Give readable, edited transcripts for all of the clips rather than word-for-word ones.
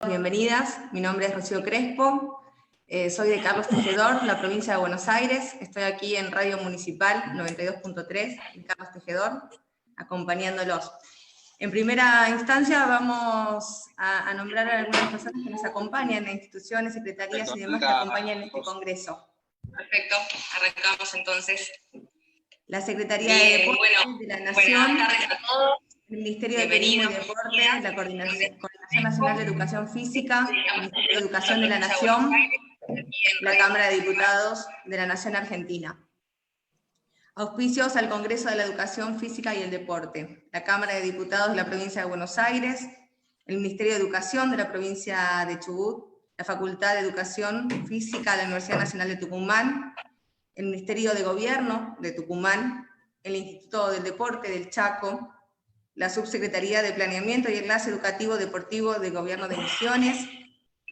Bienvenidas, mi nombre es Rocío Crespo, soy de Carlos Tejedor, la provincia de Buenos Aires. Estoy aquí en Radio Municipal 92.3 de Carlos Tejedor, acompañándolos. En primera instancia vamos a nombrar a algunas personas que nos acompañan, a instituciones, secretarías y demás que acompañan en este congreso. Perfecto, arrancamos entonces. La Secretaría de Deportes de la Nación, buenas tardes a todos. El Ministerio de Turismo y Deporte, la Coordinación Nacional de Educación Física, el Ministerio de Educación de la Nación, la Cámara de Diputados de la Nación Argentina. Auspicios al Congreso de la Educación Física y el Deporte, la Cámara de Diputados de la Provincia de Buenos Aires, el Ministerio de Educación de la Provincia de Chubut, la Facultad de Educación Física de la Universidad Nacional de Tucumán, el Ministerio de Gobierno de Tucumán, el Instituto del Deporte del Chaco, la Subsecretaría de Planeamiento y Enlace Educativo Deportivo del Gobierno de Misiones,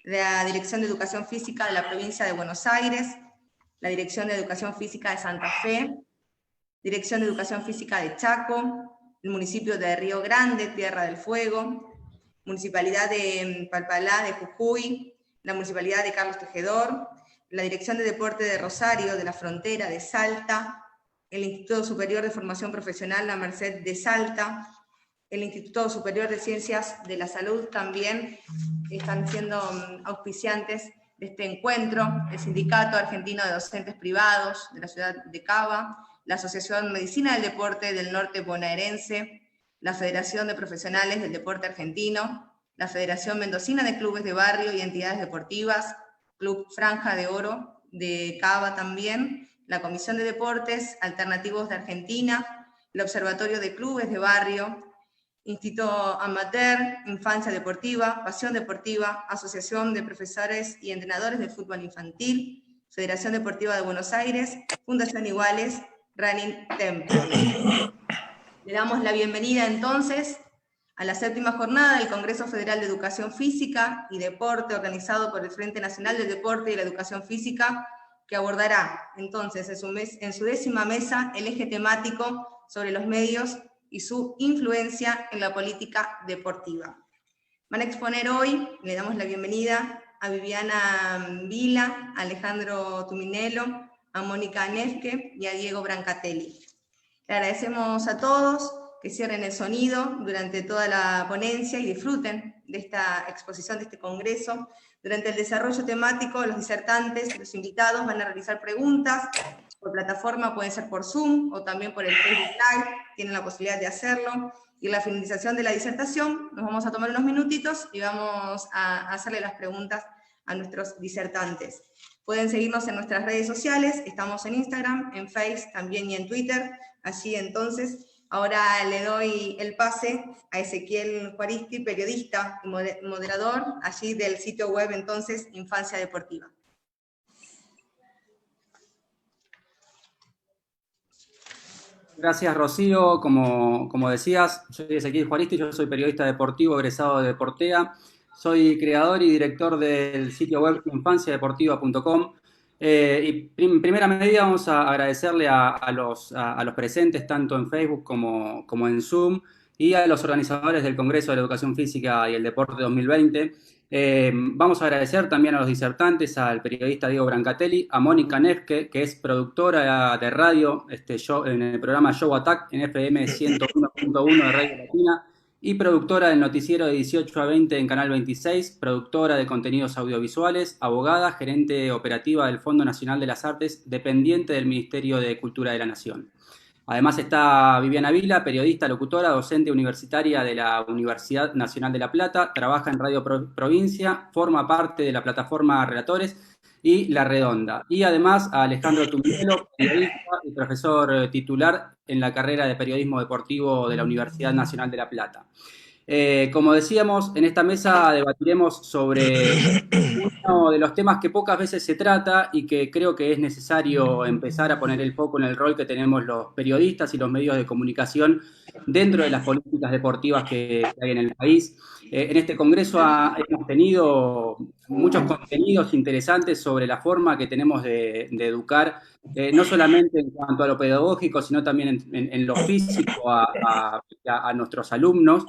la Dirección de Educación Física de la Provincia de Buenos Aires, la Dirección de Educación Física de Santa Fe, Dirección de Educación Física de Chaco, el municipio de Río Grande, Tierra del Fuego, Municipalidad de Palpalá de Jujuy, la Municipalidad de Carlos Tejedor, la Dirección de Deporte de Rosario, de la Frontera, de Salta, el Instituto Superior de Formación Profesional La Merced de Salta, el Instituto Superior de Ciencias de la Salud también están siendo auspiciantes de este encuentro, el Sindicato Argentino de Docentes Privados de la ciudad de Cava, la Asociación Medicina del Deporte del Norte Bonaerense, la Federación de Profesionales del Deporte Argentino, la Federación Mendocina de Clubes de Barrio y Entidades Deportivas, Club Franja de Oro de Cava también, la Comisión de Deportes Alternativos de Argentina, el Observatorio de Clubes de Barrio, Instituto Amateur, Infancia Deportiva, Pasión Deportiva, Asociación de Profesores y Entrenadores de Fútbol Infantil, Federación Deportiva de Buenos Aires, Fundación Iguales, Running Temple. Le damos la bienvenida entonces a la 7ª jornada del Congreso Federal de Educación Física y Deporte, organizado por el Frente Nacional del Deporte y la Educación Física, que abordará entonces en su 10ª mesa el eje temático sobre los medios y su influencia en la política deportiva. Van a exponer hoy, le damos la bienvenida a Viviana Vila, a Alejandro Tuminello, a Mónica Nefke y a Diego Brancatelli. Le agradecemos a todos que cierren el sonido durante toda la ponencia y disfruten de esta exposición, de este congreso. Durante el desarrollo temático, los disertantes, los invitados van a realizar preguntas por plataforma, puede ser por Zoom o también por el Facebook Live, tienen la posibilidad de hacerlo. Y en la finalización de la disertación nos vamos a tomar unos minutitos y vamos a hacerle las preguntas a nuestros disertantes. Pueden seguirnos en nuestras redes sociales, estamos en Instagram, en Facebook también y en Twitter. Allí entonces, ahora le doy el pase a Ezequiel Juaristi, periodista y moderador, allí del sitio web entonces Infancia Deportiva. Gracias, Rocío. Como decías, soy Ezequiel Juaristi, yo soy periodista deportivo egresado de Deportea. Soy creador y director del sitio web infanciadeportiva.com. Y en primera medida vamos a agradecerle a los presentes, tanto en Facebook como en Zoom, y a los organizadores del Congreso de la Educación Física y el Deporte 2020. Vamos a agradecer también a los disertantes, al periodista Diego Brancatelli, a Mónica Nefke, que es productora de radio en el programa Show Attack en FM 101.1 de Radio Latina, y productora del noticiero de 18 a 20 en Canal 26, productora de contenidos audiovisuales, abogada, gerente operativa del Fondo Nacional de las Artes, dependiente del Ministerio de Cultura de la Nación. Además está Viviana Vila, periodista, locutora, docente universitaria de la Universidad Nacional de La Plata, trabaja en Radio Provincia, forma parte de la plataforma Relatores y La Redonda. Y además a Alejandro Tuminello, periodista y profesor titular en la carrera de Periodismo Deportivo de la Universidad Nacional de La Plata. Como decíamos, en esta mesa debatiremos sobre uno de los temas que pocas veces se trata y que creo que es necesario empezar a poner el foco en el rol que tenemos los periodistas y los medios de comunicación dentro de las políticas deportivas que hay en el país. En este congreso hemos tenido muchos contenidos interesantes sobre la forma que tenemos de educar, no solamente en cuanto a lo pedagógico, sino también en lo físico a nuestros alumnos.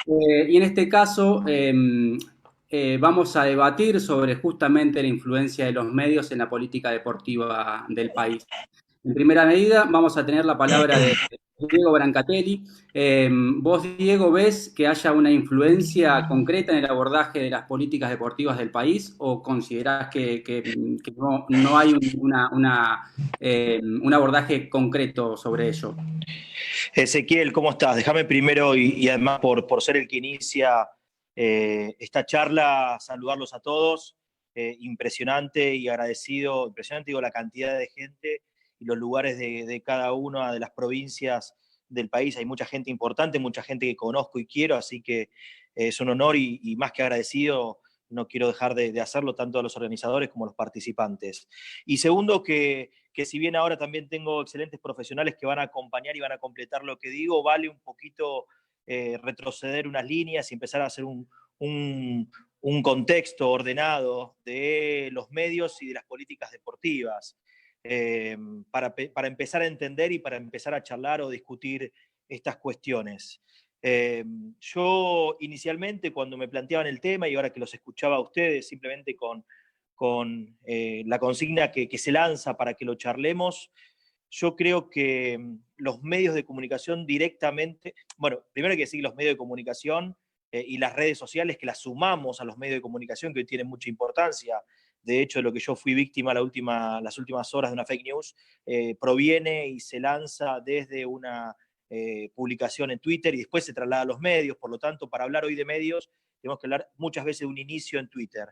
Y en este caso vamos a debatir sobre justamente la influencia de los medios en la política deportiva del país. En primera medida, vamos a tener la palabra de Diego Brancatelli. ¿Vos, Diego, ves que haya una influencia concreta en el abordaje de las políticas deportivas del país o considerás que no hay un abordaje concreto sobre ello? Ezequiel, ¿cómo estás? Déjame primero, y además por ser el que inicia esta charla, saludarlos a todos. Impresionante y agradecido, impresionante digo, la cantidad de gente y los lugares de cada una de las provincias del país. Hay mucha gente importante, mucha gente que conozco y quiero, así que es un honor y más que agradecido, no quiero dejar de hacerlo tanto a los organizadores como a los participantes. Y segundo, que si bien ahora también tengo excelentes profesionales que van a acompañar y van a completar lo que digo, vale un poquito retroceder unas líneas y empezar a hacer un contexto ordenado de los medios y de las políticas deportivas, para empezar a entender y para empezar a charlar o discutir estas cuestiones. Yo inicialmente, cuando me planteaban el tema y ahora que los escuchaba a ustedes, simplemente con la consigna que se lanza para que lo charlemos, yo creo que los medios de comunicación directamente, bueno, primero hay que decir los medios de comunicación y las redes sociales, que las sumamos a los medios de comunicación, que hoy tienen mucha importancia. De hecho, lo que yo fui víctima las últimas horas de una fake news, proviene y se lanza desde una publicación en Twitter y después se traslada a los medios. Por lo tanto, para hablar hoy de medios, tenemos que hablar muchas veces de un inicio en Twitter.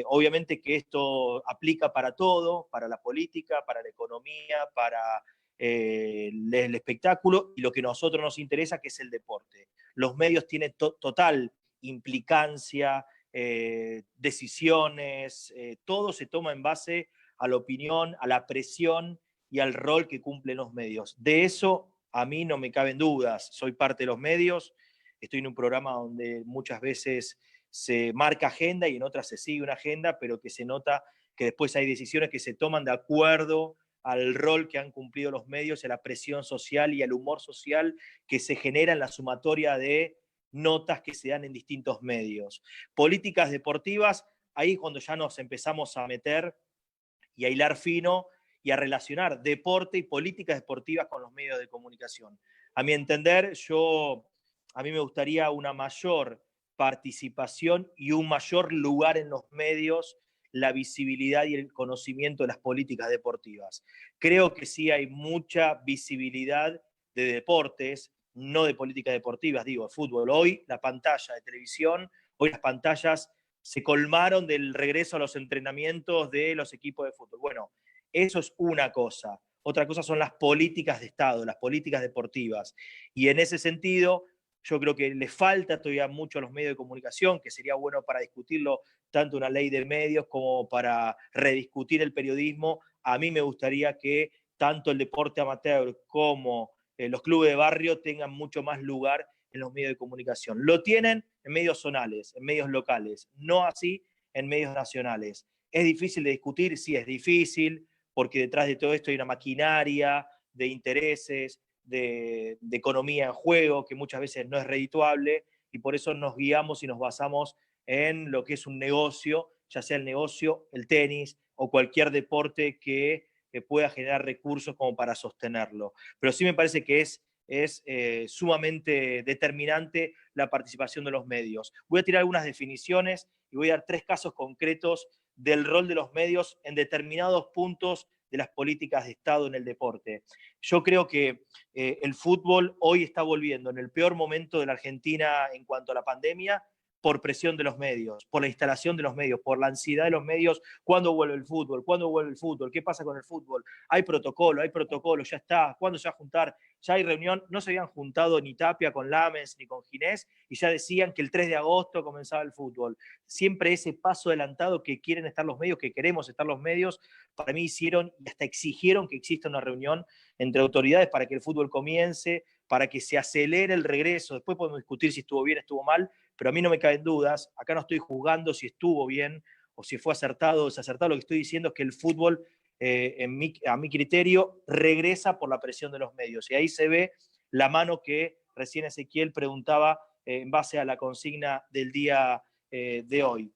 Obviamente que esto aplica para todo, para la política, para la economía, para el espectáculo y lo que a nosotros nos interesa, que es el deporte. Los medios tienen total implicancia, decisiones, todo se toma en base a la opinión, a la presión y al rol que cumplen los medios. De eso a mí no me caben dudas. Soy parte de los medios, estoy en un programa donde muchas veces se marca agenda y en otras se sigue una agenda, pero que se nota que después hay decisiones que se toman de acuerdo al rol que han cumplido los medios, a la presión social y al humor social que se genera en la sumatoria de notas que se dan en distintos medios. Políticas deportivas, ahí es cuando ya nos empezamos a meter y a hilar fino y a relacionar deporte y políticas deportivas con los medios de comunicación. A mi entender, a mí me gustaría una mayor participación y un mayor lugar en los medios, la visibilidad y el conocimiento de las políticas deportivas. Creo que sí hay mucha visibilidad de deportes, no de políticas deportivas, digo, fútbol. Hoy la pantalla de televisión, hoy las pantallas se colmaron del regreso a los entrenamientos de los equipos de fútbol. Bueno, eso es una cosa. Otra cosa son las políticas de Estado, las políticas deportivas. Y en ese sentido, yo creo que le falta todavía mucho a los medios de comunicación, que sería bueno para discutirlo tanto una ley de medios como para rediscutir el periodismo. A mí me gustaría que tanto el deporte amateur como los clubes de barrio tengan mucho más lugar en los medios de comunicación. Lo tienen en medios zonales, en medios locales, no así en medios nacionales. ¿Es difícil de discutir? Sí, es difícil, porque detrás de todo esto hay una maquinaria de intereses, de economía en juego, que muchas veces no es redituable, y por eso nos guiamos y nos basamos en lo que es un negocio, ya sea el negocio, el tenis o cualquier deporte que pueda generar recursos como para sostenerlo. Pero sí me parece que es sumamente determinante la participación de los medios. Voy a tirar algunas definiciones y voy a dar 3 casos concretos del rol de los medios en determinados puntos de las políticas de Estado en el deporte. Yo creo que el fútbol hoy está volviendo en el peor momento de la Argentina en cuanto a la pandemia, por presión de los medios, por la instalación de los medios, por la ansiedad de los medios. ¿Cuándo vuelve el fútbol? ¿Cuándo vuelve el fútbol? ¿Qué pasa con el fútbol? Hay protocolo, ya está. ¿Cuándo se va a juntar? Ya hay reunión. No se habían juntado ni Tapia con Lames ni con Ginés y ya decían que el 3 de agosto comenzaba el fútbol. Siempre ese paso adelantado que quieren estar los medios, que queremos estar los medios, para mí hicieron y hasta exigieron que exista una reunión entre autoridades para que el fútbol comience, para que se acelere el regreso. Después podemos discutir si estuvo bien, estuvo mal, pero a mí no me caben dudas. Acá no estoy juzgando si estuvo bien o si fue acertado o desacertado. Lo que estoy diciendo es que el fútbol, a mi criterio, regresa por la presión de los medios. Y ahí se ve la mano que recién Ezequiel preguntaba en base a la consigna del día de hoy.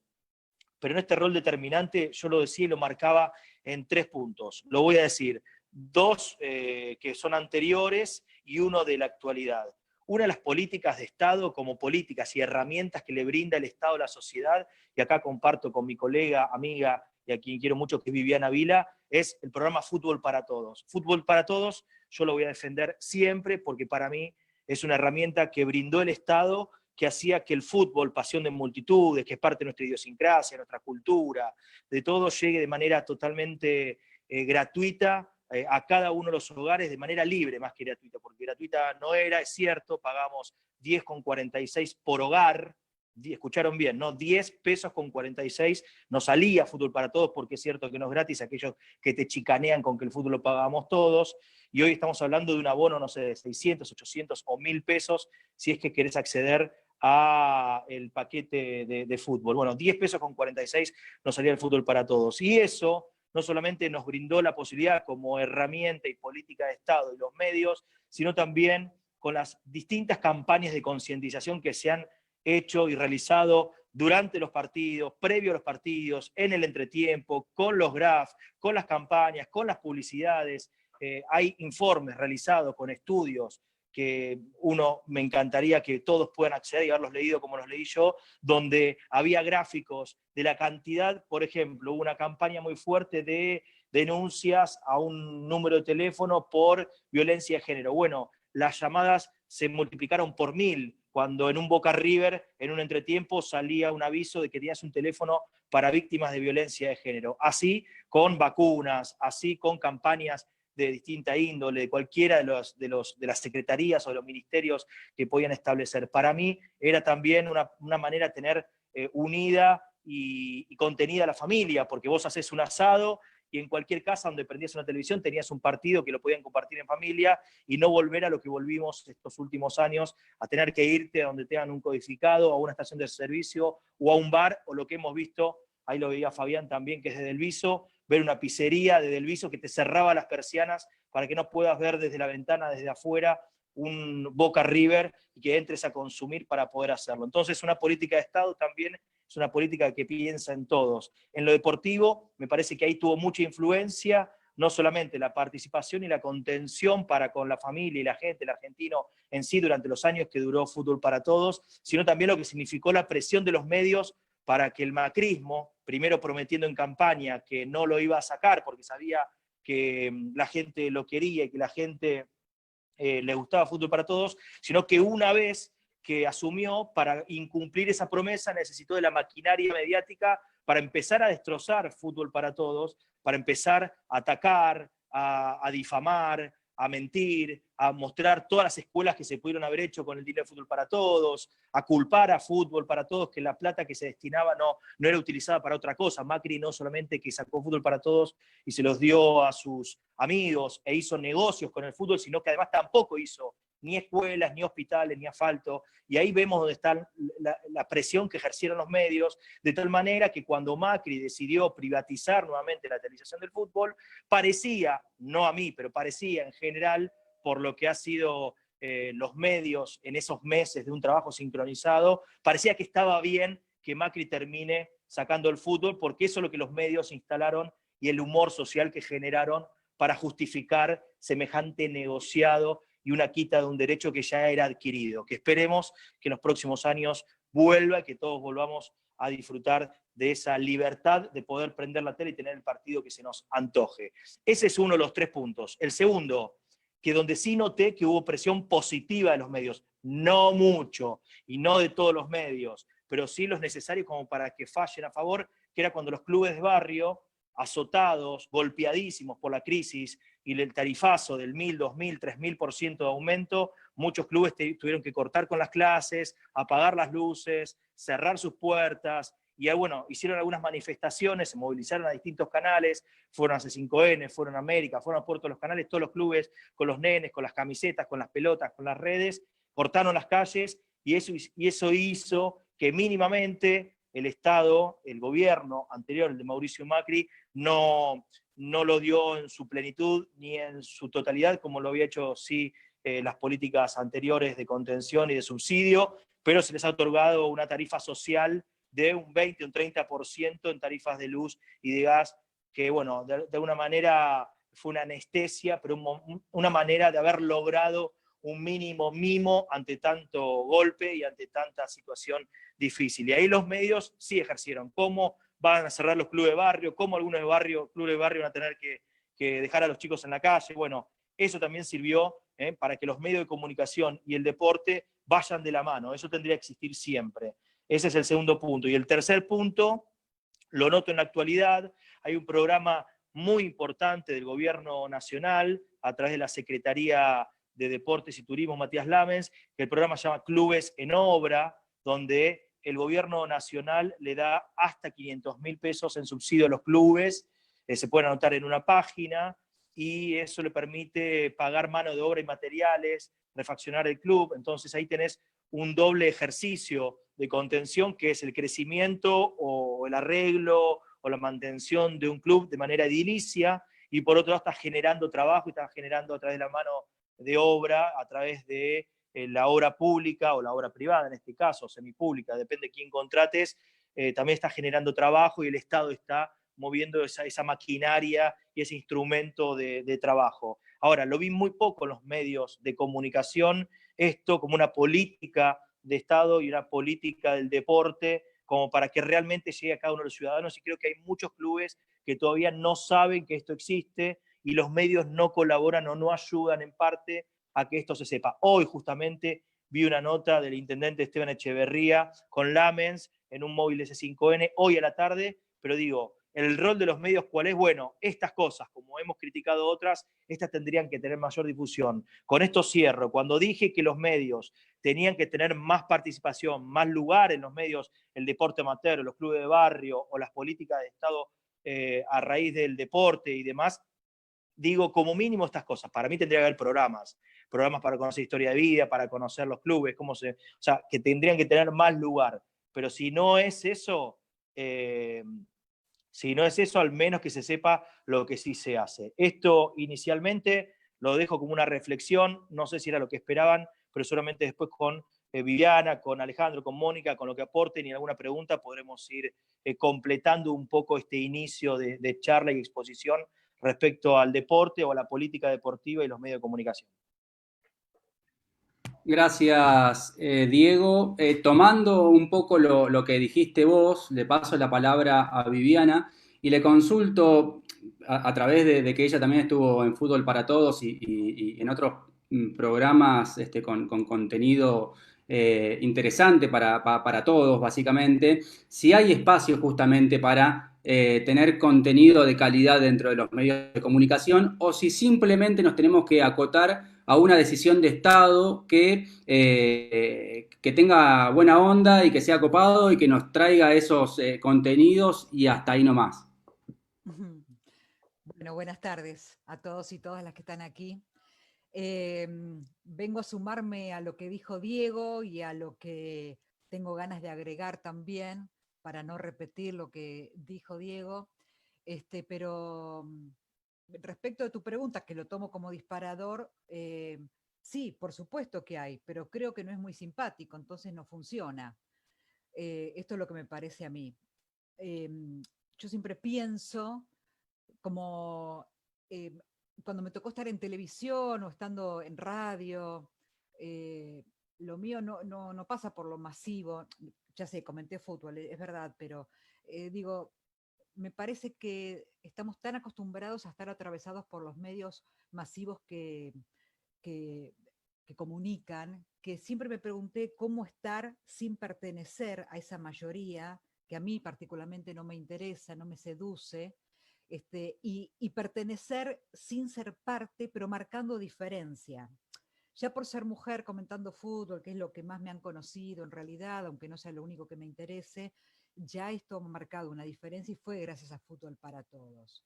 Pero en este rol determinante yo lo decía y lo marcaba en 3 puntos. Lo voy a decir, 2 que son anteriores y 1 de la actualidad. Una de las políticas de Estado como políticas y herramientas que le brinda el Estado a la sociedad, y acá comparto con mi colega, amiga y a quien quiero mucho, que es Viviana Vila, es el programa Fútbol para Todos. Fútbol para Todos yo lo voy a defender siempre porque para mí es una herramienta que brindó el Estado, que hacía que el fútbol, pasión de multitudes, que es parte de nuestra idiosincrasia, nuestra cultura, de todo, llegue de manera totalmente gratuita a cada uno de los hogares, de manera libre más que gratuita, porque gratuita no era, es cierto, pagamos 10,46 por hogar, escucharon bien, ¿no? 10 pesos con 46 nos salía Fútbol para Todos, porque es cierto que no es gratis, aquellos que te chicanean con que el fútbol lo pagamos todos, y hoy estamos hablando de un abono, no sé, de 600, 800 o 1000 pesos, si es que querés acceder a el paquete de fútbol. Bueno, 10 pesos con 46 nos salía el Fútbol para Todos. Y eso no solamente nos brindó la posibilidad como herramienta y política de Estado y los medios, sino también con las distintas campañas de concientización que se han hecho y realizado durante los partidos, previo a los partidos, en el entretiempo, con los graphs, con las campañas, con las publicidades. Hay informes realizados con estudios que me encantaría que todos puedan acceder y haberlos leído como los leí yo, donde había gráficos de la cantidad, por ejemplo, hubo una campaña muy fuerte de denuncias a un número de teléfono por violencia de género. Bueno, las llamadas se multiplicaron por 1000, cuando en un Boca River, en un entretiempo, salía un aviso de que tenías un teléfono para víctimas de violencia de género. Así con vacunas, así con campañas de distinta índole, de cualquiera de las secretarías o de los ministerios que podían establecer. Para mí era también una manera de tener unida y contenida a la familia, porque vos haces un asado y en cualquier casa donde prendías una televisión tenías un partido que lo podían compartir en familia y no volver a lo que volvimos estos últimos años, a tener que irte a donde tengan un codificado, a una estación de servicio o a un bar, o lo que hemos visto, ahí lo veía Fabián también, que es de Delviso, ver una pizzería de Delviso que te cerraba las persianas para que no puedas ver desde la ventana, desde afuera, un Boca River y que entres a consumir para poder hacerlo. Entonces, una política de Estado también es una política que piensa en todos. En lo deportivo, me parece que ahí tuvo mucha influencia, no solamente la participación y la contención para con la familia y la gente, el argentino en sí, durante los años que duró Fútbol para Todos, sino también lo que significó la presión de los medios para que el macrismo, primero prometiendo en campaña que no lo iba a sacar porque sabía que la gente lo quería y que la gente le gustaba Fútbol para Todos, sino que una vez que asumió, para incumplir esa promesa necesitó de la maquinaria mediática para empezar a destrozar Fútbol para Todos, para empezar a atacar, a difamar, a mentir, a mostrar todas las escuelas que se pudieron haber hecho con el dinero de Fútbol para Todos, a culpar a Fútbol para Todos que la plata que se destinaba no era utilizada para otra cosa. Macri no solamente que sacó Fútbol para Todos y se los dio a sus amigos e hizo negocios con el fútbol, sino que además tampoco hizo ni escuelas, ni hospitales, ni asfalto, y ahí vemos dónde está la presión que ejercieron los medios, de tal manera que cuando Macri decidió privatizar nuevamente la televisación del fútbol, parecía, no a mí, pero parecía en general, por lo que ha sido los medios en esos meses de un trabajo sincronizado, parecía que estaba bien que Macri termine sacando el fútbol, porque eso es lo que los medios instalaron y el humor social que generaron para justificar semejante negociado y una quita de un derecho que ya era adquirido, que esperemos que en los próximos años vuelva y que todos volvamos a disfrutar de esa libertad de poder prender la tele y tener el partido que se nos antoje. Ese es uno de los 3 puntos. El segundo, que donde sí noté que hubo presión positiva de los medios, no mucho, y no de todos los medios, pero sí los necesarios como para que fallen a favor, que era cuando los clubes de barrio, azotados, golpeadísimos por la crisis y el tarifazo del 1000, 2000, 3000% de aumento, muchos clubes tuvieron que cortar con las clases, apagar las luces, cerrar sus puertas, y bueno, hicieron algunas manifestaciones, se movilizaron a distintos canales, fueron a C5N, fueron a América, fueron a Puerto de los Canales, todos los clubes, con los nenes, con las camisetas, con las pelotas, con las redes, cortaron las calles, y eso hizo que mínimamente el Estado, el gobierno anterior, el de Mauricio Macri, no lo dio en su plenitud ni en su totalidad, como lo había hecho sí las políticas anteriores de contención y de subsidio, pero se les ha otorgado una tarifa social de un 20, un 30% en tarifas de luz y de gas, que bueno, de alguna manera fue una anestesia, pero una manera de haber logrado un mínimo mimo ante tanto golpe y ante tanta situación difícil. Y ahí los medios sí ejercieron. ¿Cómo van a cerrar los clubes de barrio? ¿Cómo algunos clubes de barrio van a tener que dejar a los chicos en la calle? Bueno, eso también sirvió para que los medios de comunicación y el deporte vayan de la mano. Eso tendría que existir siempre. Ese es el segundo punto. Y el tercer punto, lo noto en la actualidad, hay un programa muy importante del gobierno nacional a través de la Secretaría de Deportes y Turismo Matías Lamens, que el programa se llama Clubes en Obra, donde el gobierno nacional le da hasta 500.000 pesos en subsidio a los clubes, se pueden anotar en una página, y eso le permite pagar mano de obra y materiales, refaccionar el club. Entonces ahí tenés un doble ejercicio de contención, que es el crecimiento o el arreglo o la mantención de un club de manera edilicia, y por otro lado estás generando trabajo y estás generando a través de la mano de obra, a través de la obra pública o la obra privada, en este caso, semipública, depende de quién contrates, también está generando trabajo y el Estado está moviendo esa maquinaria y ese instrumento de trabajo. Ahora, lo vi muy poco en los medios de comunicación, esto como una política de Estado y una política del deporte, como para que realmente llegue a cada uno de los ciudadanos, y creo que hay muchos clubes que todavía no saben que esto existe y los medios no colaboran o no ayudan en parte a que esto se sepa. Hoy justamente vi una nota del intendente Esteban Echeverría con Lamens en un móvil S5N hoy a la tarde, pero digo, el rol de los medios, ¿cuál es? Bueno, estas cosas, como hemos criticado otras, estas tendrían que tener mayor difusión. Con esto cierro. Cuando dije que los medios tenían que tener más participación, más lugar en los medios, el deporte amateur, los clubes de barrio o las políticas de Estado a raíz del deporte y demás, digo, como mínimo estas cosas. Para mí tendría que haber programas para conocer historia de vida, para conocer los clubes, o sea, que tendrían que tener más lugar. Pero si no es eso, al menos que se sepa lo que sí se hace. Esto inicialmente lo dejo como una reflexión, no sé si era lo que esperaban, pero seguramente después con Viviana, con Alejandro, con Mónica, con lo que aporten y alguna pregunta podremos ir completando un poco este inicio de charla y exposición respecto al deporte o a la política deportiva y los medios de comunicación. Gracias, Diego. Tomando un poco lo que dijiste vos, le paso la palabra a Viviana y le consulto a través de que ella también estuvo en Fútbol para Todos y en otros programas con contenido interesante para todos, básicamente, si hay espacio justamente para tener contenido de calidad dentro de los medios de comunicación, o si simplemente nos tenemos que acotar a una decisión de Estado que tenga buena onda y que sea copado y que nos traiga esos contenidos, y hasta ahí nomás. Bueno, buenas tardes a todos y todas las que están aquí. Vengo a sumarme a lo que dijo Diego y a lo que tengo ganas de agregar también, para no repetir lo que dijo Diego, pero respecto de tu pregunta, que lo tomo como disparador, sí, por supuesto que hay, pero creo que no es muy simpático, entonces no funciona. Esto es lo que me parece a mí. Yo siempre pienso como cuando me tocó estar en televisión o estando en radio, lo mío no pasa por lo masivo. Ya sé, comenté fútbol, es verdad, pero digo, me parece que estamos tan acostumbrados a estar atravesados por los medios masivos que, que comunican, que siempre me pregunté cómo estar sin pertenecer a esa mayoría que a mí particularmente no me interesa, no me seduce, y pertenecer sin ser parte, pero marcando diferencia. Ya por ser mujer comentando fútbol, que es lo que más me han conocido en realidad, aunque no sea lo único que me interese, ya esto ha marcado una diferencia y fue gracias a Fútbol para Todos.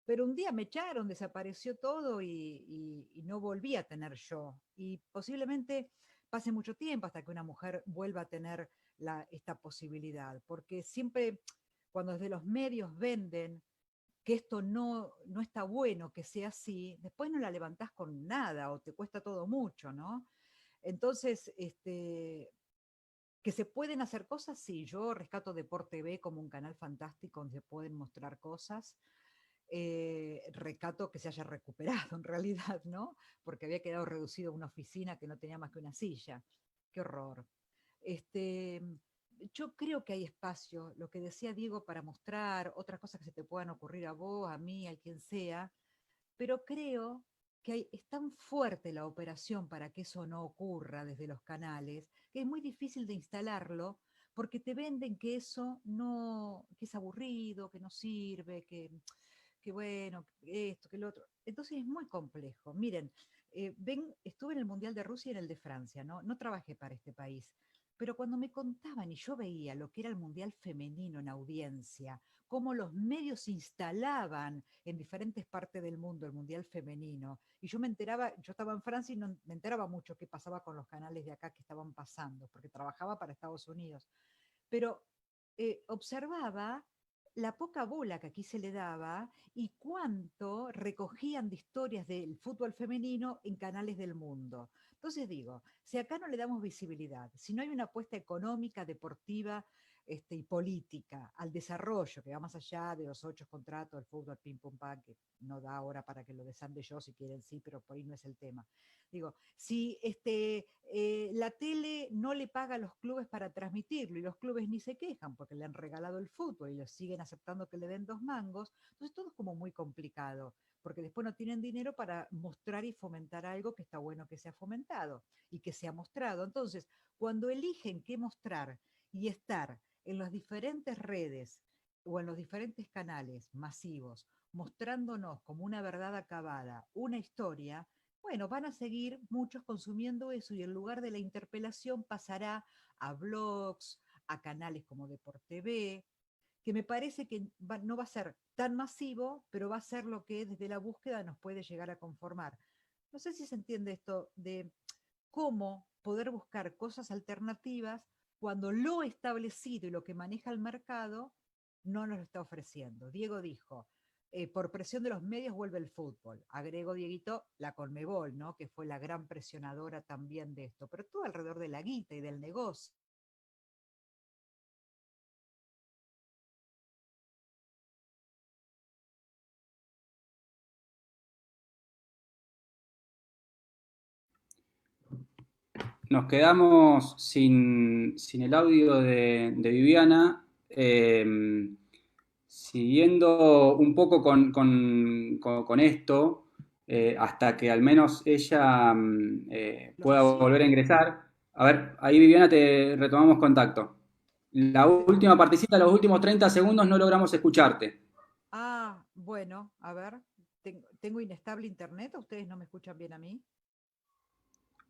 Pero un día me echaron, desapareció todo y no volví a tener yo. Y posiblemente pase mucho tiempo hasta que una mujer vuelva a tener esta posibilidad, porque siempre cuando desde los medios venden que esto no está bueno que sea así, después no la levantás con nada o te cuesta todo mucho, ¿no? Entonces, ¿Que se pueden hacer cosas? Sí, yo rescato Deporte B como un canal fantástico donde se pueden mostrar cosas. Recato que se haya recuperado en realidad, ¿no? Porque había quedado reducido a una oficina que no tenía más que una silla. Qué horror. Este, yo creo que hay espacio, lo que decía Diego, para mostrar otras cosas que se te puedan ocurrir a vos, a mí, a quien sea, pero creo que es tan fuerte la operación para que eso no ocurra desde los canales, que es muy difícil de instalarlo, porque te venden que eso no, que es aburrido, que no sirve, que bueno, esto, que lo otro. Entonces es muy complejo. Miren, estuve en el Mundial de Rusia y en el de Francia, ¿no? No trabajé para este país, pero cuando me contaban y yo veía lo que era el Mundial femenino en audiencia, cómo los medios se instalaban en diferentes partes del mundo el Mundial femenino, y yo me enteraba, yo estaba en Francia y no me enteraba mucho qué pasaba con los canales de acá que estaban pasando, porque trabajaba para Estados Unidos, pero observaba la poca bola que aquí se le daba y cuánto recogían de historias del fútbol femenino en canales del mundo. Entonces digo, si acá no le damos visibilidad, si no hay una apuesta económica, deportiva y política al desarrollo, que va más allá de los 8 contratos del fútbol pim pum pam, que no da ahora para que lo desande yo si quieren sí, pero por ahí no es el tema. Digo, si la tele no le paga a los clubes para transmitirlo y los clubes ni se quejan porque le han regalado el fútbol y los siguen aceptando que le den 2 mangos, entonces todo es como muy complicado, porque después no tienen dinero para mostrar y fomentar algo que está bueno que sea fomentado y que sea mostrado. Entonces, cuando eligen qué mostrar y estar en las diferentes redes o en los diferentes canales masivos, mostrándonos como una verdad acabada, una historia, bueno, van a seguir muchos consumiendo eso y en lugar de la interpelación pasará a blogs, a canales como Deporte B, que me parece que no va a ser tan masivo, pero va a ser lo que desde la búsqueda nos puede llegar a conformar. No sé si se entiende esto de cómo poder buscar cosas alternativas cuando lo establecido y lo que maneja el mercado no nos lo está ofreciendo. Diego dijo, por presión de los medios vuelve el fútbol. Agrego, Dieguito, la Conmebol, ¿no? Que fue la gran presionadora también de esto, pero todo alrededor de la guita y del negocio. Nos quedamos sin el audio de Viviana. Siguiendo un poco con esto, hasta que al menos ella pueda Rocío, volver a ingresar. A ver, ahí Viviana te retomamos contacto. La última partecita, los últimos 30 segundos no logramos escucharte. bueno, a ver, tengo inestable internet, ¿o ustedes no me escuchan bien a mí?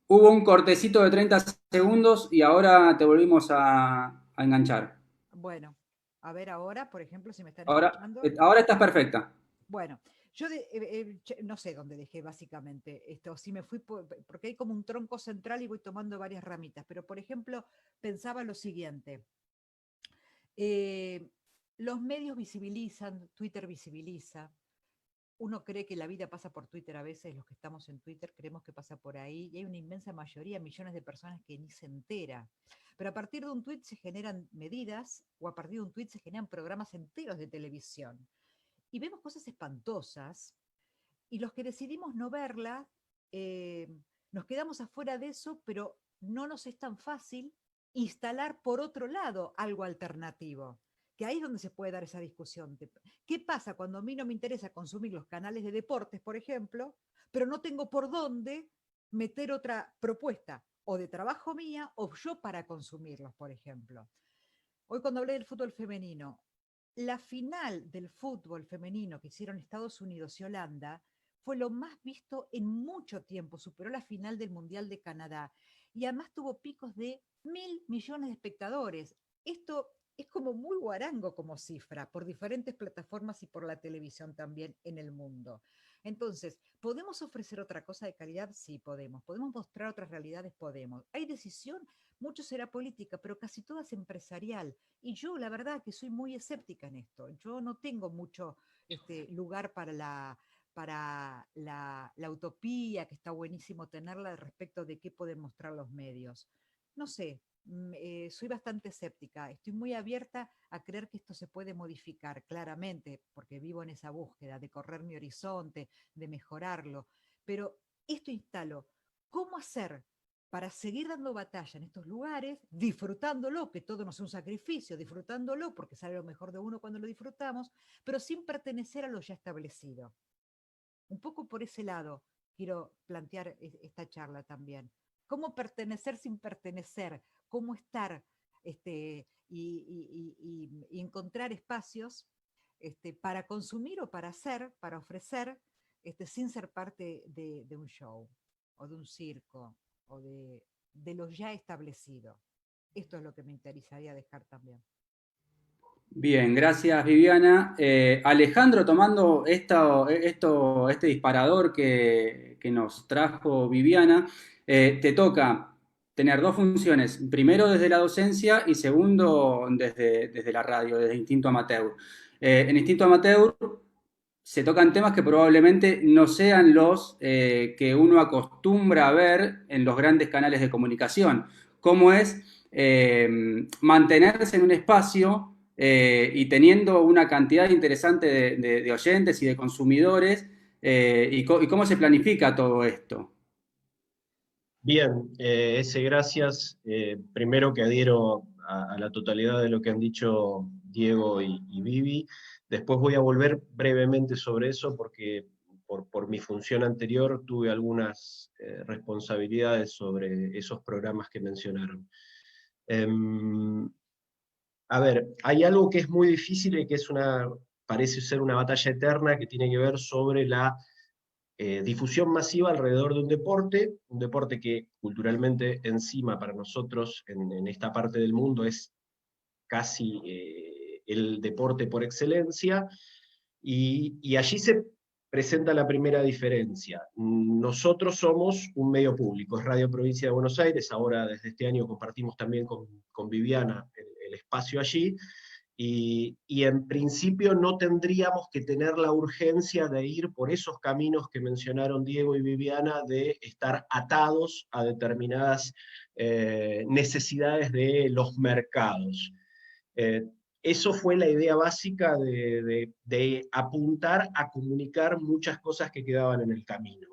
Hubo un cortecito de 30 segundos y ahora te volvimos a enganchar. Bueno, a ver ahora, por ejemplo, si me están Ahora, escuchando. ahora estás perfecta. Bueno, yo no sé dónde dejé básicamente esto, si me fui, porque hay como un tronco central y voy tomando varias ramitas, pero por ejemplo, pensaba lo siguiente, eh, los medios visibilizan, Twitter visibiliza, uno cree que la vida pasa por Twitter a veces, los que estamos en Twitter creemos que pasa por ahí, y hay una inmensa mayoría, millones de personas que ni se entera. Pero a partir de un tweet se generan medidas, o a partir de un tweet se generan programas enteros de televisión. Y vemos cosas espantosas, y los que decidimos no verla, eh, nos quedamos afuera de eso, pero no nos es tan fácil instalar por otro lado algo alternativo, que ahí es donde se puede dar esa discusión. ¿Qué pasa cuando a mí no me interesa consumir los canales de deportes, por ejemplo, pero no tengo por dónde meter otra propuesta, o de trabajo mía, o yo para consumirlos, por ejemplo? Hoy cuando hablé del fútbol femenino, la final del fútbol femenino que hicieron Estados Unidos y Holanda fue lo más visto en mucho tiempo, superó la final del Mundial de Canadá y además tuvo picos de 1.000 millones de espectadores. Esto es como muy guarango como cifra por diferentes plataformas y por la televisión también en el mundo. Entonces, ¿podemos ofrecer otra cosa de calidad? Sí, podemos. ¿Podemos mostrar otras realidades? Podemos. ¿Hay decisión? Mucho será política, pero casi toda es empresarial. Y yo, la verdad, que soy muy escéptica en esto. Yo no tengo mucho lugar para la utopía, que está buenísimo tenerla respecto de qué pueden mostrar los medios. No sé, soy bastante escéptica. Estoy muy abierta a creer que esto se puede modificar claramente, porque vivo en esa búsqueda de correr mi horizonte, de mejorarlo. Pero esto instalo, ¿cómo hacer para seguir dando batalla en estos lugares, disfrutándolo, que todo no es un sacrificio, disfrutándolo, porque sale lo mejor de uno cuando lo disfrutamos, pero sin pertenecer a lo ya establecido? Un poco por ese lado quiero plantear esta charla también. ¿Cómo pertenecer sin pertenecer? ¿Cómo estar y encontrar espacios para consumir o para hacer, para ofrecer, sin ser parte de un show o de un circo o de lo ya establecido? Esto es lo que me interesaría dejar también. Bien, gracias Viviana. Alejandro, tomando este disparador que nos trajo Viviana, te toca tener dos funciones. Primero desde la docencia y segundo desde la radio, desde Instinto Amateur. En Instinto Amateur se tocan temas que probablemente no sean los que uno acostumbra a ver en los grandes canales de comunicación. Cómo es mantenerse en un espacio y teniendo una cantidad interesante de oyentes y de consumidores, y cómo se planifica todo esto. Bien, gracias. Primero que adhiero a la totalidad de lo que han dicho Diego y Vivi. Después voy a volver brevemente sobre eso porque por mi función anterior tuve algunas responsabilidades sobre esos programas que mencionaron. A ver, hay algo que es muy difícil y que parece ser una batalla eterna que tiene que ver sobre la difusión masiva alrededor de un deporte que culturalmente encima para nosotros en esta parte del mundo es casi el deporte por excelencia, y allí se presenta la primera diferencia. Nosotros somos un medio público, es Radio Provincia de Buenos Aires, ahora desde este año compartimos también con Viviana el espacio allí, y en principio no tendríamos que tener la urgencia de ir por esos caminos que mencionaron Diego y Viviana, de estar atados a determinadas necesidades de los mercados. Eso fue la idea básica de apuntar a comunicar muchas cosas que quedaban en el camino.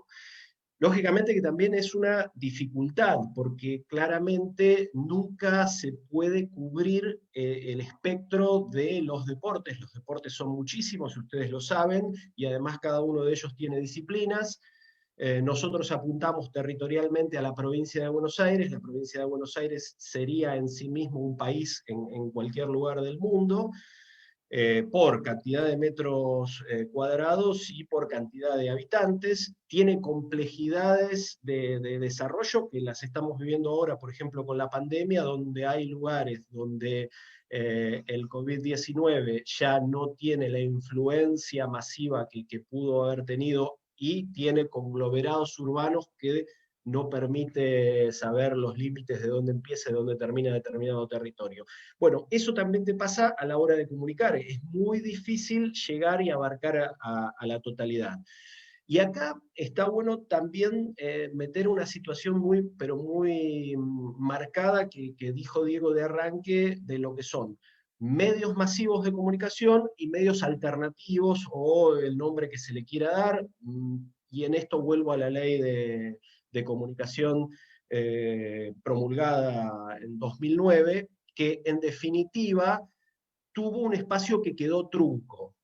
Lógicamente que también es una dificultad, porque claramente nunca se puede cubrir el espectro de los deportes. Los deportes son muchísimos, ustedes lo saben, y además cada uno de ellos tiene disciplinas. Nosotros apuntamos territorialmente a la provincia de Buenos Aires. La provincia de Buenos Aires sería en sí mismo un país en cualquier lugar del mundo, por cantidad de metros cuadrados y por cantidad de habitantes. Tiene complejidades de desarrollo que las estamos viviendo ahora, por ejemplo, con la pandemia, donde hay lugares donde el COVID-19 ya no tiene la influencia masiva que pudo haber tenido, y tiene conglomerados urbanos que no permite saber los límites de dónde empieza y dónde termina determinado territorio. Bueno, eso también te pasa a la hora de comunicar. Es muy difícil llegar y abarcar a la totalidad. Y acá está bueno también meter una situación pero muy marcada que dijo Diego de arranque, de lo que son medios masivos de comunicación y medios alternativos, o el nombre que se le quiera dar, y en esto vuelvo a la ley de comunicación promulgada en 2009, que en definitiva tuvo un espacio que quedó trunco.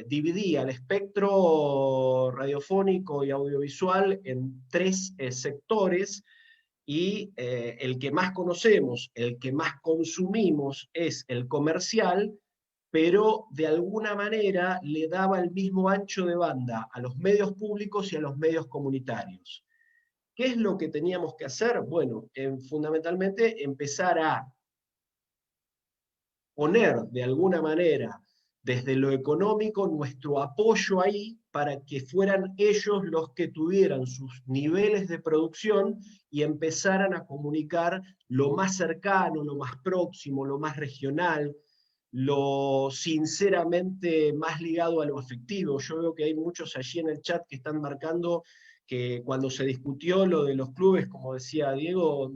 Dividía el espectro radiofónico y audiovisual en tres sectores, y el que más conocemos, el que más consumimos es el comercial, pero de alguna manera le daba el mismo ancho de banda a los medios públicos y a los medios comunitarios. ¿Qué es lo que teníamos que hacer? Bueno, fundamentalmente empezar a poner de alguna manera desde lo económico nuestro apoyo ahí, para que fueran ellos los que tuvieran sus niveles de producción y empezaran a comunicar lo más cercano, lo más próximo, lo más regional, lo sinceramente más ligado a lo afectivo. Yo veo que hay muchos allí en el chat que están marcando que cuando se discutió lo de los clubes, como decía Diego,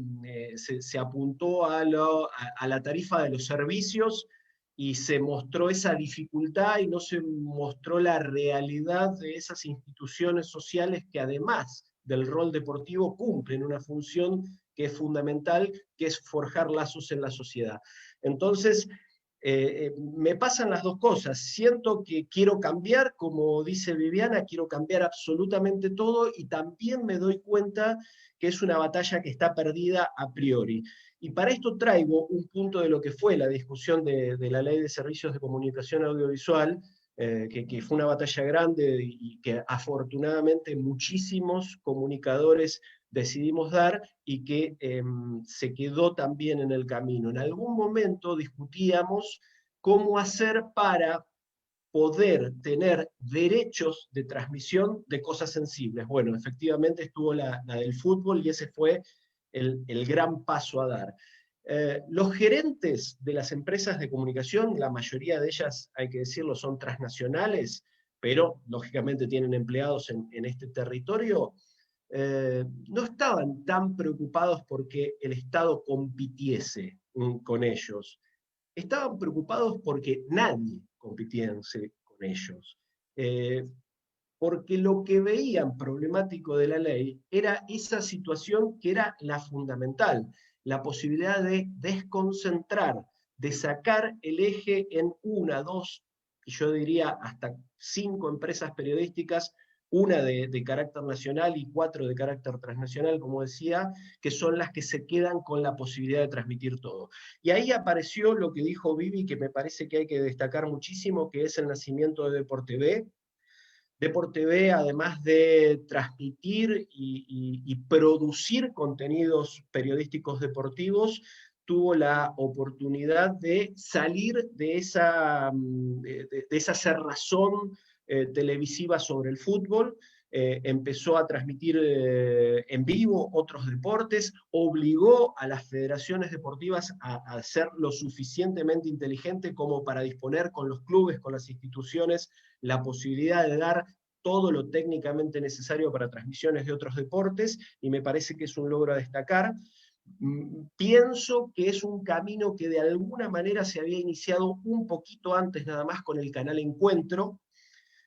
se apuntó a la tarifa de los servicios y se mostró esa dificultad y no se mostró la realidad de esas instituciones sociales que además del rol deportivo cumplen una función que es fundamental, que es forjar lazos en la sociedad. Entonces, me pasan las dos cosas. Siento que quiero cambiar, como dice Viviana, quiero cambiar absolutamente todo, y también me doy cuenta que es una batalla que está perdida a priori. Y para esto traigo un punto de lo que fue la discusión de la Ley de Servicios de Comunicación Audiovisual, que fue una batalla grande y que afortunadamente muchísimos comunicadores decidimos dar, y que se quedó también en el camino. En algún momento discutíamos cómo hacer para poder tener derechos de transmisión de cosas sensibles. Bueno, efectivamente estuvo la del fútbol, y ese fue el gran paso a dar. Los gerentes de las empresas de comunicación, la mayoría de ellas, hay que decirlo, son transnacionales, pero lógicamente tienen empleados en este territorio, no estaban tan preocupados porque el Estado compitiese con ellos. Estaban preocupados porque nadie compitiese con ellos. Porque lo que veían problemático de la ley era esa situación que era la fundamental, la posibilidad de desconcentrar, de sacar el eje en una, dos, y yo diría hasta 5 empresas periodísticas, una de carácter nacional y 4 de carácter transnacional, como decía, que son las que se quedan con la posibilidad de transmitir todo. Y ahí apareció lo que dijo Vivi, que me parece que hay que destacar muchísimo, que es el nacimiento de DeporTV. DeporTV, además de transmitir y producir contenidos periodísticos deportivos, tuvo la oportunidad de salir de esa cerrazón televisiva sobre el fútbol. Empezó a transmitir en vivo otros deportes, obligó a las federaciones deportivas a ser lo suficientemente inteligente como para disponer con los clubes, con las instituciones, la posibilidad de dar todo lo técnicamente necesario para transmisiones de otros deportes, y me parece que es un logro a destacar. Pienso que es un camino que de alguna manera se había iniciado un poquito antes nada más con el canal Encuentro,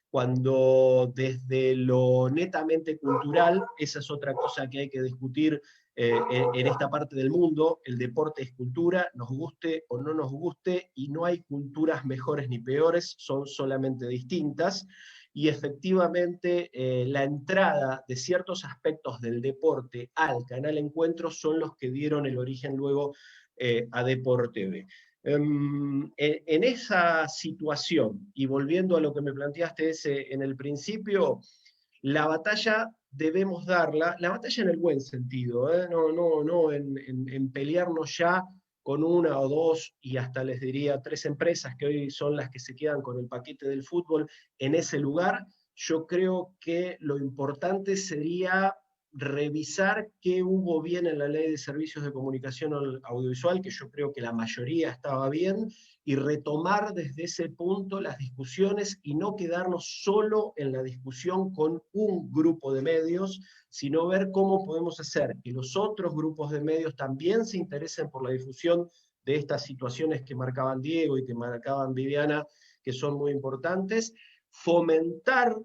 cuando desde lo netamente cultural, esa es otra cosa que hay que discutir en esta parte del mundo, el deporte es cultura, nos guste o no nos guste, y no hay culturas mejores ni peores, son solamente distintas, y efectivamente la entrada de ciertos aspectos del deporte al canal Encuentro son los que dieron el origen luego a DeporTV. En esa situación, y volviendo a lo que me planteaste en el principio, la batalla debemos darla, la batalla en el buen sentido, no en pelearnos ya con una o dos, y hasta les diría 3 empresas que hoy son las que se quedan con el paquete del fútbol en ese lugar. Yo creo que lo importante sería revisar qué hubo bien en la Ley de Servicios de Comunicación Audiovisual, que yo creo que la mayoría estaba bien, y retomar desde ese punto las discusiones y no quedarnos solo en la discusión con un grupo de medios, sino ver cómo podemos hacer que los otros grupos de medios también se interesen por la difusión de estas situaciones que marcaban Diego y que marcaban Viviana, que son muy importantes, fomentar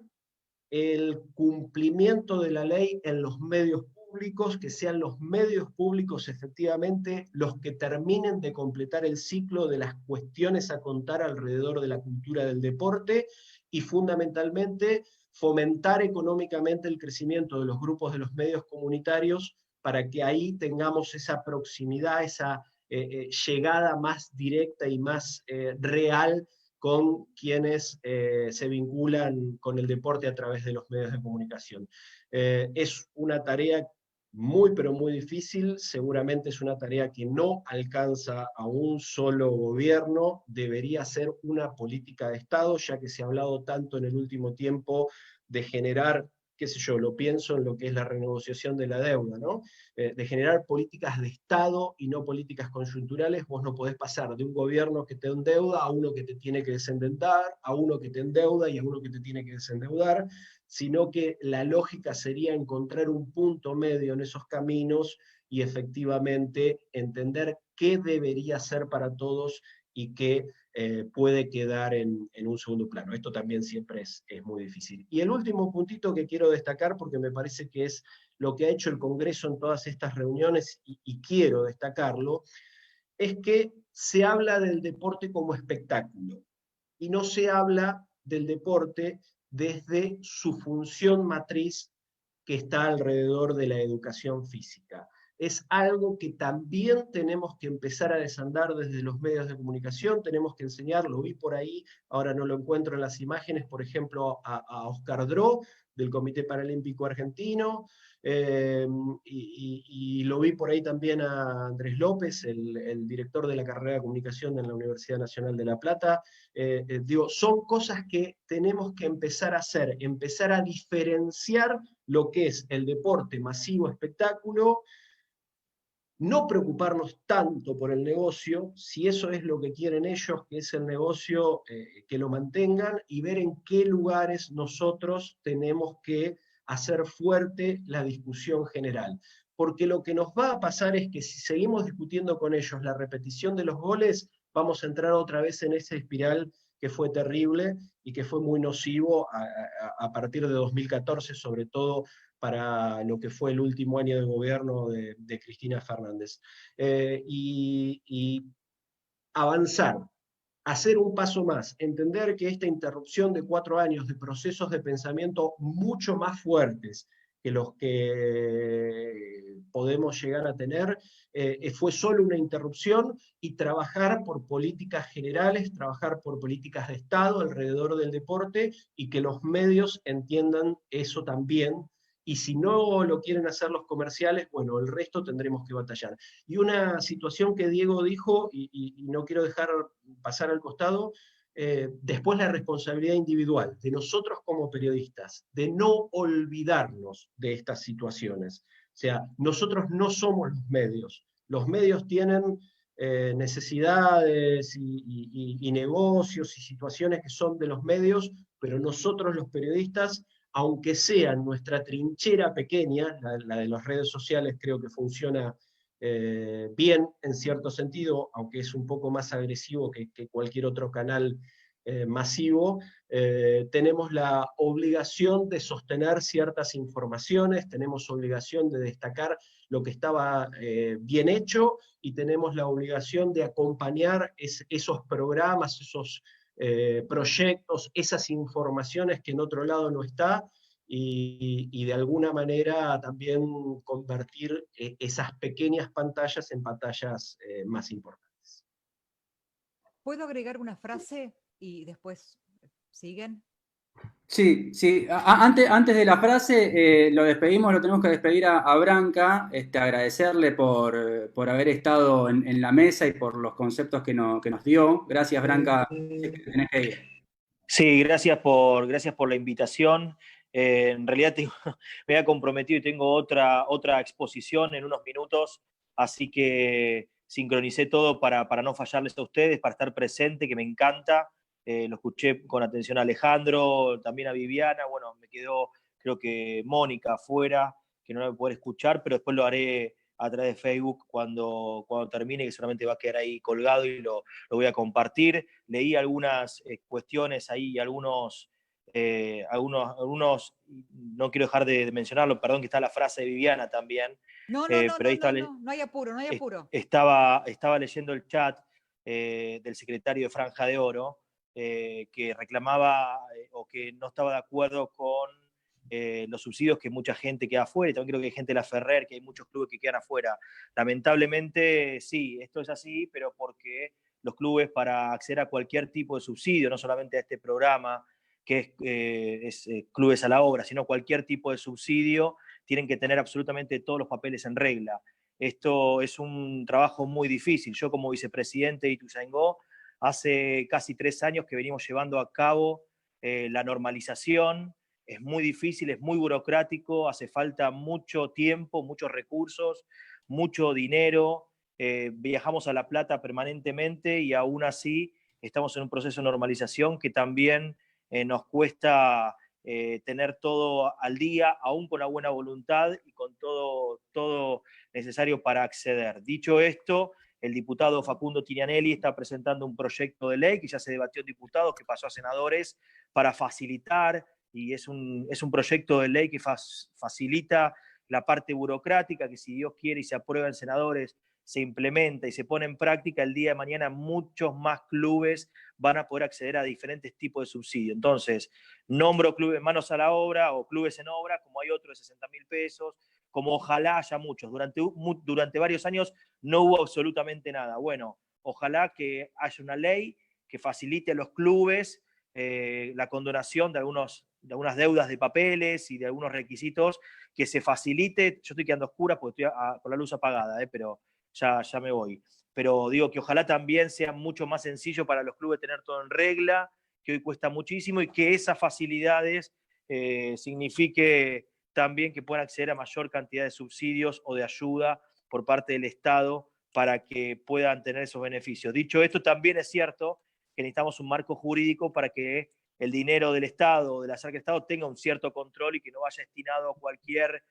el cumplimiento de la ley en los medios públicos, que sean los medios públicos efectivamente los que terminen de completar el ciclo de las cuestiones a contar alrededor de la cultura del deporte, y fundamentalmente fomentar económicamente el crecimiento de los grupos de los medios comunitarios, para que ahí tengamos esa proximidad, esa llegada más directa y más real con quienes se vinculan con el deporte a través de los medios de comunicación. Es una tarea muy, pero muy difícil, seguramente es una tarea que no alcanza a un solo gobierno, debería ser una política de Estado, ya que se ha hablado tanto en el último tiempo de generar, qué sé yo, lo pienso en lo que es la renegociación de la deuda, ¿no? De generar políticas de Estado y no políticas coyunturales. Vos no podés pasar de un gobierno que te endeuda a uno que te tiene que desendeudar, a uno que te endeuda y a uno que te tiene que desendeudar, sino que la lógica sería encontrar un punto medio en esos caminos y efectivamente entender qué debería ser para todos y qué puede quedar en un segundo plano. Esto también siempre es muy difícil. Y el último puntito que quiero destacar, porque me parece que es lo que ha hecho el Congreso en todas estas reuniones, y quiero destacarlo, es que se habla del deporte como espectáculo, y no se habla del deporte desde su función matriz que está alrededor de la educación física. Es algo que también tenemos que empezar a desandar desde los medios de comunicación, tenemos que enseñar, lo vi por ahí, ahora no lo encuentro en las imágenes, por ejemplo, a Oscar Dró, del Comité Paralímpico Argentino, y lo vi por ahí también a Andrés López, el director de la carrera de comunicación en la Universidad Nacional de La Plata. Digo, son cosas que tenemos que empezar a hacer, empezar a diferenciar lo que es el deporte masivo espectáculo, no preocuparnos tanto por el negocio, si eso es lo que quieren ellos, que es el negocio, que lo mantengan, y ver en qué lugares nosotros tenemos que hacer fuerte la discusión general. Porque lo que nos va a pasar es que si seguimos discutiendo con ellos la repetición de los goles, vamos a entrar otra vez en esa espiral que fue terrible y que fue muy nocivo a partir de 2014, sobre todo para lo que fue el último año de gobierno de Cristina Fernández. Y avanzar, hacer un paso más, entender que esta interrupción de 4 años de procesos de pensamiento mucho más fuertes que los que podemos llegar a tener, fue solo una interrupción, y trabajar por políticas generales, trabajar por políticas de Estado alrededor del deporte, y que los medios entiendan eso también, y si no lo quieren hacer los comerciales, bueno, el resto tendremos que batallar. Y una situación que Diego dijo, y no quiero dejar pasar al costado, después la responsabilidad individual de nosotros como periodistas, de no olvidarnos de estas situaciones. O sea, nosotros no somos los medios tienen necesidades y negocios y situaciones que son de los medios, pero nosotros los periodistas, aunque sea nuestra trinchera pequeña, la de las redes sociales creo que funciona bien en cierto sentido, aunque es un poco más agresivo que cualquier otro canal masivo, tenemos la obligación de sostener ciertas informaciones, tenemos obligación de destacar lo que estaba bien hecho, y tenemos la obligación de acompañar esos programas, esos proyectos, esas informaciones que en otro lado no está, y de alguna manera también convertir esas pequeñas pantallas en pantallas más importantes. ¿Puedo agregar una frase y después siguen? Sí, sí. Antes de la frase, lo despedimos, lo tenemos que despedir a Branca, agradecerle por haber estado en la mesa y por los conceptos que nos dio. Gracias, Branca. Tenés que ir. Sí, gracias por la invitación. En realidad me había comprometido y tengo otra exposición en unos minutos, así que sincronicé todo para no fallarles a ustedes, para estar presente, que me encanta. Lo escuché con atención a Alejandro, también a Viviana. Bueno, me quedó, creo que Mónica afuera, que no la voy a poder escuchar, pero después lo haré a través de Facebook cuando termine, que seguramente va a quedar ahí colgado y lo voy a compartir. Leí algunas cuestiones ahí, algunos, no quiero dejar de mencionarlo, perdón, que está la frase de Viviana también. No hay apuro, no hay apuro. Estaba leyendo el chat del secretario de Franja de Oro, que reclamaba o que no estaba de acuerdo con los subsidios, que mucha gente queda afuera, y también creo que hay gente de la Ferrer, que hay muchos clubes que quedan afuera. Lamentablemente, sí, esto es así, pero porque los clubes, para acceder a cualquier tipo de subsidio, no solamente a este programa, que es Clubes a la Obra, sino cualquier tipo de subsidio, tienen que tener absolutamente todos los papeles en regla. Esto es un trabajo muy difícil. Yo, como vicepresidente de Ituzaingó, hace casi 3 años que venimos llevando a cabo la normalización. Es muy difícil, es muy burocrático, hace falta mucho tiempo, muchos recursos, mucho dinero. Viajamos a La Plata permanentemente y aún así estamos en un proceso de normalización que también nos cuesta tener todo al día, aún con la buena voluntad y con todo necesario para acceder. Dicho esto, el diputado Facundo Tirianelli está presentando un proyecto de ley que ya se debatió en diputados, que pasó a senadores, para facilitar, y es un proyecto de ley que facilita la parte burocrática, que si Dios quiere y se aprueba en senadores, se implementa y se pone en práctica, el día de mañana muchos más clubes van a poder acceder a diferentes tipos de subsidio. Entonces, nombro clubes manos a la obra o clubes en obra, como hay otros de 60.000 pesos, como ojalá haya muchos. Durante varios años no hubo absolutamente nada. Bueno, ojalá que haya una ley que facilite a los clubes la condonación de algunas deudas de papeles y de algunos requisitos, que se facilite. Yo estoy quedando a oscuras porque estoy con la luz apagada, pero ya me voy. Pero digo que ojalá también sea mucho más sencillo para los clubes tener todo en regla, que hoy cuesta muchísimo, y que esas facilidades signifique también que puedan acceder a mayor cantidad de subsidios o de ayuda por parte del Estado para que puedan tener esos beneficios. Dicho esto, también es cierto que necesitamos un marco jurídico para que el dinero del Estado o de las arcas del Estado tenga un cierto control y que no vaya destinado a cualquier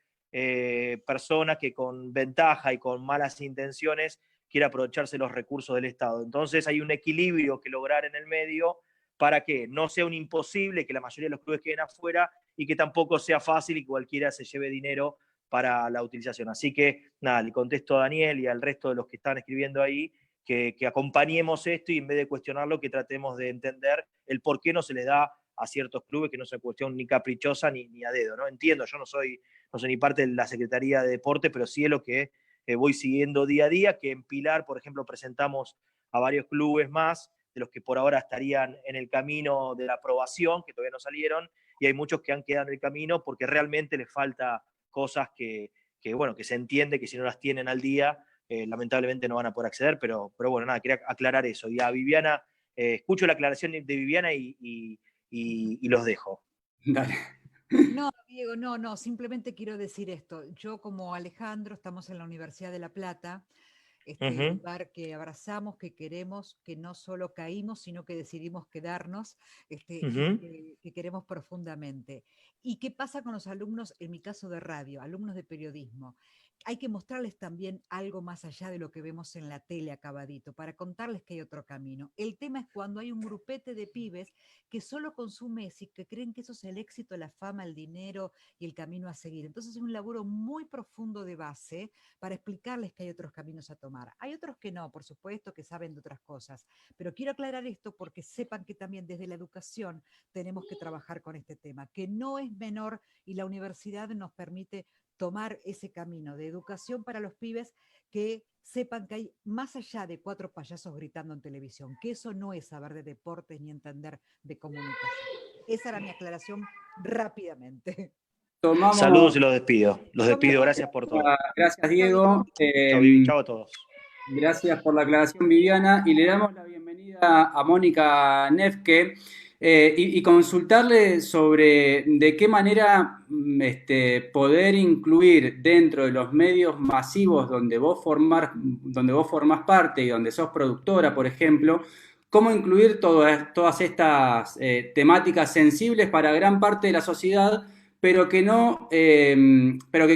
persona que con ventaja y con malas intenciones quiera aprovecharse los recursos del Estado. Entonces hay un equilibrio que lograr en el medio para que no sea un imposible, que la mayoría de los clubes queden afuera, y que tampoco sea fácil y que cualquiera se lleve dinero para la utilización. Así que, nada, le contesto a Daniel y al resto de los que están escribiendo ahí, que acompañemos esto y en vez de cuestionarlo, que tratemos de entender el por qué no se les da a ciertos clubes, que no es una cuestión ni caprichosa ni a dedo, ¿no? Entiendo, yo no soy ni parte de la Secretaría de Deporte, pero sí es lo que voy siguiendo día a día, que en Pilar, por ejemplo, presentamos a varios clubes más, de los que por ahora estarían en el camino de la aprobación, que todavía no salieron, y hay muchos que han quedado en el camino porque realmente les falta cosas que se entiende que si no las tienen al día, lamentablemente no van a poder acceder, pero bueno, nada, quería aclarar eso. Y a Viviana, escucho la aclaración de Viviana y los dejo. Dale. No, Diego, no, simplemente quiero decir esto. Yo como Alejandro estamos en la Universidad de La Plata, lugar que abrazamos, que queremos, que no solo caímos, sino que decidimos quedarnos, que queremos profundamente. ¿Y qué pasa con los alumnos, en mi caso de radio, alumnos de periodismo? Hay que mostrarles también algo más allá de lo que vemos en la tele acabadito, para contarles que hay otro camino. El tema es cuando hay un grupete de pibes que solo consume eso y que creen que eso es el éxito, la fama, el dinero y el camino a seguir. Entonces es un laburo muy profundo de base para explicarles que hay otros caminos a tomar. Hay otros que no, por supuesto, que saben de otras cosas, pero quiero aclarar esto porque sepan que también desde la educación tenemos que trabajar con este tema, que no es menor, y la universidad nos permite tomar ese camino de educación para los pibes, que sepan que hay más allá de 4 payasos gritando en televisión, que eso no es saber de deportes ni entender de comunicación. Esa era mi aclaración rápidamente. Tomamos... Saludos y los despido. Los despido, gracias por todo. Gracias, Diego. Chao, Vivi, chao a todos. Gracias por la aclaración, Viviana, y le damos la bienvenida a Mónica Nefke y consultarle sobre de qué manera poder incluir dentro de los medios masivos donde vos formás parte y donde sos productora, por ejemplo, cómo incluir todas estas temáticas sensibles para gran parte de la sociedad, pero que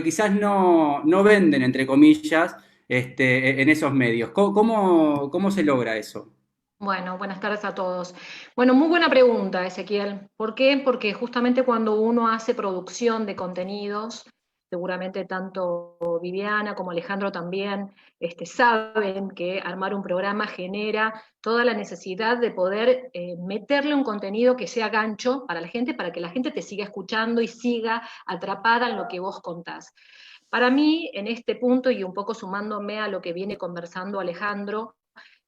quizás no venden, entre comillas, en esos medios. ¿Cómo se logra eso? Bueno, buenas tardes a todos. Bueno, muy buena pregunta, Ezequiel. ¿Por qué? Porque justamente cuando uno hace producción de contenidos, seguramente tanto Viviana como Alejandro también saben que armar un programa genera toda la necesidad de poder meterle un contenido que sea gancho para la gente, para que la gente te siga escuchando y siga atrapada en lo que vos contás. Para mí, en este punto, y un poco sumándome a lo que viene conversando Alejandro,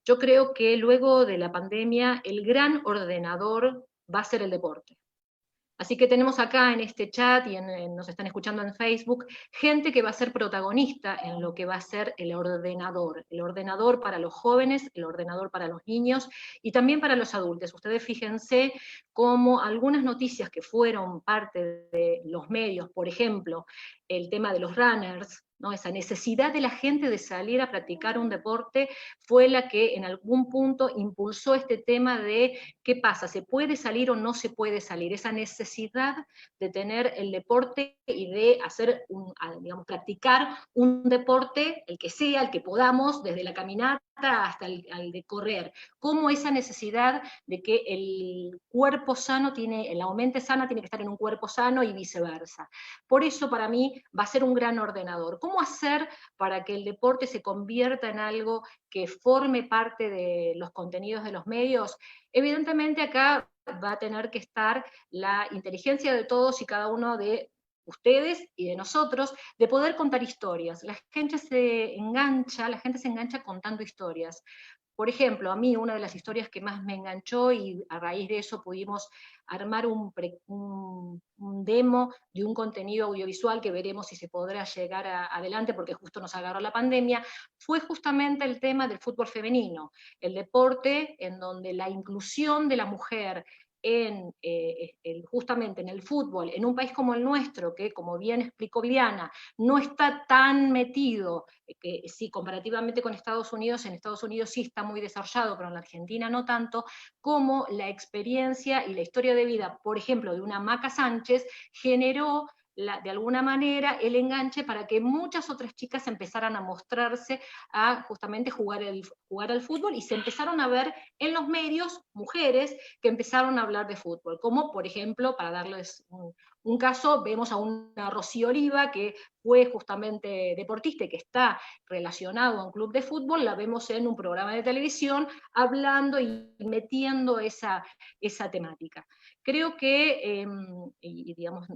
yo creo que luego de la pandemia el gran ordenador va a ser el deporte. Así que tenemos acá en este chat y nos están escuchando en Facebook, gente que va a ser protagonista en lo que va a ser el ordenador para los jóvenes, el ordenador para los niños y también para los adultos. Ustedes fíjense cómo algunas noticias que fueron parte de los medios, por ejemplo, el tema de los runners, ¿no? Esa necesidad de la gente de salir a practicar un deporte fue la que en algún punto impulsó este tema de qué pasa, ¿se puede salir o no se puede salir? Esa necesidad de tener el deporte y de hacer, digamos, practicar un deporte, el que sea, el que podamos, desde la caminata hasta el de correr. Cómo esa necesidad de que el cuerpo sano la mente sana tiene que estar en un cuerpo sano y viceversa. Por eso para mí va a ser un gran ordenador. ¿Cómo hacer para que el deporte se convierta en algo que forme parte de los contenidos de los medios? Evidentemente acá va a tener que estar la inteligencia de todos y cada uno de ustedes y de nosotros, de poder contar historias. La gente se engancha contando historias. Por ejemplo, a mí una de las historias que más me enganchó, y a raíz de eso pudimos armar un demo de un contenido audiovisual que veremos si se podrá llegar adelante, porque justo nos agarró la pandemia, fue justamente el tema del fútbol femenino, el deporte en donde la inclusión de la mujer justamente en el fútbol, en un país como el nuestro, que como bien explicó Viviana, no está tan metido, que sí, comparativamente con Estados Unidos, en Estados Unidos sí está muy desarrollado, pero en la Argentina no tanto, como la experiencia y la historia de vida, por ejemplo, de una Maca Sánchez, generó de alguna manera el enganche para que muchas otras chicas empezaran a mostrarse a justamente jugar al fútbol, y se empezaron a ver en los medios mujeres que empezaron a hablar de fútbol, como por ejemplo, para darles un caso, vemos a una Rocío Oliva, que fue justamente deportista y que está relacionado a un club de fútbol, la vemos en un programa de televisión hablando y metiendo esa temática. Creo que, y digamos,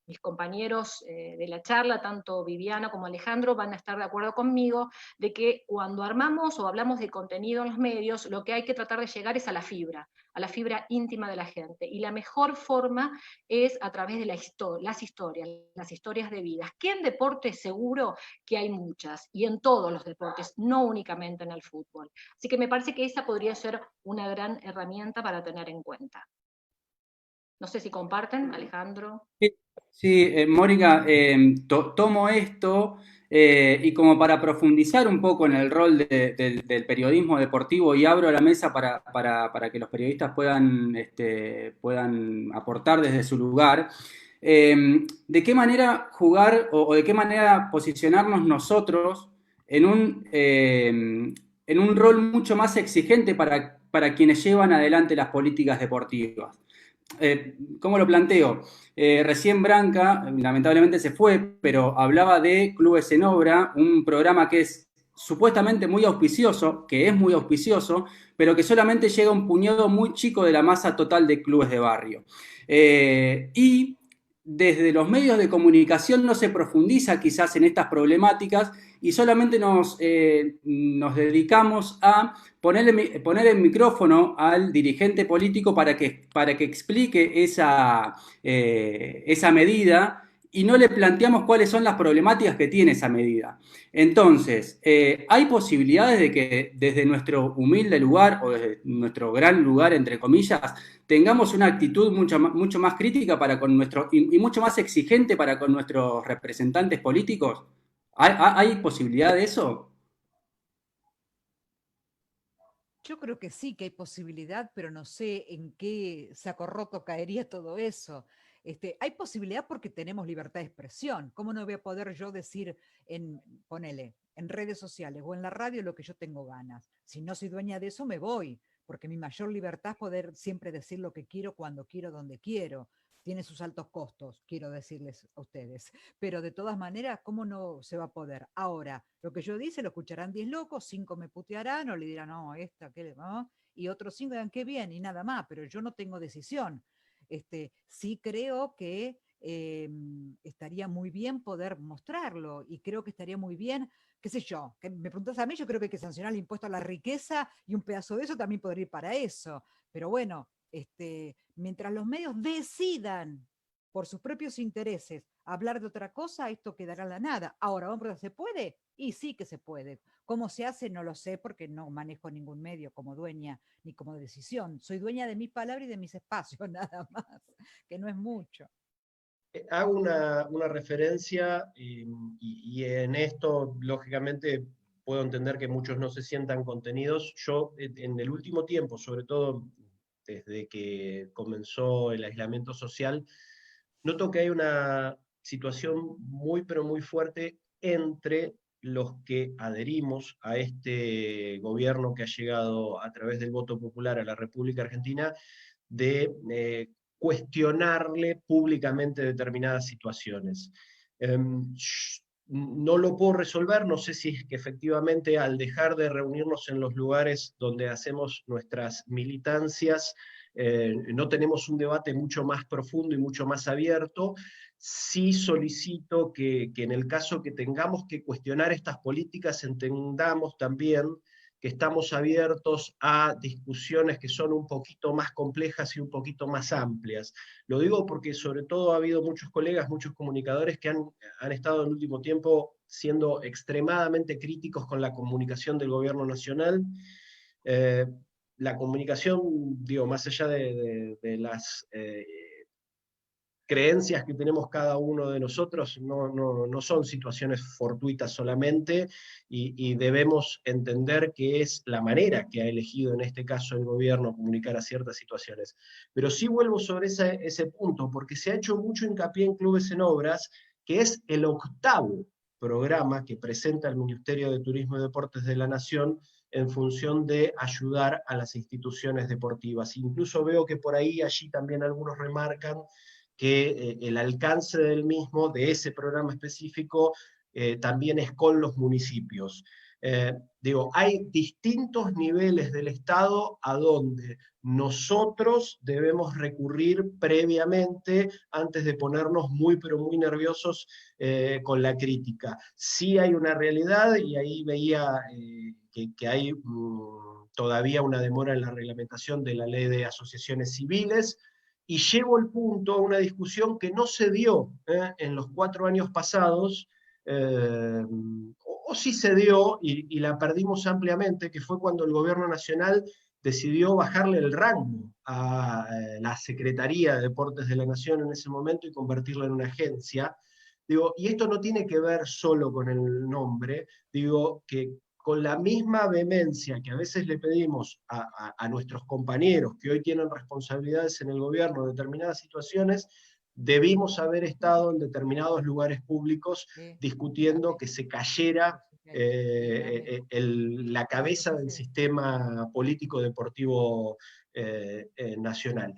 mis compañeros de la charla, tanto Viviana como Alejandro, van a estar de acuerdo conmigo de que cuando armamos o hablamos de contenido en los medios, lo que hay que tratar de llegar es a la fibra íntima de la gente. Y la mejor forma es a través de las historias de vidas. Que en deporte seguro que hay muchas, y en todos los deportes, no únicamente en el fútbol. Así que me parece que esa podría ser una gran herramienta para tener en cuenta. No sé si comparten, Alejandro. Sí, Mónica, tomo esto y como para profundizar un poco en el rol del periodismo deportivo, y abro la mesa para que los periodistas puedan aportar desde su lugar. ¿De qué manera jugar o de qué manera posicionarnos nosotros en un rol mucho más exigente para quienes llevan adelante las políticas deportivas? ¿Cómo lo planteo? Recién Branca, lamentablemente se fue, pero hablaba de Clubes en Obra, un programa que es supuestamente muy auspicioso, que es muy auspicioso, pero que solamente llega a un puñado muy chico de la masa total de clubes de barrio. Y desde los medios de comunicación no se profundiza quizás en estas problemáticas y solamente nos dedicamos a poner el micrófono al dirigente político para que explique esa medida, y no le planteamos cuáles son las problemáticas que tiene esa medida. Entonces, hay posibilidades de que desde nuestro humilde lugar o desde nuestro gran lugar, entre comillas, tengamos una actitud mucho más crítica y mucho más exigente para con nuestros representantes políticos. ¿Hay posibilidad de eso? Yo creo que sí, que hay posibilidad, pero no sé en qué saco roto caería todo eso. Hay posibilidad porque tenemos libertad de expresión. ¿Cómo no voy a poder yo decir ponele, en redes sociales o en la radio lo que yo tengo ganas? Si no soy dueña de eso, me voy, porque mi mayor libertad es poder siempre decir lo que quiero, cuando quiero, donde quiero. Tiene sus altos costos, quiero decirles a ustedes. Pero de todas maneras, ¿cómo no se va a poder? Ahora, lo que yo dice lo escucharán 10 locos, 5 me putearán o le dirán, no, esta, ¿qué? ¿No? Y otros 5 dirán, qué bien, y nada más, pero yo no tengo decisión. Sí creo que estaría muy bien poder mostrarlo, y creo que estaría muy bien, qué sé yo, que me preguntas a mí, yo creo que hay que sancionar el impuesto a la riqueza, y un pedazo de eso también podría ir para eso. Pero bueno, mientras los medios decidan por sus propios intereses hablar de otra cosa, esto quedará en la nada. Ahora, vamos a preguntar, ¿se puede? Y sí que se puede. ¿Cómo se hace? No lo sé, porque no manejo ningún medio como dueña ni como decisión. Soy dueña de mis palabras y de mis espacios, nada más, que no es mucho. Hago una referencia y en esto, lógicamente, puedo entender que muchos no se sientan contenidos. Yo, en el último tiempo, sobre todo desde que comenzó el aislamiento social, noto que hay una situación muy, pero muy fuerte entre los que adherimos a este gobierno que ha llegado a través del voto popular a la República Argentina, de cuestionarle públicamente determinadas situaciones. No lo puedo resolver, no sé si es que efectivamente al dejar de reunirnos en los lugares donde hacemos nuestras militancias, no tenemos un debate mucho más profundo y mucho más abierto. Sí solicito que en el caso que tengamos que cuestionar estas políticas, entendamos también que estamos abiertos a discusiones que son un poquito más complejas y un poquito más amplias. Lo digo porque sobre todo ha habido muchos colegas, muchos comunicadores que han estado en el último tiempo siendo extremadamente críticos con la comunicación del gobierno nacional. La comunicación, digo, más allá de las creencias que tenemos cada uno de nosotros, no son situaciones fortuitas solamente, y debemos entender que es la manera que ha elegido en este caso el gobierno comunicar a ciertas situaciones. Pero sí vuelvo sobre ese punto, porque se ha hecho mucho hincapié en Clubes en Obras, que es el 8º programa que presenta el Ministerio de Turismo y Deportes de la Nación en función de ayudar a las instituciones deportivas. Incluso veo que por ahí, allí también algunos remarcan que el alcance del mismo, de ese programa específico, también es con los municipios. Digo, hay distintos niveles del Estado a donde nosotros debemos recurrir previamente antes de ponernos muy, pero muy nerviosos con la crítica. Sí hay una realidad, y ahí veía que hay todavía una demora en la reglamentación de la ley de asociaciones civiles, y llevo el punto a una discusión que no se dio en los 4 años pasados, o sí se dio y la perdimos ampliamente, que fue cuando el gobierno nacional decidió bajarle el rango a la Secretaría de Deportes de la Nación en ese momento y convertirla en una agencia. Digo, y esto no tiene que ver solo con el nombre, digo que con la misma vehemencia que a veces le pedimos a nuestros compañeros que hoy tienen responsabilidades en el gobierno en determinadas situaciones, debimos haber estado en determinados lugares públicos discutiendo que se cayera la cabeza del sistema político deportivo nacional.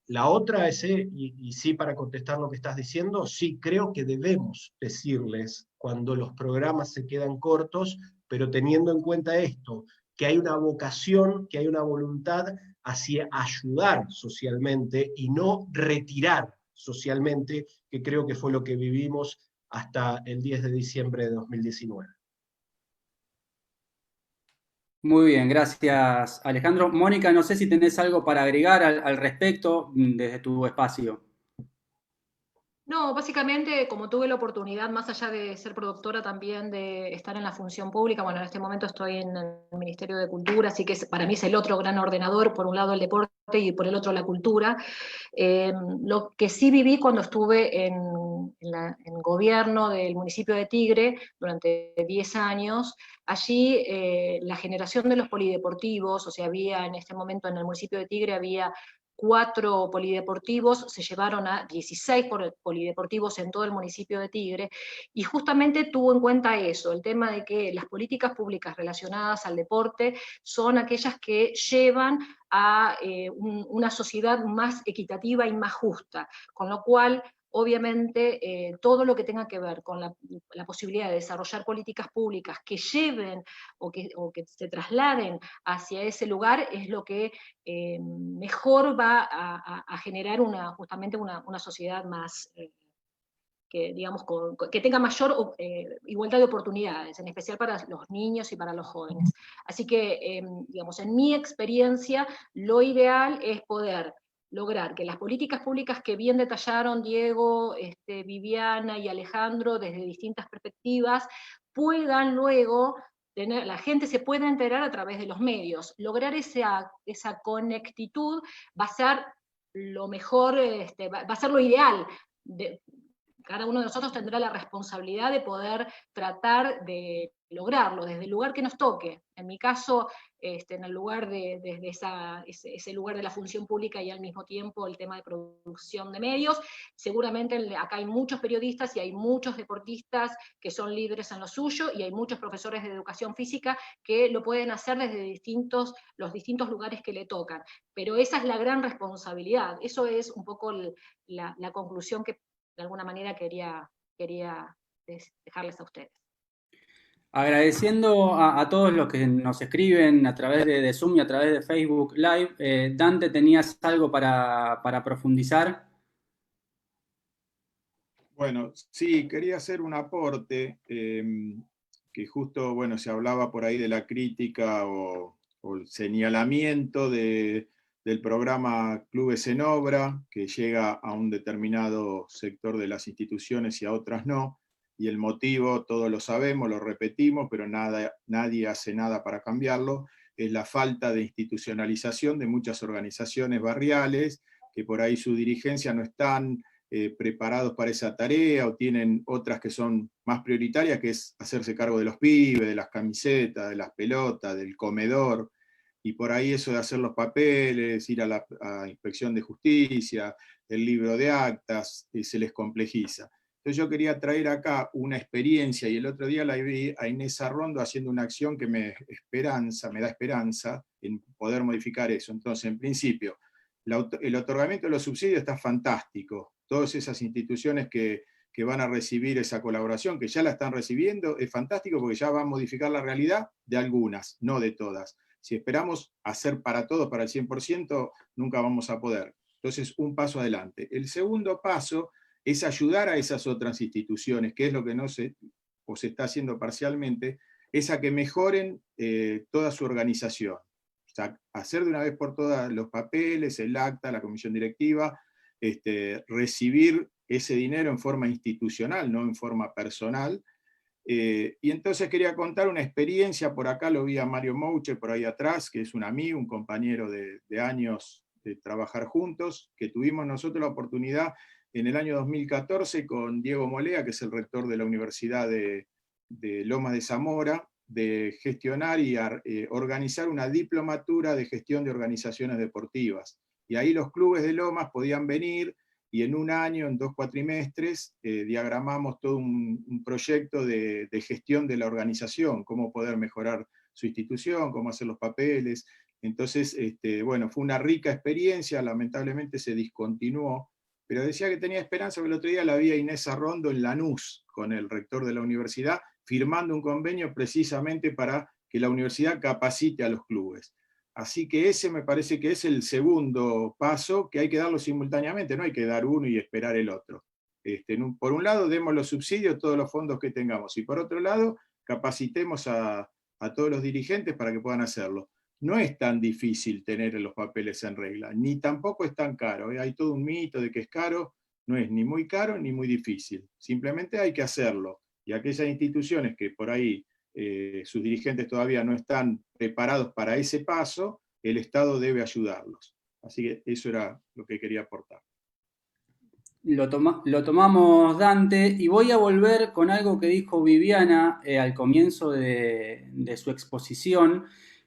La otra es, y sí, para contestar lo que estás diciendo, sí creo que debemos decirles cuando los programas se quedan cortos, pero teniendo en cuenta esto, que hay una vocación, que hay una voluntad hacia ayudar socialmente y no retirar socialmente, que creo que fue lo que vivimos hasta el 10 de diciembre de 2019. Muy bien, gracias Alejandro. Mónica, no sé si tenés algo para agregar al respecto desde tu espacio. No, básicamente, como tuve la oportunidad, más allá de ser productora, también de estar en la función pública, bueno, en este momento estoy en el Ministerio de Cultura, así que para mí es el otro gran ordenador, por un lado el deporte y por el otro la cultura. Lo que sí viví cuando estuve en gobierno del municipio de Tigre durante 10 años, allí la generación de los polideportivos, o sea, había en este momento en el municipio de Tigre había 4 polideportivos, se llevaron a 16 polideportivos en todo el municipio de Tigre, y justamente tuvo en cuenta eso, el tema de que las políticas públicas relacionadas al deporte son aquellas que llevan a una sociedad más equitativa y más justa, con lo cual obviamente todo lo que tenga que ver con la posibilidad de desarrollar políticas públicas que lleven o que se trasladen hacia ese lugar es lo que mejor va a generar justamente una sociedad más, que, digamos, que tenga mayor igualdad de oportunidades, en especial para los niños y para los jóvenes. Así que, digamos, en mi experiencia, lo ideal es poder lograr que las políticas públicas que bien detallaron Diego, Viviana y Alejandro desde distintas perspectivas, puedan luego la gente se pueda enterar a través de los medios. Lograr esa conectividad va a ser lo mejor, va a ser lo ideal, cada uno de nosotros tendrá la responsabilidad de poder tratar de lograrlo desde el lugar que nos toque. En mi caso, en el lugar desde ese lugar de la función pública y al mismo tiempo el tema de producción de medios. Seguramente acá hay muchos periodistas y hay muchos deportistas que son líderes en lo suyo, y hay muchos profesores de educación física que lo pueden hacer desde los distintos lugares que le tocan. Pero esa es la gran responsabilidad. Eso es un poco la conclusión que de alguna manera quería dejarles a ustedes. Agradeciendo a todos los que nos escriben a través de Zoom y a través de Facebook Live. Dante, ¿tenías algo para profundizar? Bueno, sí, quería hacer un aporte, que justo, bueno, se hablaba por ahí de la crítica o el señalamiento del programa Clubes en Obra, que llega a un determinado sector de las instituciones y a otras no, y el motivo todos lo sabemos, lo repetimos, pero nadie hace nada para cambiarlo, es la falta de institucionalización de muchas organizaciones barriales, que por ahí su dirigencia no están preparados para esa tarea, o tienen otras que son más prioritarias, que es hacerse cargo de los pibes, de las camisetas, de las pelotas, del comedor, y por ahí eso de hacer los papeles, ir a la inspección de justicia, el libro de actas, se les complejiza. Entonces yo quería traer acá una experiencia, y el otro día la vi a Inés Arrondo haciendo una acción que me da esperanza en poder modificar eso. Entonces, en principio, el otorgamiento de los subsidios está fantástico. Todas esas instituciones que van a recibir esa colaboración, que ya la están recibiendo, es fantástico porque ya va a modificar la realidad de algunas, no de todas. Si esperamos hacer para todos, para el 100%, nunca vamos a poder. Entonces, un paso adelante. El segundo paso es ayudar a esas otras instituciones, que es lo que no se está haciendo parcialmente, es a que mejoren toda su organización. O sea, hacer de una vez por todas los papeles, el acta, la comisión directiva, recibir ese dinero en forma institucional, no en forma personal. Y entonces quería contar una experiencia, por acá lo vi a Mario Mouche por ahí atrás, que es un amigo, un compañero de años de trabajar juntos, que tuvimos nosotros la oportunidad en el año 2014 con Diego Molea, que es el rector de la Universidad de Lomas de Zamora, de gestionar y organizar una diplomatura de gestión de organizaciones deportivas. Y ahí los clubes de Lomas podían venir, y en un año, en 2 cuatrimestres, diagramamos todo un proyecto de gestión de la organización, cómo poder mejorar su institución, cómo hacer los papeles. Entonces, bueno, fue una rica experiencia, lamentablemente se discontinuó, pero decía que tenía esperanza, porque el otro día la vi a Inés Arrondo en Lanús, con el rector de la universidad, firmando un convenio precisamente para que la universidad capacite a los clubes. Así que ese me parece que es el segundo paso, que hay que darlo simultáneamente, no hay que dar uno y esperar el otro. Por un lado, demos los subsidios, todos los fondos que tengamos, y por otro lado, capacitemos a todos los dirigentes para que puedan hacerlo. No es tan difícil tener los papeles en regla, ni tampoco es tan caro. Hay todo un mito de que es caro, no es ni muy caro ni muy difícil. Simplemente hay que hacerlo. Y aquellas instituciones que por ahí sus dirigentes todavía no están preparados para ese paso, el Estado debe ayudarlos. Así que eso era lo que quería aportar. Lo tomamos, Dante, y voy a volver con algo que dijo Viviana al comienzo de su exposición,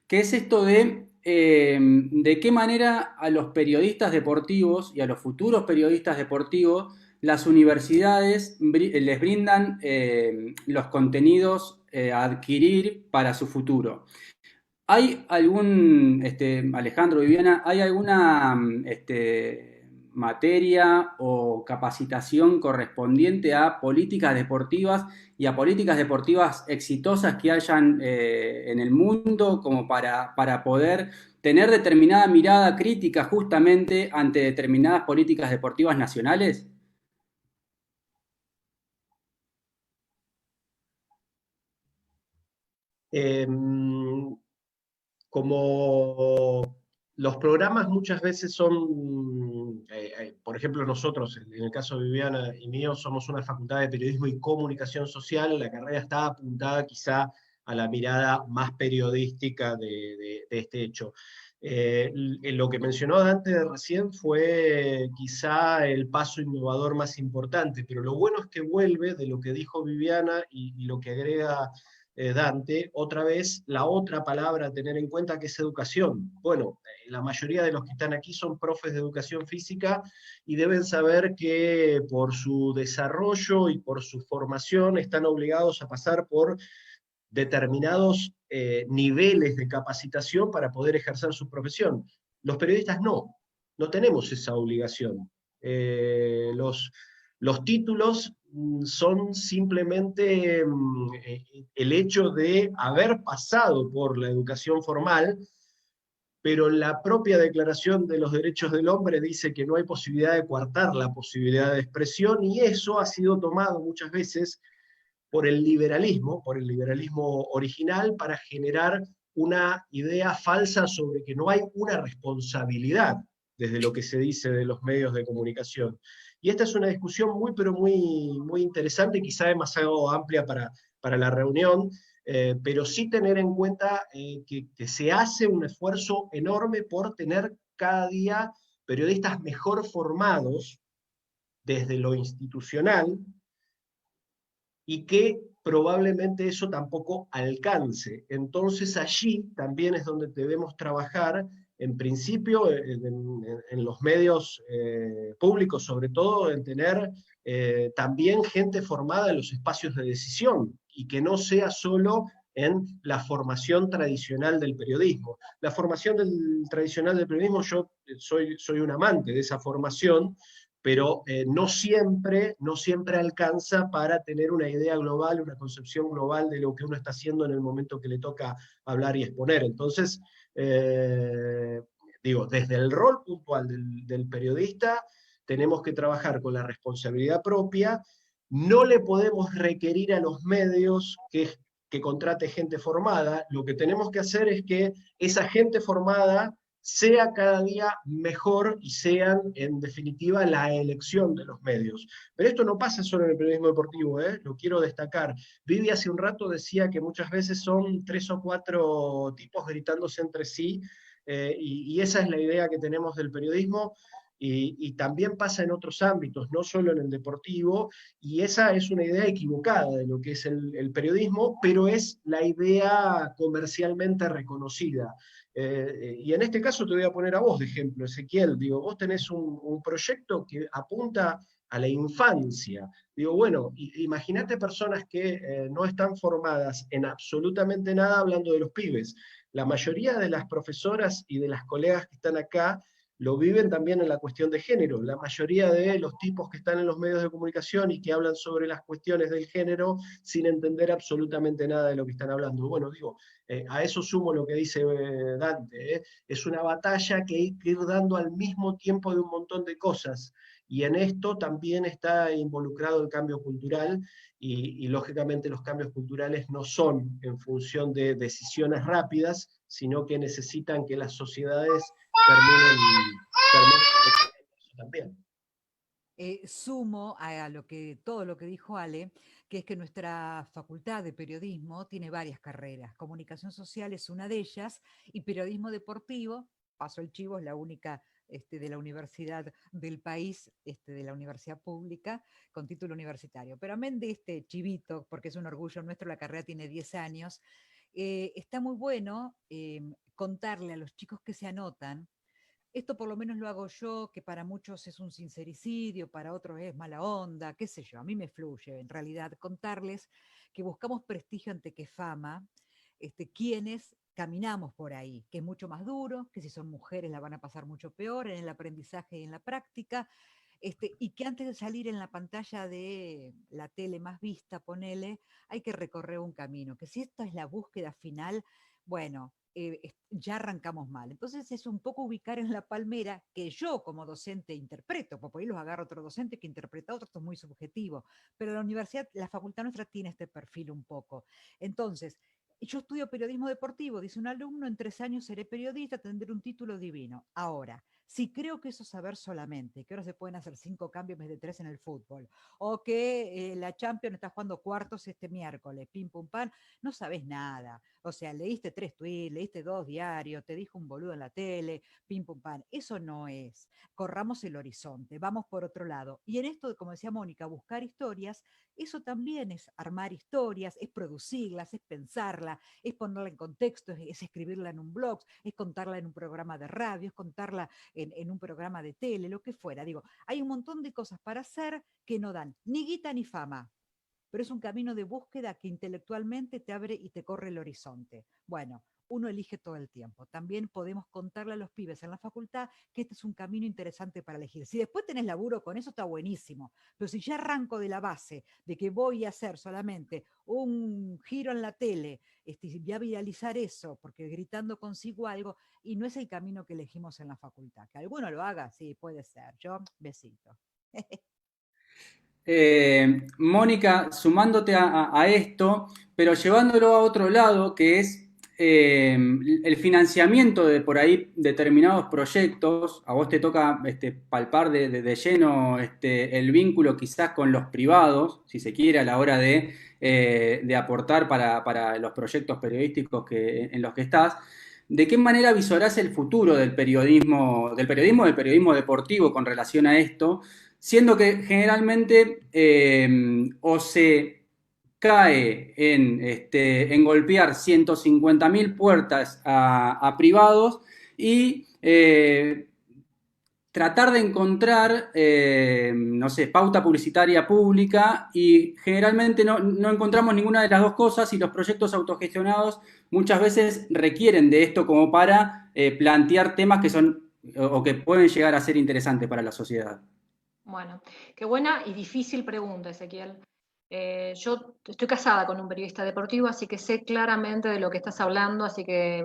que es esto de qué manera a los periodistas deportivos y a los futuros periodistas deportivos las universidades les brindan los contenidos a adquirir para su futuro. ¿Hay algún, Alejandro, Viviana, hay alguna materia o capacitación correspondiente a políticas deportivas y a políticas deportivas exitosas que hayan en el mundo, como para poder tener determinada mirada crítica justamente ante determinadas políticas deportivas nacionales? Como los programas muchas veces son, por ejemplo, nosotros, en el caso de Viviana y mío, somos una facultad de periodismo y comunicación social, la carrera está apuntada quizá a la mirada más periodística de este hecho. Lo que mencionó Dante recién fue quizá el paso innovador más importante, pero lo bueno es que vuelve de lo que dijo Viviana y lo que agrega Dante, otra vez la otra palabra a tener en cuenta, que es educación. Bueno, la mayoría de los que están aquí son profes de educación física y deben saber que por su desarrollo y por su formación están obligados a pasar por determinados niveles de capacitación para poder ejercer su profesión. Los periodistas no tenemos esa obligación. Los títulos son simplemente el hecho de haber pasado por la educación formal, pero la propia Declaración de los Derechos del Hombre dice que no hay posibilidad de coartar la posibilidad de expresión, y eso ha sido tomado muchas veces por el liberalismo original, para generar una idea falsa sobre que no hay una responsabilidad desde lo que se dice de los medios de comunicación. Y esta es una discusión muy, pero muy interesante, quizá demasiado amplia para la reunión, pero sí tener en cuenta que se hace un esfuerzo enorme por tener cada día periodistas mejor formados desde lo institucional, y que probablemente eso tampoco alcance. Entonces allí también es donde debemos trabajar, en principio en los medios públicos, sobre todo en tener también gente formada en los espacios de decisión, y que no sea solo en la formación tradicional del periodismo. La formación tradicional del periodismo, yo soy un amante de esa formación, pero no siempre alcanza para tener una idea global, una concepción global de lo que uno está haciendo en el momento que le toca hablar y exponer. Entonces, digo, desde el rol puntual del periodista, tenemos que trabajar con la responsabilidad propia. No le podemos requerir a los medios que contrate gente formada. Lo que tenemos que hacer es que esa gente formada sea cada día mejor y sean, en definitiva, la elección de los medios. Pero esto no pasa solo en el periodismo deportivo, lo quiero destacar. Vivi hace un rato decía que muchas veces son 3 o 4 tipos gritándose entre sí, y esa es la idea que tenemos del periodismo, y también pasa en otros ámbitos, no solo en el deportivo, y esa es una idea equivocada de lo que es el periodismo, pero es la idea comercialmente reconocida. Y en este caso te voy a poner a vos de ejemplo, Ezequiel. Digo, vos tenés un proyecto que apunta a la infancia. Digo, bueno, imagínate personas que no están formadas en absolutamente nada hablando de los pibes. La mayoría de las profesoras y de las colegas que están acá lo viven también en la cuestión de género. La mayoría de los tipos que están en los medios de comunicación y que hablan sobre las cuestiones del género sin entender absolutamente nada de lo que están hablando. Bueno, digo, a eso sumo lo que dice Dante, es una batalla que hay que ir dando al mismo tiempo de un montón de cosas, y en esto también está involucrado el cambio cultural, y lógicamente los cambios culturales no son en función de decisiones rápidas, sino que necesitan que las sociedades terminen eso también. Sumo a todo lo que dijo Ale, que es que nuestra facultad de periodismo tiene varias carreras. Comunicación social es una de ellas, y periodismo deportivo, paso el chivo, es la única de la universidad del país, de la universidad pública, con título universitario. Pero amén de este chivito, porque es un orgullo nuestro, la carrera tiene 10 años, está muy bueno contarle a los chicos que se anotan. Esto por lo menos lo hago yo, que para muchos es un sincericidio, para otros es mala onda, qué sé yo, a mí me fluye en realidad contarles que buscamos prestigio ante que fama, quienes caminamos por ahí, que es mucho más duro, que si son mujeres la van a pasar mucho peor en el aprendizaje y en la práctica, y que antes de salir en la pantalla de la tele más vista, ponele, hay que recorrer un camino, que si esto es la búsqueda final, bueno, ya arrancamos mal. Entonces es un poco ubicar en la palmera que yo como docente interpreto, porque por ahí los agarra otro docente que interpreta otro, esto es muy subjetivo, pero la universidad, la facultad nuestra tiene este perfil un poco. Entonces, yo estudio periodismo deportivo, dice un alumno, en 3 años seré periodista, tendré un título divino. Ahora, Si creo que eso es saber solamente, que ahora se pueden hacer 5 cambios en vez de 3 en el fútbol, o que la Champions está jugando cuartos este miércoles, pim pum pam, no sabes nada. O sea, leíste 3 tweets, leíste 2 diarios, te dijo un boludo en la tele, pim pum pam. Eso no es. Corramos el horizonte, vamos por otro lado. Y en esto, como decía Mónica, buscar historias, eso también es armar historias, es producirlas, es pensarla, es ponerla en contexto, es escribirla en un blog, es contarla en un programa de radio, es contarla en un programa de tele, lo que fuera. Digo, hay un montón de cosas para hacer que no dan ni guita ni fama, pero es un camino de búsqueda que intelectualmente te abre y te corre el horizonte. Bueno, uno elige todo el tiempo. También podemos contarle a los pibes en la facultad que este es un camino interesante para elegir. Si después tenés laburo con eso, está buenísimo. Pero si ya arranco de la base de que voy a hacer solamente un giro en la tele, voy a viralizar eso, porque gritando consigo algo, y no es el camino que elegimos en la facultad. Que alguno lo haga, sí, puede ser. Yo, besito. Mónica, sumándote a esto, pero llevándolo a otro lado, que es el financiamiento de por ahí determinados proyectos. A vos te toca palpar de lleno el vínculo quizás con los privados, si se quiere, a la hora de aportar para los proyectos periodísticos en los que estás. ¿De qué manera visorás el futuro del periodismo deportivo con relación a esto? Siendo que generalmente o se cae en golpear 150.000 puertas a privados y tratar de encontrar, no sé, pauta publicitaria pública, y generalmente no encontramos ninguna de las dos cosas, y los proyectos autogestionados muchas veces requieren de esto como para plantear temas que son o que pueden llegar a ser interesantes para la sociedad. Bueno, qué buena y difícil pregunta, Ezequiel. Yo estoy casada con un periodista deportivo, así que sé claramente de lo que estás hablando, así que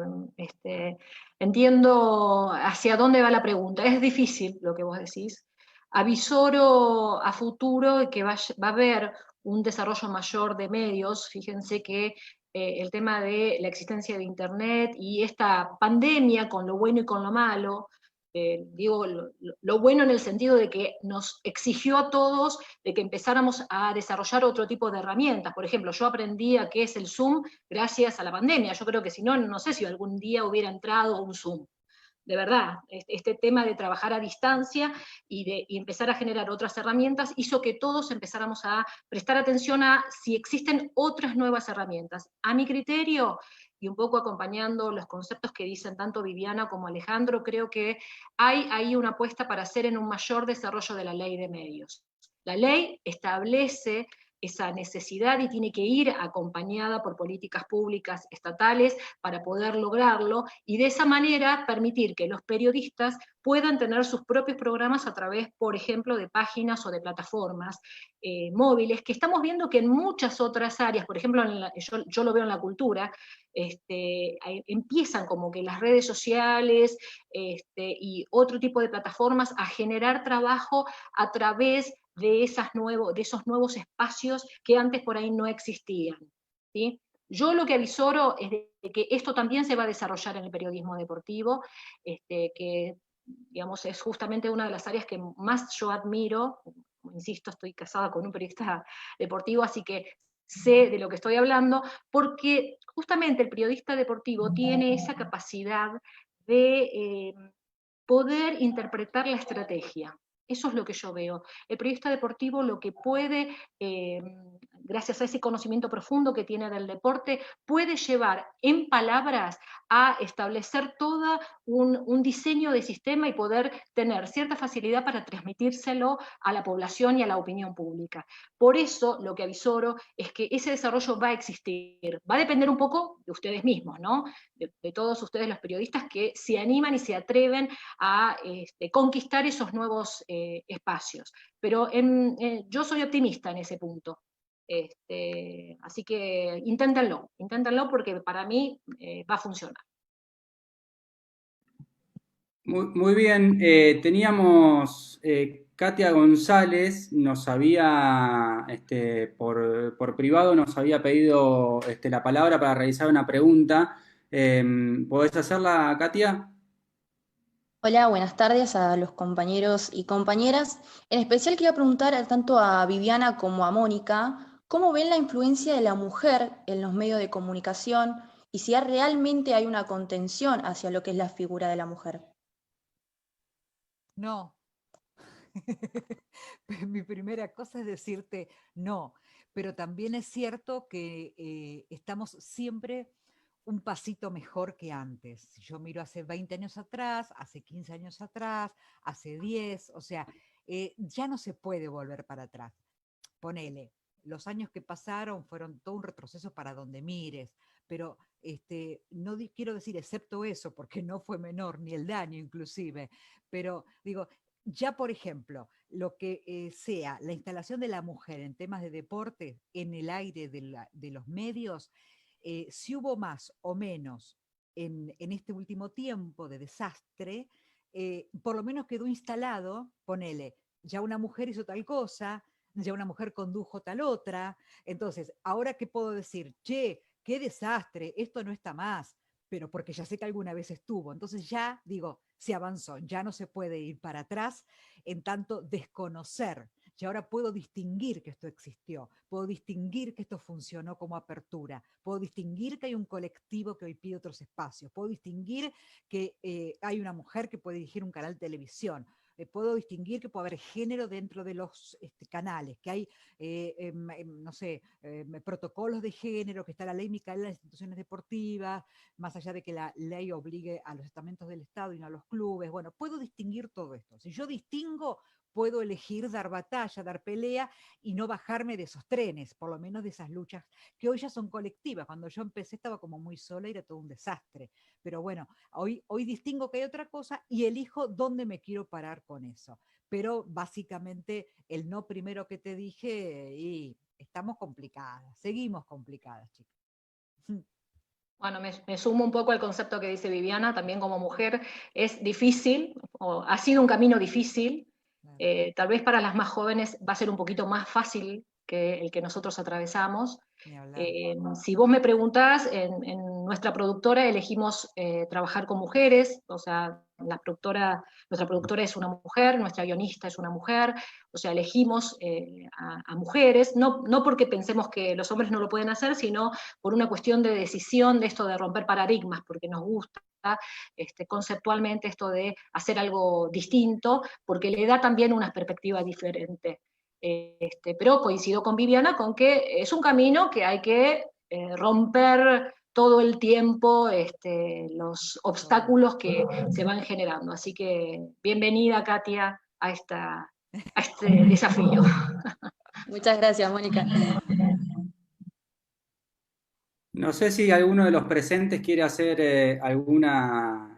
entiendo hacia dónde va la pregunta. Es difícil lo que vos decís. Avisoro a futuro que va a haber un desarrollo mayor de medios. Fíjense que el tema de la existencia de Internet y esta pandemia, con lo bueno y con lo malo, digo lo bueno en el sentido de que nos exigió a todos de que empezáramos a desarrollar otro tipo de herramientas. Por ejemplo, yo aprendí a qué es el Zoom gracias a la pandemia. Yo creo que si no, no sé si algún día hubiera entrado un Zoom. De verdad, este tema de trabajar a distancia y empezar a generar otras herramientas hizo que todos empezáramos a prestar atención a si existen otras nuevas herramientas. A mi criterio, y un poco acompañando los conceptos que dicen tanto Viviana como Alejandro, creo que hay ahí una apuesta para hacer en un mayor desarrollo de la ley de medios. La ley establece esa necesidad y tiene que ir acompañada por políticas públicas estatales para poder lograrlo, y de esa manera permitir que los periodistas puedan tener sus propios programas a través, por ejemplo, de páginas o de plataformas móviles, que estamos viendo que en muchas otras áreas, por ejemplo, yo lo veo en la cultura, empiezan como que las redes sociales y otro tipo de plataformas a generar trabajo a través de esos nuevos espacios que antes por ahí no existían, ¿sí? Yo lo que avisoro es de que esto también se va a desarrollar en el periodismo deportivo, que digamos, es justamente una de las áreas que más yo admiro. Insisto, estoy casada con un periodista deportivo, así que sé de lo que estoy hablando, porque justamente el periodista deportivo tiene esa capacidad de poder interpretar la estrategia. Eso es lo que yo veo. El periodista deportivo lo que puede, gracias a ese conocimiento profundo que tiene del deporte, puede llevar en palabras a establecer todo un diseño de sistema y poder tener cierta facilidad para transmitírselo a la población y a la opinión pública. Por eso lo que avisoro es que ese desarrollo va a existir. Va a depender un poco de ustedes mismos, ¿no? De todos ustedes los periodistas que se animan y se atreven a conquistar esos nuevos espacios. Pero yo soy optimista en ese punto. Así que inténtenlo porque para mí va a funcionar. Muy bien, teníamos Katia González, nos había, por privado, nos había pedido la palabra para realizar una pregunta. ¿Podés hacerla, Katia? Hola, buenas tardes a los compañeros y compañeras. En especial quería preguntar tanto a Viviana como a Mónica, ¿cómo ven la influencia de la mujer en los medios de comunicación y si realmente hay una contención hacia lo que es la figura de la mujer? No. Mi primera cosa es decirte no, pero también es cierto que estamos siempre un pasito mejor que antes. Si yo miro hace 20 años atrás, hace 15 años atrás, hace 10, o sea, ya no se puede volver para atrás. Ponele, los años que pasaron fueron todo un retroceso para donde mires, pero no quiero decir excepto eso, porque no fue menor, ni el daño inclusive, pero digo, ya por ejemplo, lo que sea la instalación de la mujer en temas de deporte en el aire de los medios, si hubo más o menos en este último tiempo de desastre, por lo menos quedó instalado, ponele, ya una mujer hizo tal cosa, ya una mujer condujo tal otra, entonces, ¿ahora qué puedo decir? Che, qué desastre, esto no está más, pero porque ya sé que alguna vez estuvo, entonces ya digo, se avanzó, ya no se puede ir para atrás en tanto desconocer. Y ahora puedo distinguir que esto existió, puedo distinguir que esto funcionó como apertura, puedo distinguir que hay un colectivo que hoy pide otros espacios, puedo distinguir que hay una mujer que puede dirigir un canal de televisión, puedo distinguir que puede haber género dentro de los canales, que hay, no sé, protocolos de género, que está la ley Micaela en las instituciones deportivas, más allá de que la ley obligue a los estamentos del Estado y no a los clubes. Bueno, puedo distinguir todo esto. Si yo distingo, puedo elegir dar batalla, dar pelea y no bajarme de esos trenes, por lo menos de esas luchas que hoy ya son colectivas. Cuando yo empecé estaba como muy sola y era todo un desastre. Pero bueno, hoy distingo que hay otra cosa y elijo dónde me quiero parar con eso. Pero básicamente el no primero que te dije, y estamos complicadas, seguimos complicadas, chicas. Bueno, me sumo un poco al concepto que dice Viviana, también como mujer, es difícil, o ha sido un camino difícil, tal vez para las más jóvenes va a ser un poquito más fácil que el que nosotros atravesamos. Si vos me preguntás, en nuestra productora elegimos trabajar con mujeres, o sea, nuestra productora es una mujer, nuestra guionista es una mujer, o sea, elegimos a mujeres, no porque pensemos que los hombres no lo pueden hacer, sino por una cuestión de decisión de esto de romper paradigmas, porque nos gusta conceptualmente esto de hacer algo distinto, porque le da también una perspectiva diferente. Pero coincido con Viviana con que es un camino que hay que romper todo el tiempo los obstáculos que se van generando. Así que bienvenida, Katia, a este desafío. Muchas gracias, Mónica. No sé si alguno de los presentes quiere hacer alguna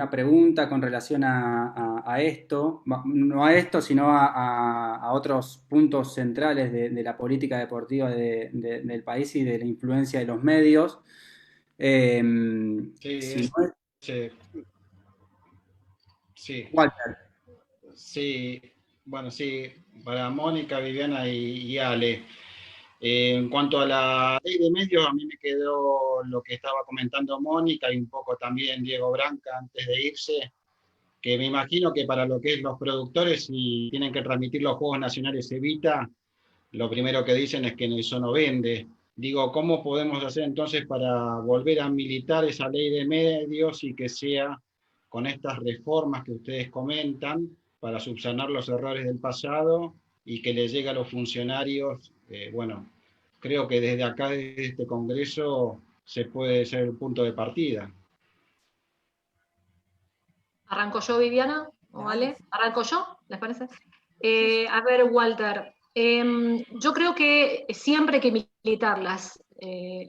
pregunta con relación a esto, no a esto, sino a otros puntos centrales de la política deportiva del país y de la influencia de los medios. Sí. Walter. Sí, bueno, sí, para Mónica, Viviana y Ale. En cuanto a la ley de medios, a mí me quedó lo que estaba comentando Mónica y un poco también Diego Branca antes de irse, que me imagino que para lo que es los productores, si tienen que transmitir los Juegos Nacionales Evita, lo primero que dicen es que eso no vende. Digo, ¿cómo podemos hacer entonces para volver a militar esa ley de medios y que sea con estas reformas que ustedes comentan para subsanar los errores del pasado y que le llegue a los funcionarios? Bueno, creo que desde acá, desde este Congreso, se puede ser el punto de partida. ¿Arranco yo, Viviana? ¿O Ale? ¿Arranco yo? ¿Les parece? A ver, Walter, yo creo que siempre hay que militarlas.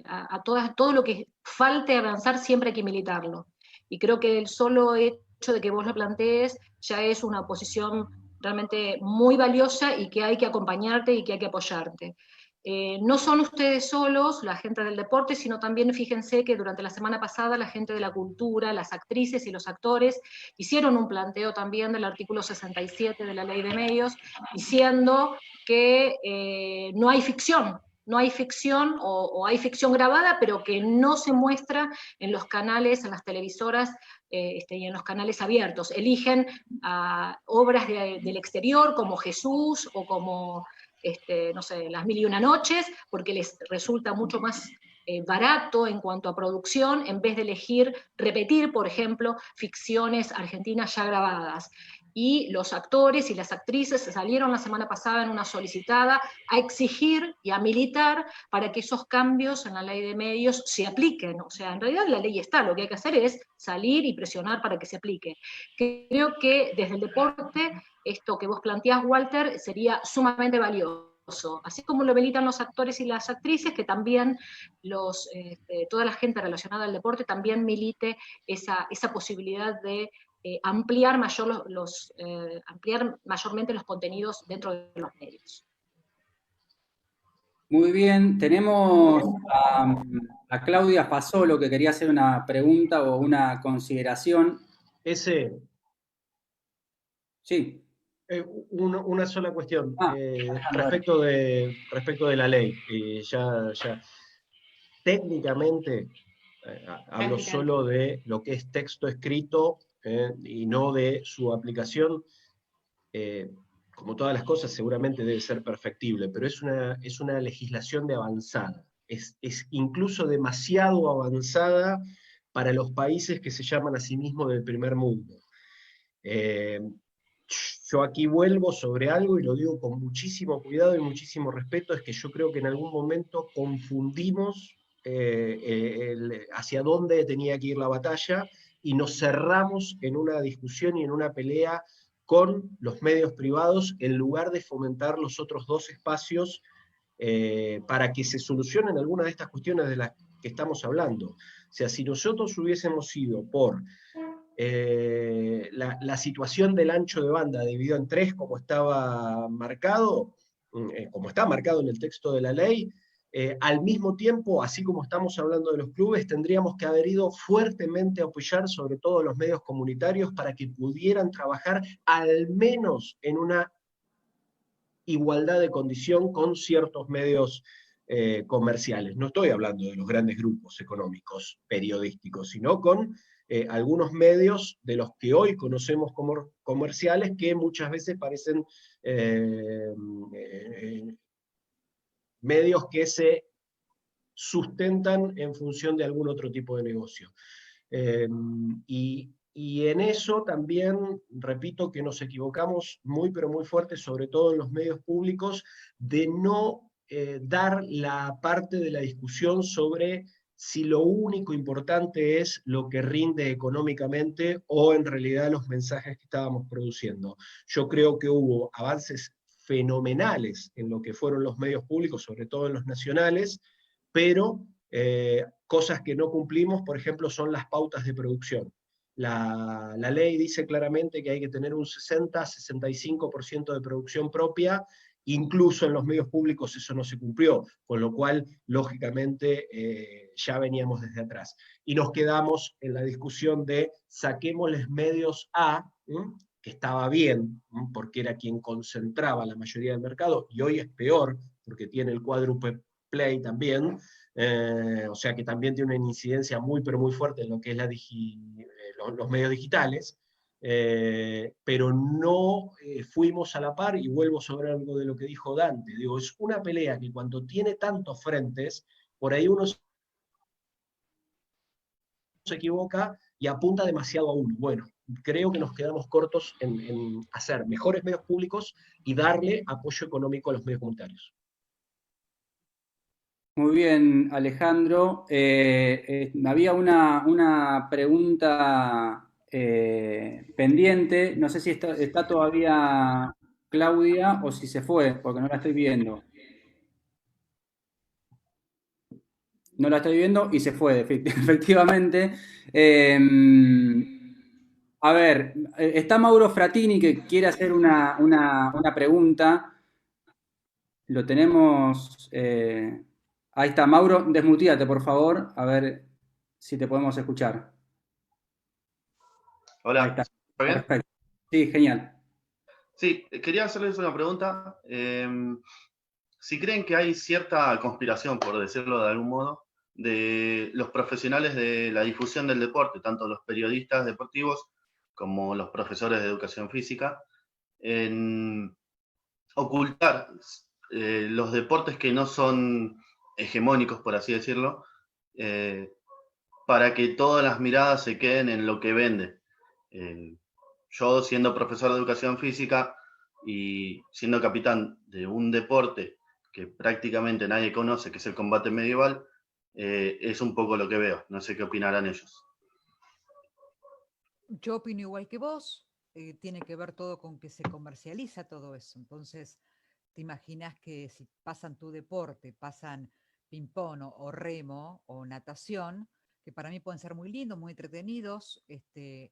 A todo lo que falte avanzar, siempre hay que militarlo. Y creo que el solo hecho de que vos lo plantees ya es una posición realmente muy valiosa y que hay que acompañarte y que hay que apoyarte. No son ustedes solos, la gente del deporte, sino también fíjense que durante la semana pasada la gente de la cultura, las actrices y los actores hicieron un planteo también del artículo 67 de la Ley de Medios, diciendo que no hay ficción, o hay ficción grabada, pero que no se muestra en los canales, en las televisoras, y en los canales abiertos. Eligen obras del exterior como Jesús o como, no sé, Las Mil y Una Noches, porque les resulta mucho más barato en cuanto a producción, en vez de elegir repetir, por ejemplo, ficciones argentinas ya grabadas. Y los actores y las actrices salieron la semana pasada en una solicitada a exigir y a militar para que esos cambios en la ley de medios se apliquen. O sea, en realidad la ley está, lo que hay que hacer es salir y presionar para que se aplique. Creo que desde el deporte, esto que vos planteás, Walter, sería sumamente valioso. Así como lo militan los actores y las actrices, que también toda la gente relacionada al deporte también milite esa posibilidad de ampliar mayormente los contenidos dentro de los medios. Muy bien, tenemos a Claudia Fasolo, que quería hacer una pregunta o una consideración. Sí. Una sola cuestión. Respecto de la ley. Ya técnicamente, hablo solo de lo que es texto escrito y no de su aplicación. Como todas las cosas, seguramente debe ser perfectible, pero es una legislación de avanzada. Es incluso demasiado avanzada para los países que se llaman a sí mismos del primer mundo. Yo aquí vuelvo sobre algo y lo digo con muchísimo cuidado y muchísimo respeto, es que yo creo que en algún momento confundimos hacia dónde tenía que ir la batalla y nos cerramos en una discusión y en una pelea con los medios privados en lugar de fomentar los otros dos espacios para que se solucionen algunas de estas cuestiones de las que estamos hablando. O sea, si nosotros hubiésemos ido por la situación del ancho de banda dividido en 3, como estaba marcado, como está marcado en el texto de la ley, al mismo tiempo, así como estamos hablando de los clubes, tendríamos que haber ido fuertemente a apoyar sobre todo los medios comunitarios para que pudieran trabajar al menos en una igualdad de condición con ciertos medios comerciales. No estoy hablando de los grandes grupos económicos periodísticos, sino con algunos medios de los que hoy conocemos como comerciales, que muchas veces parecen medios que se sustentan en función de algún otro tipo de negocio. Y en eso también, repito, que nos equivocamos muy, pero muy fuerte, sobre todo en los medios públicos, de no dar la parte de la discusión sobre si lo único importante es lo que rinde económicamente o en realidad los mensajes que estábamos produciendo. Yo creo que hubo avances fenomenales en lo que fueron los medios públicos, sobre todo en los nacionales, pero cosas que no cumplimos, por ejemplo, son las pautas de producción. La ley dice claramente que hay que tener un 60-65% de producción propia, incluso en los medios públicos eso no se cumplió, con lo cual, lógicamente, ya veníamos desde atrás. Y nos quedamos en la discusión de saquémosles medios a, que estaba bien, porque era quien concentraba la mayoría del mercado, y hoy es peor, porque tiene el cuádruple play también, o sea que también tiene una incidencia muy, pero muy fuerte en lo que es los medios digitales, pero no fuimos a la par, y vuelvo sobre algo de lo que dijo Dante. Digo, es una pelea que cuando tiene tantos frentes, por ahí uno se equivoca y apunta demasiado a uno. Bueno, creo que nos quedamos cortos en hacer mejores medios públicos y darle apoyo económico a los medios comunitarios. Muy bien, Alejandro. Había una pregunta pendiente. No sé si está todavía Claudia o si se fue, porque no la estoy viendo. No la estoy viendo y se fue, efectivamente. A ver, está Mauro Fratini que quiere hacer una pregunta. Lo tenemos... ahí está, Mauro, desmutíate, por favor, a ver si te podemos escuchar. Hola, ¿está bien? Perfecto. Sí, genial. Sí, quería hacerles una pregunta. Si creen que hay cierta conspiración, por decirlo de algún modo, de los profesionales de la difusión del deporte, tanto los periodistas deportivos como los profesores de educación física, en ocultar los deportes que no son hegemónicos, por así decirlo, para que todas las miradas se queden en lo que vende. Yo, siendo profesor de educación física y siendo capitán de un deporte que prácticamente nadie conoce, que es el combate medieval, es un poco lo que veo. No sé qué opinarán ellos. Yo opino igual que vos, tiene que ver todo con que se comercializa todo eso. Entonces, te imaginas que si pasan tu deporte, pasan ping-pong o remo o natación, que para mí pueden ser muy lindos, muy entretenidos,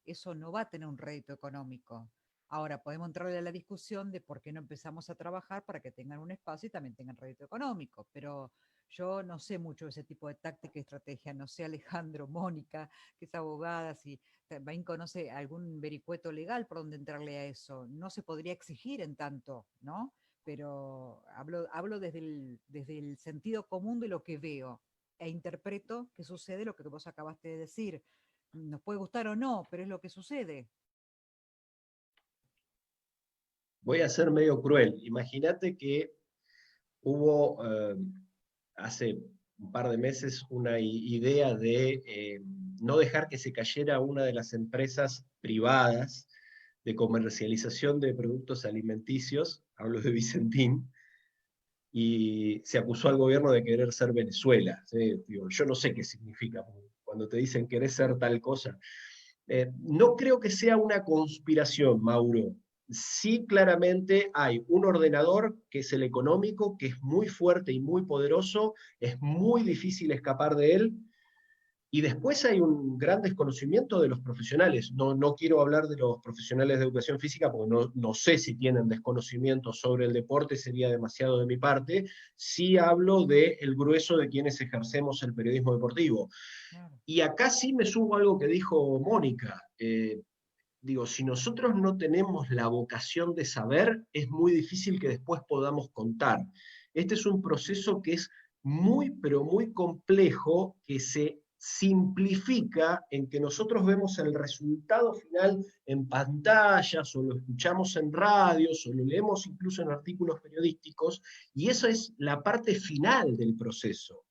eso no va a tener un rédito económico. Ahora, podemos entrarle a la discusión de por qué no empezamos a trabajar para que tengan un espacio y también tengan rédito económico, pero yo no sé mucho de ese tipo de táctica y estrategia, no sé Alejandro, Mónica, que es abogada, si también conoce algún vericueto legal por donde entrarle a eso. No se podría exigir en tanto, ¿no? Pero hablo desde el sentido común de lo que veo e interpreto que sucede lo que vos acabaste de decir. Nos puede gustar o no, pero es lo que sucede. Voy a ser medio cruel. Imagínate que hubo hace un par de meses una idea de no dejar que se cayera una de las empresas privadas de comercialización de productos alimenticios, hablo de Vicentín, y se acusó al gobierno de querer ser Venezuela. ¿Sí? Digo, yo no sé qué significa cuando te dicen querer ser tal cosa. No creo que sea una conspiración, Mauro. Sí, claramente hay un ordenador que es el económico, que es muy fuerte y muy poderoso, es muy difícil escapar de él, y después hay un gran desconocimiento de los profesionales. No quiero hablar de los profesionales de educación física porque no sé si tienen desconocimiento sobre el deporte, sería demasiado de mi parte. Sí hablo del grueso de quienes ejercemos el periodismo deportivo. Claro. Y acá sí me sumo a algo que dijo Mónica. Digo, si nosotros no tenemos la vocación de saber, es muy difícil que después podamos contar. Este es un proceso que es muy, pero muy complejo, que se simplifica en que nosotros vemos el resultado final en pantallas, o lo escuchamos en radios, o lo leemos incluso en artículos periodísticos, y eso es la parte final del proceso.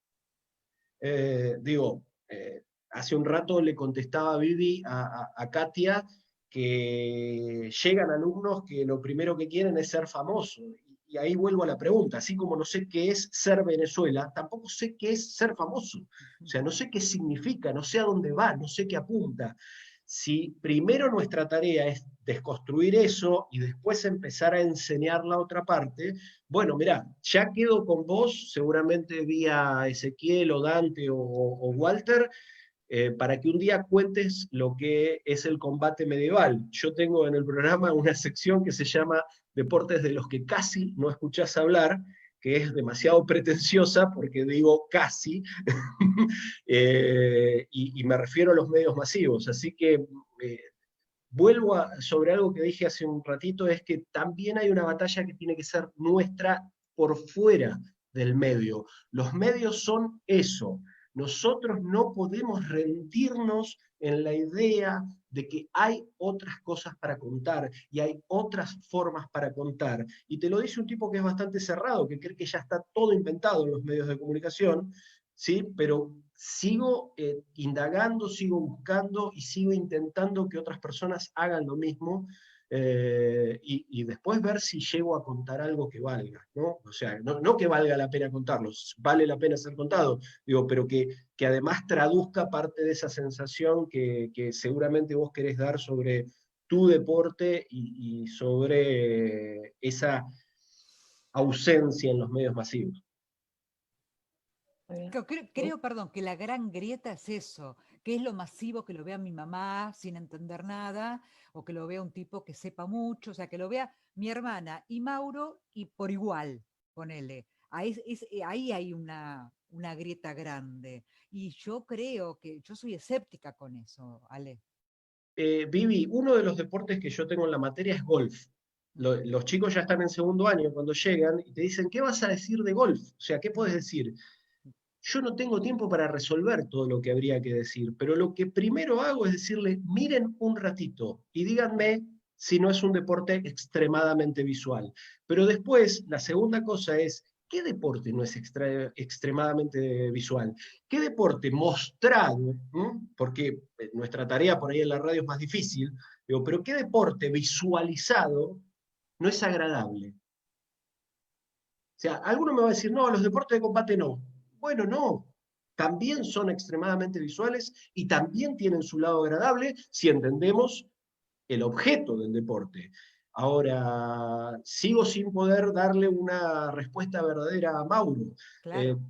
Hace un rato le contestaba a Vivi, a Katia, que llegan alumnos que lo primero que quieren es ser famosos. Y ahí vuelvo a la pregunta, así como no sé qué es ser Venezuela, tampoco sé qué es ser famoso. O sea, no sé qué significa, no sé a dónde va, no sé qué apunta. Si primero nuestra tarea es desconstruir eso y después empezar a enseñar la otra parte, bueno, mirá, ya quedo con vos, seguramente vía Ezequiel o Dante o Walter, para que un día cuentes lo que es el combate medieval. Yo tengo en el programa una sección que se llama Deportes de los que casi no escuchás hablar, que es demasiado pretenciosa porque digo casi, y me refiero a los medios masivos. Así que vuelvo sobre algo que dije hace un ratito, es que también hay una batalla que tiene que ser nuestra por fuera del medio. Los medios son eso. Nosotros no podemos rendirnos en la idea de que hay otras cosas para contar y hay otras formas para contar. Y te lo dice un tipo que es bastante cerrado, que cree que ya está todo inventado en los medios de comunicación, ¿sí? Pero sigo indagando, sigo buscando y sigo intentando que otras personas hagan lo mismo, y después ver si llego a contar algo que valga, ¿no? O sea, no que valga la pena contarlos, vale la pena ser contado, digo, pero que además traduzca parte de esa sensación que seguramente vos querés dar sobre tu deporte y sobre esa ausencia en los medios masivos. Creo, perdón, que la gran grieta es eso, que es lo masivo, que lo vea mi mamá sin entender nada, o que lo vea un tipo que sepa mucho, o sea, que lo vea mi hermana y Mauro y por igual, ponele. Ahí hay una grieta grande. Y yo creo que yo soy escéptica con eso, Ale. Vivi, uno de los deportes que yo tengo en la materia es golf. Los chicos ya están en segundo año cuando llegan y te dicen, ¿qué vas a decir de golf? O sea, ¿qué puedes decir? yo no tengo tiempo para resolver todo lo que habría que decir, pero lo que primero hago es decirle, miren un ratito y díganme si no es un deporte extremadamente visual. Pero después, la segunda cosa es, ¿qué deporte no es extremadamente visual? ¿Qué deporte mostrado, porque nuestra tarea por ahí en la radio es más difícil, digo, pero qué deporte visualizado no es agradable? O sea, alguno me va a decir, no, los deportes de combate no. Bueno, no. También son extremadamente visuales y también tienen su lado agradable si entendemos el objeto del deporte. Ahora, sigo sin poder darle una respuesta verdadera a Mauro. Claro.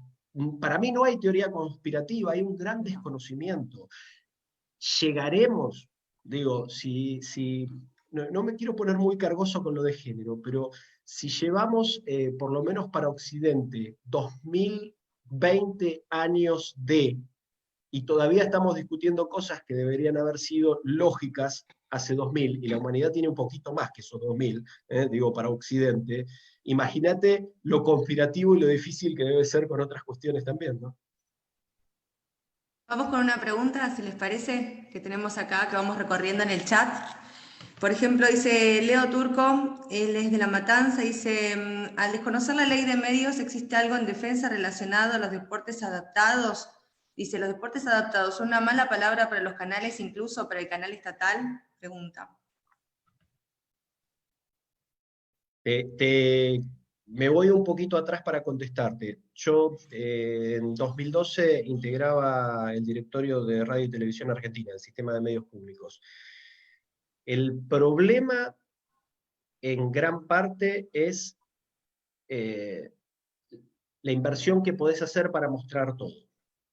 Para mí no hay teoría conspirativa, hay un gran desconocimiento. Llegaremos, digo, no me quiero poner muy cargoso con lo de género, pero si llevamos, por lo menos para Occidente, 2020 años y todavía estamos discutiendo cosas que deberían haber sido lógicas hace 2000, y la humanidad tiene un poquito más que esos 2000, digo, para Occidente, imagínate lo conspirativo y lo difícil que debe ser con otras cuestiones también, ¿no? Vamos con una pregunta, si les parece, que tenemos acá, que vamos recorriendo en el chat. Por ejemplo, dice Leo Turco, él es de La Matanza, dice, al desconocer la ley de medios, ¿existe algo en defensa relacionado a los deportes adaptados? Dice, ¿los deportes adaptados son una mala palabra para los canales, incluso para el canal estatal? Pregunta. Me voy un poquito atrás para contestarte. Yo en 2012 integraba el directorio de Radio y Televisión Argentina, el sistema de medios públicos. El problema en gran parte es la inversión que podés hacer para mostrar todo.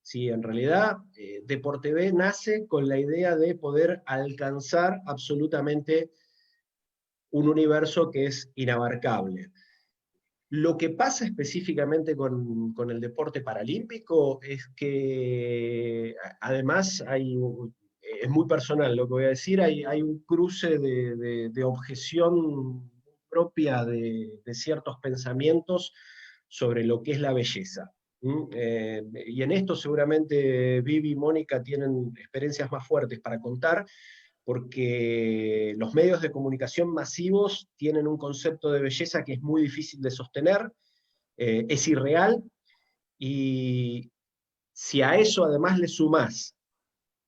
Sí, en realidad, DeporTV nace con la idea de poder alcanzar absolutamente un universo que es inabarcable. Lo que pasa específicamente con el deporte paralímpico es que, además, es muy personal lo que voy a decir, hay un cruce de objeción propia de ciertos pensamientos sobre lo que es la belleza. Y en esto seguramente Vivi y Mónica tienen experiencias más fuertes para contar, porque los medios de comunicación masivos tienen un concepto de belleza que es muy difícil de sostener, es irreal, y si a eso además le sumás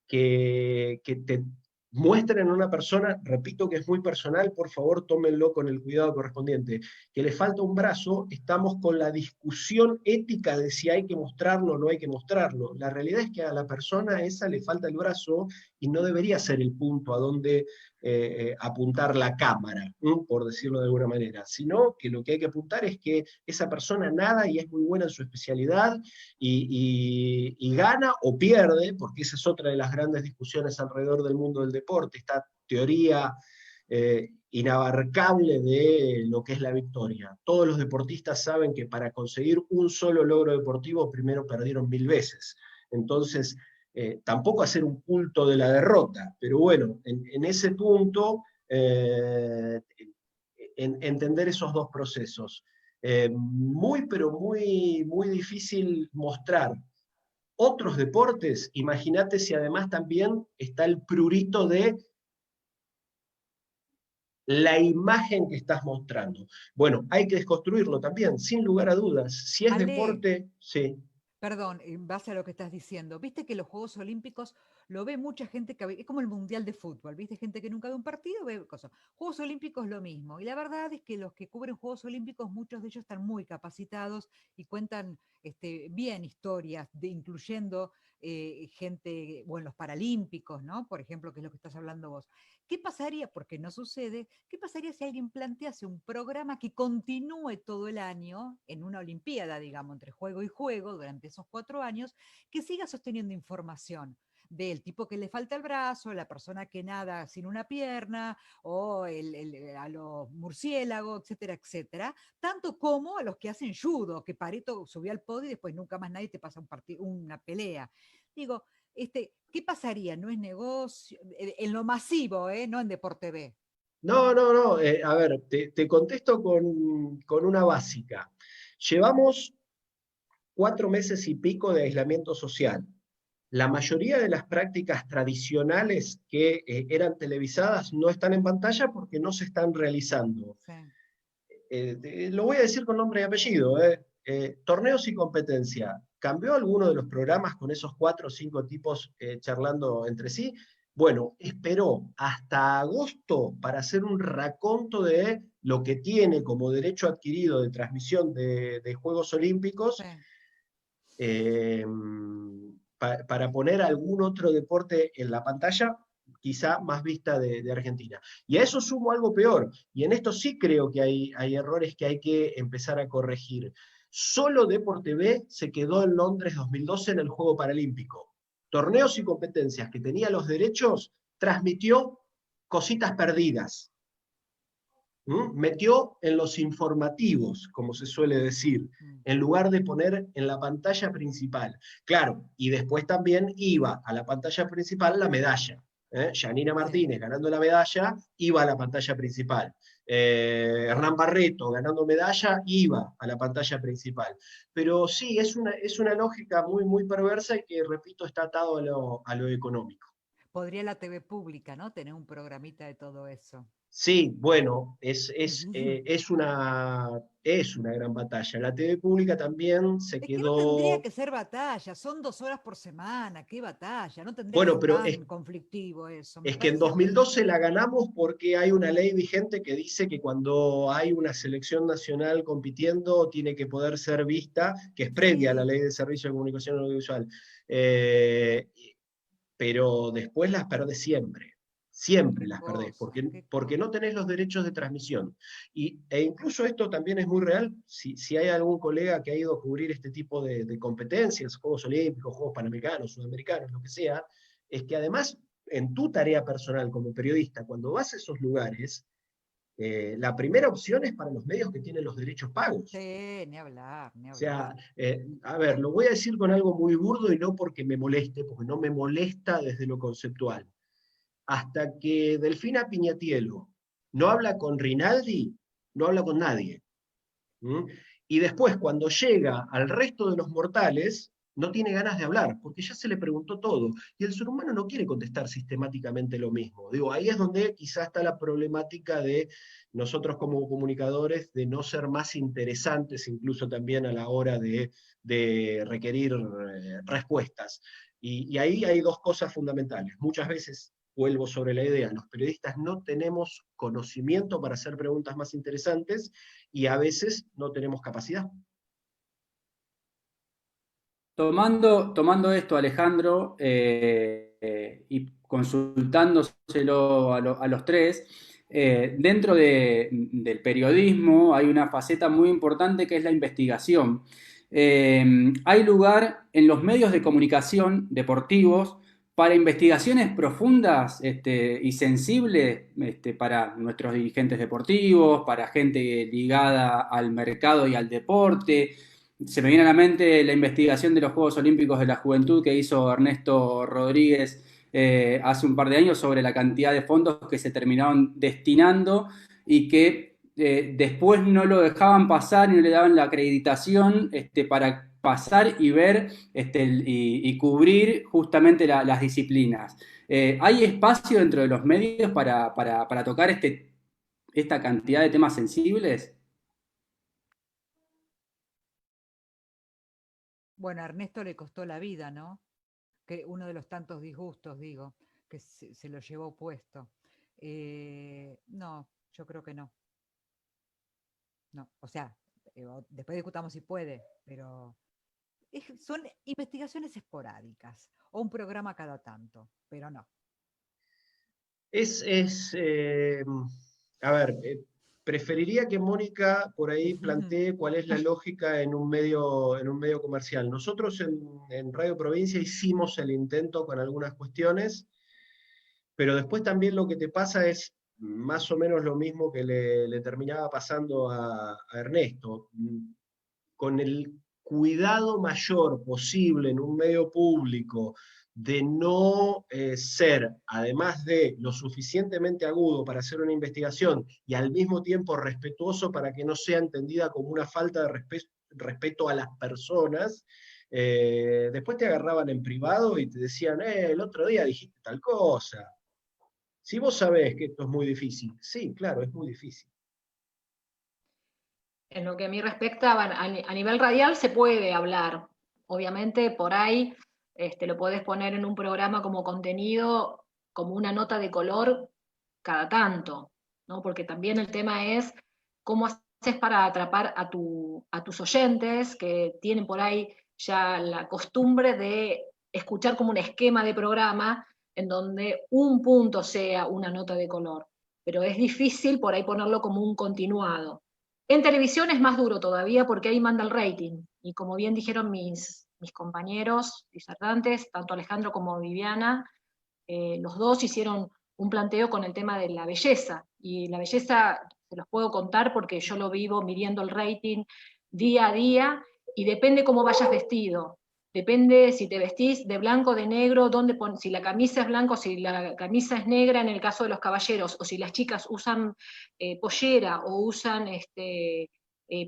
que te muestren a una persona, repito que es muy personal, por favor tómenlo con el cuidado correspondiente, que le falta un brazo, estamos con la discusión ética de si hay que mostrarlo o no hay que mostrarlo. La realidad es que a la persona esa le falta el brazo y no debería ser el punto a donde apuntar la cámara, por decirlo de alguna manera, sino que lo que hay que apuntar es que esa persona nada y es muy buena en su especialidad y gana o pierde, porque esa es otra de las grandes discusiones alrededor del mundo del deporte, esta teoría inabarcable de lo que es la victoria. Todos los deportistas saben que para conseguir un solo logro deportivo primero perdieron 1000 veces. Entonces, tampoco hacer un culto de la derrota, pero bueno, en ese punto, entender esos dos procesos. Pero muy difícil mostrar otros deportes. Imagínate si además también está el prurito de la imagen que estás mostrando. Bueno, hay que desconstruirlo también, sin lugar a dudas. Si es deporte, sí. Perdón, en base a lo que estás diciendo, viste que los Juegos Olímpicos lo ve mucha gente que es como el Mundial de Fútbol, viste gente que nunca ve un partido, ve cosas. Juegos Olímpicos lo mismo, y la verdad es que los que cubren Juegos Olímpicos, muchos de ellos están muy capacitados y cuentan bien historias, incluyendo gente, bueno, los Paralímpicos, ¿no? Por ejemplo, que es lo que estás hablando vos. ¿Qué pasaría, porque no sucede, qué pasaría si alguien plantease un programa que continúe todo el año en una olimpiada, digamos, entre juego y juego, durante esos 4 años, que siga sosteniendo información del tipo que le falta el brazo, la persona que nada sin una pierna, o a los murciélagos, etcétera, etcétera, tanto como a los que hacen judo, que Pareto subió al podio y después nunca más nadie te pasa una pelea. Digo, ¿qué pasaría? No es negocio, en lo masivo, no en DeporTV. No, a ver, te contesto con una básica. Llevamos 4 meses y pico de aislamiento social. La mayoría de las prácticas tradicionales que eran televisadas no están en pantalla porque no se están realizando. Sí. Lo voy a decir con nombre y apellido. Torneos y competencia. ¿Cambió alguno de los programas con esos 4 o 5 tipos charlando entre sí? Bueno, esperó hasta agosto para hacer un raconto de lo que tiene como derecho adquirido de transmisión de Juegos Olímpicos, Sí. para poner algún otro deporte en la pantalla, quizá más vista de Argentina. Y a eso sumo algo peor, y en esto sí creo que hay errores que hay que empezar a corregir. Solo Deporte B se quedó en Londres 2012 en el Juego Paralímpico. Torneos y competencias que tenía los derechos, transmitió cositas perdidas. Metió en los informativos, como se suele decir, en lugar de poner en la pantalla principal. Claro, y después también iba a la pantalla principal la medalla. Yanina Martínez ganando la medalla, iba a la pantalla principal. Hernán Barreto ganando medalla, iba a la pantalla principal. Pero sí, es una lógica muy, muy perversa y que, repito, está atado a lo económico. Podría la TV pública, ¿no? Tener un programita de todo eso. Sí, bueno, es una gran batalla. La TV pública también se Es que no tendría quedó... que ser batalla, son 2 horas por semana, qué batalla, no tendría Bueno, que ser pero tan conflictivo eso. Me es que en parece 2012 la ganamos porque hay una ley vigente que dice que cuando hay una selección nacional compitiendo tiene que poder ser vista, que es previa a la ley de servicio de comunicación audiovisual. Pero después las perdés siempre. Siempre las perdés, porque no tenés los derechos de transmisión. E incluso esto también es muy real, si hay algún colega que ha ido a cubrir este tipo de competencias, Juegos Olímpicos, Juegos Panamericanos, Sudamericanos, lo que sea, es que además en tu tarea personal como periodista, cuando vas a esos lugares, la primera opción es para los medios que tienen los derechos pagos. Sí, ni hablar, ni hablar. O sea, a ver, lo voy a decir con algo muy burdo y no porque me moleste, porque no me molesta desde lo conceptual. Hasta que Delfina Piñatielo no habla con Rinaldi, no habla con nadie. Y después, cuando llega al resto de los mortales, no tiene ganas de hablar, porque ya se le preguntó todo. Y el ser humano no quiere contestar sistemáticamente lo mismo. Digo, ahí es donde quizás está la problemática de nosotros como comunicadores, de no ser más interesantes, incluso también a la hora de requerir respuestas. Y ahí hay 2 cosas fundamentales. Muchas veces, vuelvo sobre la idea, los periodistas no tenemos conocimiento para hacer preguntas más interesantes y a veces no tenemos capacidad. Tomando esto, Alejandro, y consultándoselo a los 3, dentro del periodismo hay una faceta muy importante que es la investigación. Hay lugar en los medios de comunicación deportivos para investigaciones profundas y sensibles para nuestros dirigentes deportivos, para gente ligada al mercado y al deporte. Se me viene a la mente la investigación de los Juegos Olímpicos de la Juventud que hizo Ernesto Rodríguez hace un par de años sobre la cantidad de fondos que se terminaron destinando y que después no lo dejaban pasar y no le daban la acreditación para pasar y ver y cubrir justamente las disciplinas. ¿Hay espacio dentro de los medios para tocar esta cantidad de temas sensibles? Bueno, a Ernesto le costó la vida, ¿no? Que uno de los tantos disgustos, digo, que se lo llevó puesto. No, yo creo que no. No, o sea, después discutamos si puede, pero son investigaciones esporádicas o un programa cada tanto, pero no. A ver, preferiría que Mónica por ahí plantee cuál es la lógica en un medio comercial. Nosotros en Radio Provincia hicimos el intento con algunas cuestiones, pero después también lo que te pasa es más o menos lo mismo que le terminaba pasando a Ernesto. Con el cuidado mayor posible en un medio público de no ser, además de lo suficientemente agudo para hacer una investigación y al mismo tiempo respetuoso para que no sea entendida como una falta de respeto a las personas, después te agarraban en privado y te decían, el otro día dijiste tal cosa. Si vos sabés que esto es muy difícil, sí, claro, es muy difícil. En lo que a mí respecta, a nivel radial se puede hablar. Obviamente, por ahí lo podés poner en un programa como contenido, como una nota de color cada tanto, ¿no? Porque también el tema es cómo haces para atrapar a tus oyentes que tienen por ahí ya la costumbre de escuchar como un esquema de programa en donde un punto sea una nota de color. Pero es difícil por ahí ponerlo como un continuado. En televisión es más duro todavía porque ahí manda el rating. Y como bien dijeron mis compañeros disertantes, tanto Alejandro como Viviana, los dos hicieron un planteo con el tema de la belleza. Y la belleza, se los puedo contar porque yo lo vivo midiendo el rating día a día y depende cómo vayas vestido. Depende si te vestís de blanco, de negro, si la camisa es blanca o si la camisa es negra en el caso de los caballeros, o si las chicas usan pollera o usan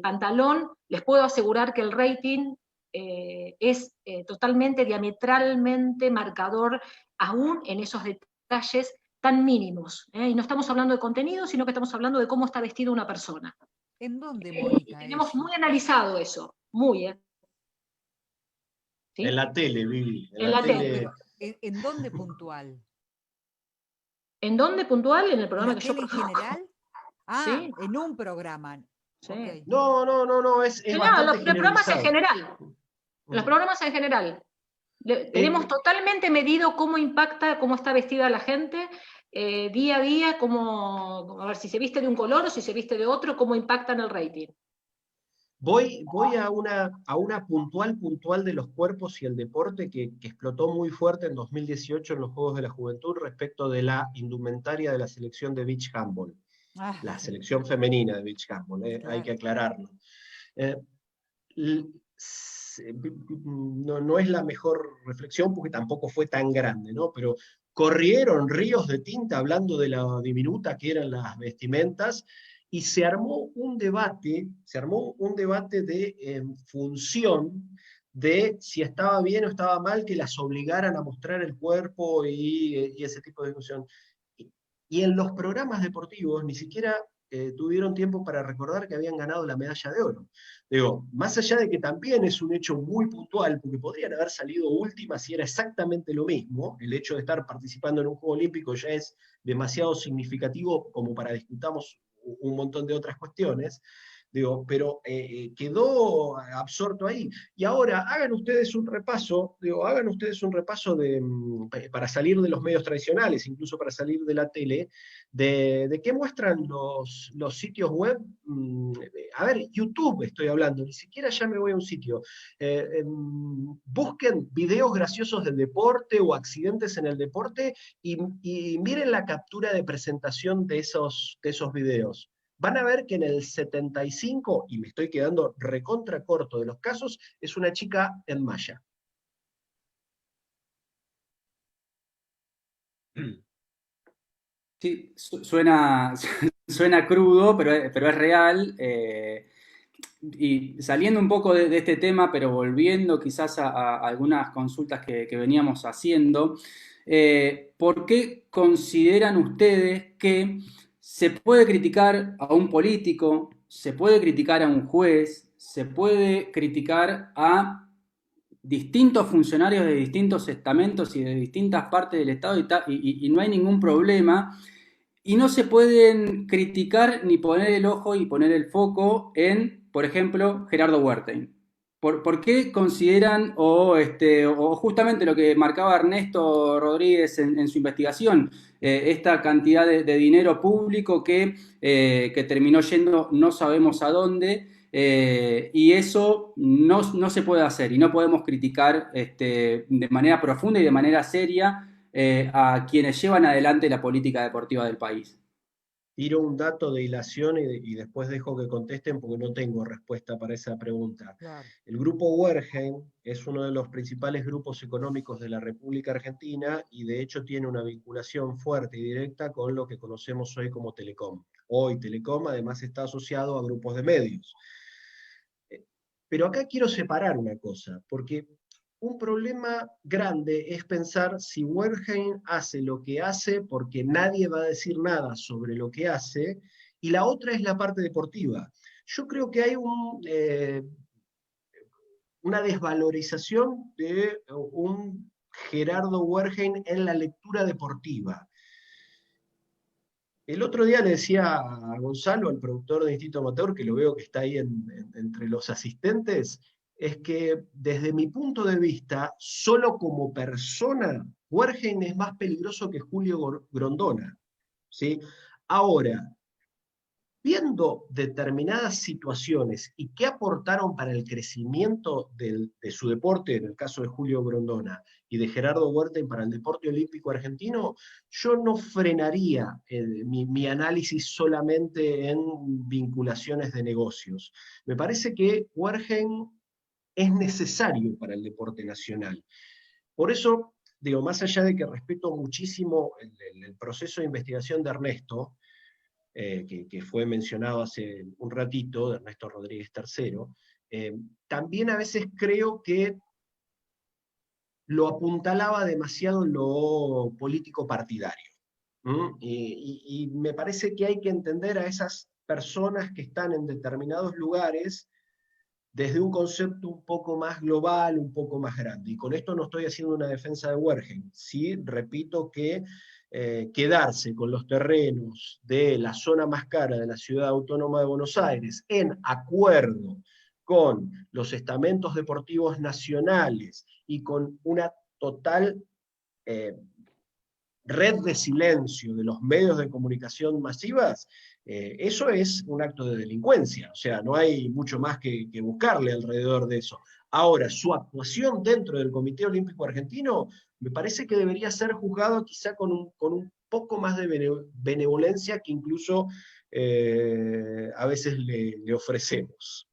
pantalón, les puedo asegurar que el rating es totalmente, diametralmente marcador aún en esos detalles tan mínimos. Y no estamos hablando de contenido, sino que estamos hablando de cómo está vestida una persona. ¿En dónde, Mónica? Tenemos eso? muy analizado eso, muy. ¿Sí? En la tele, Vivi. En la tele. Pero, ¿en dónde puntual? ¿En dónde puntual? En el programa ¿En la que yo tele en produzco. general? Ah, Sí. en un programa. Sí. Okay. No, es No, bastante los programas en generalizado. general. Los programas en general. Tenemos totalmente medido cómo impacta, cómo está vestida la gente, día a día, a ver si se viste de un color o si se viste de otro, cómo impacta en el rating. Voy a una puntual de los cuerpos y el deporte que explotó muy fuerte en 2018 en los Juegos de la Juventud respecto de la indumentaria de la selección de beach handball. La selección femenina de beach handball, claro. Hay que aclararlo. No es la mejor reflexión porque tampoco fue tan grande, ¿no? Pero corrieron ríos de tinta hablando de la diminuta que eran las vestimentas, y se armó un debate de en función de si estaba bien o estaba mal que las obligaran a mostrar el cuerpo y ese tipo de discusión. Y en los programas deportivos ni siquiera tuvieron tiempo para recordar que habían ganado la medalla de oro. Digo, más allá de que también es un hecho muy puntual, porque podrían haber salido últimas y era exactamente lo mismo, el hecho de estar participando en un Juego Olímpico ya es demasiado significativo como para discutamos un montón de otras cuestiones, digo, pero quedó absorto ahí. Y ahora hagan ustedes un repaso, para salir de los medios tradicionales, incluso para salir de la tele, de qué muestran los sitios web. A ver, YouTube estoy hablando, ni siquiera ya me voy a un sitio. Busquen videos graciosos del deporte o accidentes en el deporte y miren la captura de presentación de esos videos. Van a ver que en el 75, y me estoy quedando recontra corto de los casos, es una chica en malla. Sí, suena crudo, pero es real. Y saliendo un poco de este tema, pero volviendo quizás a algunas consultas que veníamos haciendo, ¿por qué consideran ustedes que se puede criticar a un político, se puede criticar a un juez, se puede criticar a distintos funcionarios de distintos estamentos y de distintas partes del Estado y no hay ningún problema? Y no se pueden criticar ni poner el ojo y poner el foco en, por ejemplo, Gerardo Huertain. ¿Por qué consideran, o justamente lo que marcaba Ernesto Rodríguez en su investigación, esta cantidad de dinero público que terminó yendo no sabemos a dónde, y eso no se puede hacer y no podemos criticar de manera profunda y de manera seria a quienes llevan adelante la política deportiva del país? Tiro un dato de hilación y después dejo que contesten porque no tengo respuesta para esa pregunta. Claro. El grupo Wergen es uno de los principales grupos económicos de la República Argentina y de hecho tiene una vinculación fuerte y directa con lo que conocemos hoy como Telecom. Hoy Telecom además está asociado a grupos de medios. Pero acá quiero separar una cosa, porque un problema grande es pensar si Wertheim hace lo que hace porque nadie va a decir nada sobre lo que hace, y la otra es la parte deportiva. Yo creo que hay una desvalorización de un Gerardo Wertheim en la lectura deportiva. El otro día le decía a Gonzalo, al productor de Instinto Amateur, que lo veo que está ahí entre los asistentes, es que desde mi punto de vista, solo como persona, Wertheim es más peligroso que Julio Grondona, ¿sí? Ahora, viendo determinadas situaciones y qué aportaron para el crecimiento de su deporte, en el caso de Julio Grondona, y de Gerardo Wertheim para el deporte olímpico argentino, yo no frenaría mi análisis solamente en vinculaciones de negocios. Me parece que Wertheim es necesario para el deporte nacional. Por eso, digo, más allá de que respeto muchísimo el proceso de investigación de Ernesto, que fue mencionado hace un ratito, de Ernesto Rodríguez III, también a veces creo que lo apuntalaba demasiado en lo político partidario. Y me parece que hay que entender a esas personas que están en determinados lugares desde un concepto un poco más global, un poco más grande. Y con esto no estoy haciendo una defensa de Wertheim. Sí, repito que quedarse con los terrenos de la zona más cara de la Ciudad Autónoma de Buenos Aires en acuerdo con los estamentos deportivos nacionales y con una total red de silencio de los medios de comunicación masivas, eso es un acto de delincuencia, o sea, no hay mucho más que buscarle alrededor de eso. Ahora, su actuación dentro del Comité Olímpico Argentino me parece que debería ser juzgado quizá con un poco más de benevolencia que incluso a veces le ofrecemos.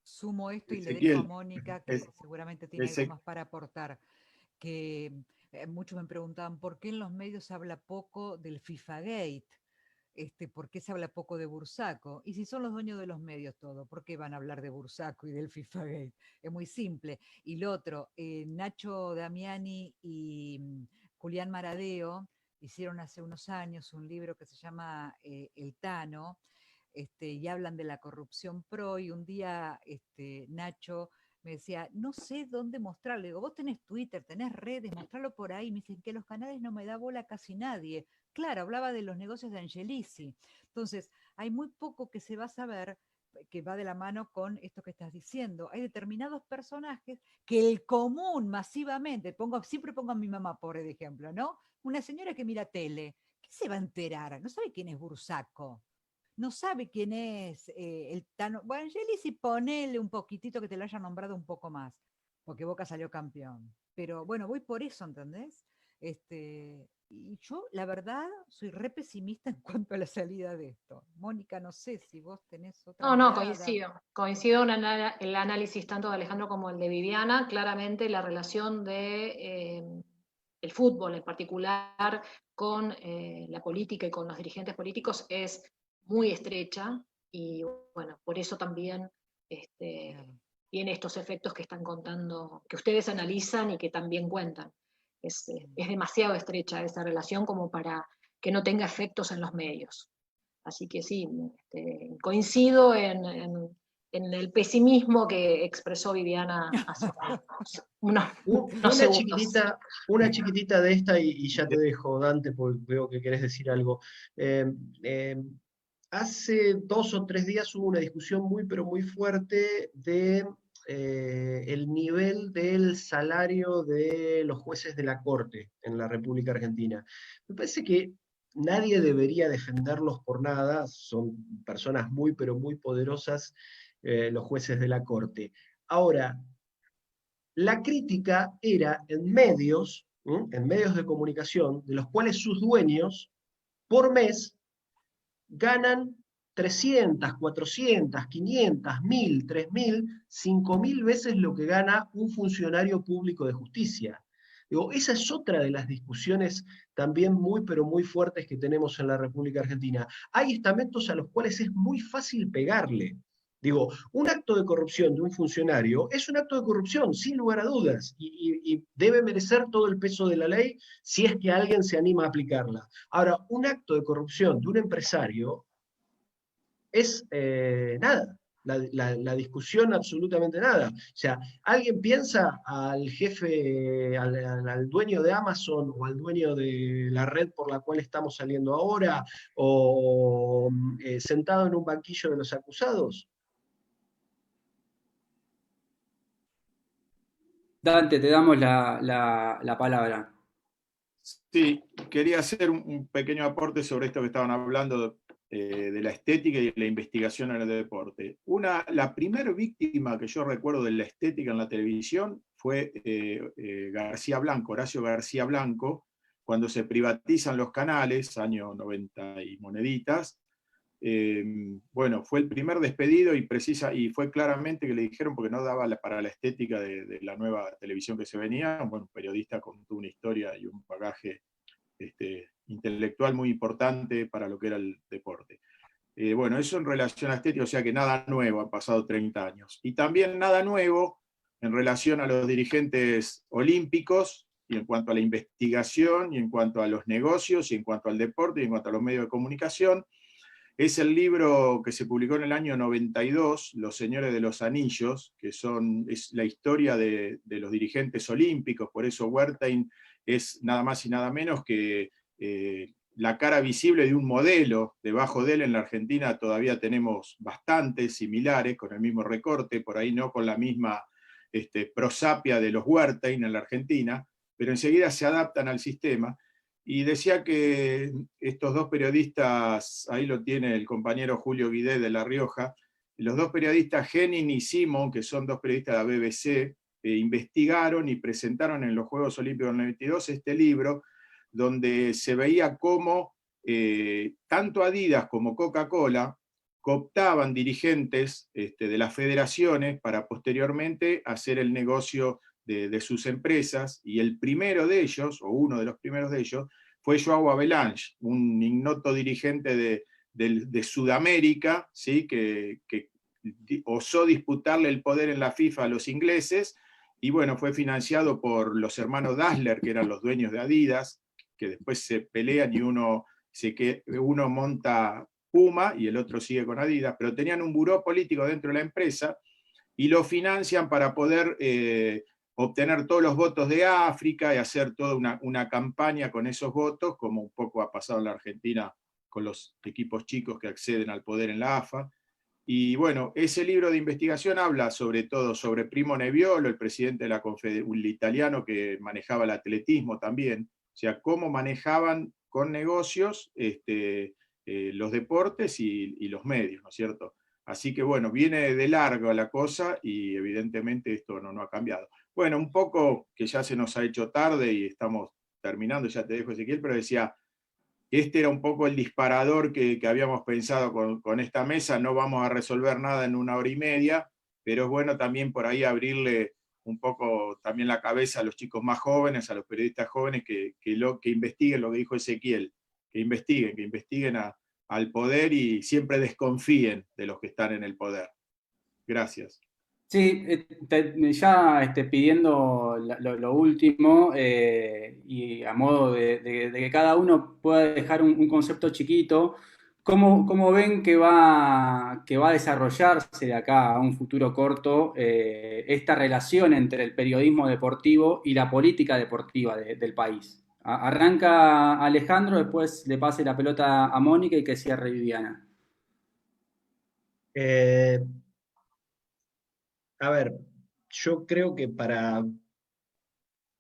Sumo esto y le dejo a Mónica, que seguramente tiene algo más para aportar, que muchos me preguntaban, ¿por qué en los medios se habla poco del FIFA-Gate? ¿Por qué se habla poco de Bursaco? Y si son los dueños de los medios todo, ¿por qué van a hablar de Bursaco y del FIFA-Gate? Es muy simple. Y lo otro, Nacho Damiani y Julián Maradeo hicieron hace unos años un libro que se llama El Tano, y hablan de la corrupción pro, y un día Nacho me decía, no sé dónde mostrarlo. Le digo, vos tenés Twitter, tenés redes, mostrarlo por ahí. Me dicen que los canales no me da bola casi nadie. Claro, hablaba de los negocios de Angelici. Entonces, hay muy poco que se va a saber que va de la mano con esto que estás diciendo. Hay determinados personajes que el común masivamente, siempre pongo a mi mamá por ejemplo, ¿no? Una señora que mira tele, ¿qué se va a enterar? No sabe quién es Bursaco. No sabe quién es el Tano. Bueno, Angelici, ponele un poquitito que te lo haya nombrado un poco más, porque Boca salió campeón. Pero bueno, voy por eso, ¿entendés? Y yo, la verdad, soy re pesimista en cuanto a la salida de esto. Mónica, no sé si vos tenés otra No, mirada. coincido en el análisis tanto de Alejandro como el de Viviana. Claramente la relación de el fútbol en particular con la política y con los dirigentes políticos es muy estrecha, y bueno, por eso también tiene estos efectos que están contando, que ustedes analizan y que también cuentan. Es demasiado estrecha esa relación como para que no tenga efectos en los medios. Así que sí, coincido en el pesimismo que expresó Viviana hace unos segundos. Una chiquitita de esta y ya te dejo, Dante, porque veo que querés decir algo. Hace 2 o 3 días hubo una discusión muy, pero muy fuerte de el nivel del salario de los jueces de la Corte en la República Argentina. Me parece que nadie debería defenderlos por nada, son personas muy, pero muy poderosas los jueces de la Corte. Ahora, la crítica era en medios de comunicación, de los cuales sus dueños, por mes, ganan 300, 400, 500, 1000, 3000, 5000 veces lo que gana un funcionario público de justicia. Digo, esa es otra de las discusiones también muy, pero muy fuertes que tenemos en la República Argentina. Hay estamentos a los cuales es muy fácil pegarle. Digo, un acto de corrupción de un funcionario es un acto de corrupción, sin lugar a dudas, y debe merecer todo el peso de la ley si es que alguien se anima a aplicarla. Ahora, un acto de corrupción de un empresario es nada, la discusión absolutamente nada. O sea, ¿alguien piensa al jefe, al dueño de Amazon o al dueño de la red por la cual estamos saliendo ahora, o sentado en un banquillo de los acusados? Dante, te damos la palabra. Sí, quería hacer un pequeño aporte sobre esto que estaban hablando de la estética y la investigación en el deporte. La primera víctima que yo recuerdo de la estética en la televisión fue García Blanco, Horacio García Blanco, cuando se privatizan los canales, año 90 y moneditas. Bueno, fue el primer despedido y fue claramente que le dijeron, porque no daba para la estética de la nueva televisión que se venía, bueno, un periodista con una historia y un bagaje intelectual muy importante para lo que era el deporte. Bueno, eso en relación a estética, o sea que nada nuevo, han pasado 30 años. Y también nada nuevo en relación a los dirigentes olímpicos, y en cuanto a la investigación, y en cuanto a los negocios, y en cuanto al deporte, y en cuanto a los medios de comunicación. Es el libro que se publicó en el año 92, Los Señores de los Anillos, que es la historia de los dirigentes olímpicos, por eso Wertheim es nada más y nada menos que la cara visible de un modelo. Debajo de él en la Argentina todavía tenemos bastantes similares, con el mismo recorte, por ahí no con la misma prosapia de los Wertheim en la Argentina, pero enseguida se adaptan al sistema. Y decía que estos dos periodistas, ahí lo tiene el compañero Julio Guidé de La Rioja, los dos periodistas Henning y Simon, que son dos periodistas de la BBC, investigaron y presentaron en los Juegos Olímpicos del 92 este libro, donde se veía cómo tanto Adidas como Coca-Cola cooptaban dirigentes de las federaciones para posteriormente hacer el negocio de sus empresas, y el primero de ellos, o uno de los primeros de ellos, fue João Havelange, un ignoto dirigente de Sudamérica, ¿sí? que osó disputarle el poder en la FIFA a los ingleses, y bueno, fue financiado por los hermanos Dassler, que eran los dueños de Adidas, que después se pelean y uno monta Puma y el otro sigue con Adidas, pero tenían un buró político dentro de la empresa, y lo financian para poder obtener todos los votos de África y hacer toda una campaña con esos votos, como un poco ha pasado en la Argentina con los equipos chicos que acceden al poder en la AFA. Y bueno, ese libro de investigación habla sobre todo sobre Primo Neviolo, el presidente de la Confederación, un italiano que manejaba el atletismo también, o sea, cómo manejaban con negocios los deportes y los medios, ¿no es cierto? Así que bueno, viene de largo la cosa y evidentemente esto no ha cambiado. Bueno, un poco que ya se nos ha hecho tarde y estamos terminando, ya te dejo Ezequiel, pero decía, este era un poco el disparador que habíamos pensado con esta mesa. No vamos a resolver nada en 1 hora y media, pero es bueno también por ahí abrirle un poco también la cabeza a los chicos más jóvenes, a los periodistas jóvenes, que investiguen lo que dijo Ezequiel, que investiguen al poder y siempre desconfíen de los que están en el poder. Gracias. Sí, ya pidiendo lo último, y a modo de que cada uno pueda dejar un concepto chiquito, ¿cómo ven que va a desarrollarse de acá a un futuro corto esta relación entre el periodismo deportivo y la política deportiva del país? Arranca Alejandro, después le pase la pelota a Mónica y que cierre Viviana. A ver, yo creo que para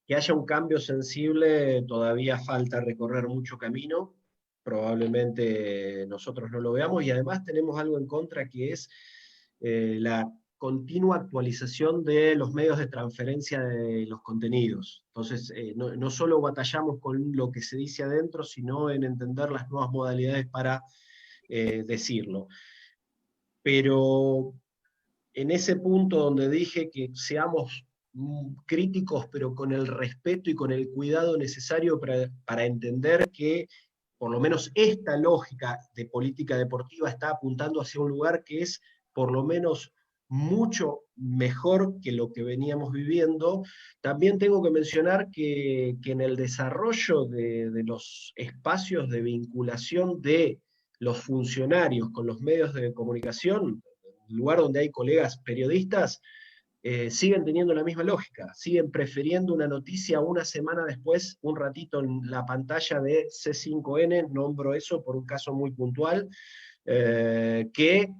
que haya un cambio sensible todavía falta recorrer mucho camino. Probablemente nosotros no lo veamos, y además tenemos algo en contra, que es la continua actualización de los medios de transferencia de los contenidos. Entonces, no solo batallamos con lo que se dice adentro, sino en entender las nuevas modalidades para decirlo. Pero en ese punto donde dije que seamos críticos, pero con el respeto y con el cuidado necesario para entender que por lo menos esta lógica de política deportiva está apuntando hacia un lugar que es por lo menos mucho mejor que lo que veníamos viviendo. También tengo que mencionar que en el desarrollo de los espacios de vinculación de los funcionarios con los medios de comunicación, el lugar donde hay colegas periodistas, siguen teniendo la misma lógica, siguen prefiriendo una noticia una semana después, un ratito en la pantalla de C5N, nombro eso por un caso muy puntual, que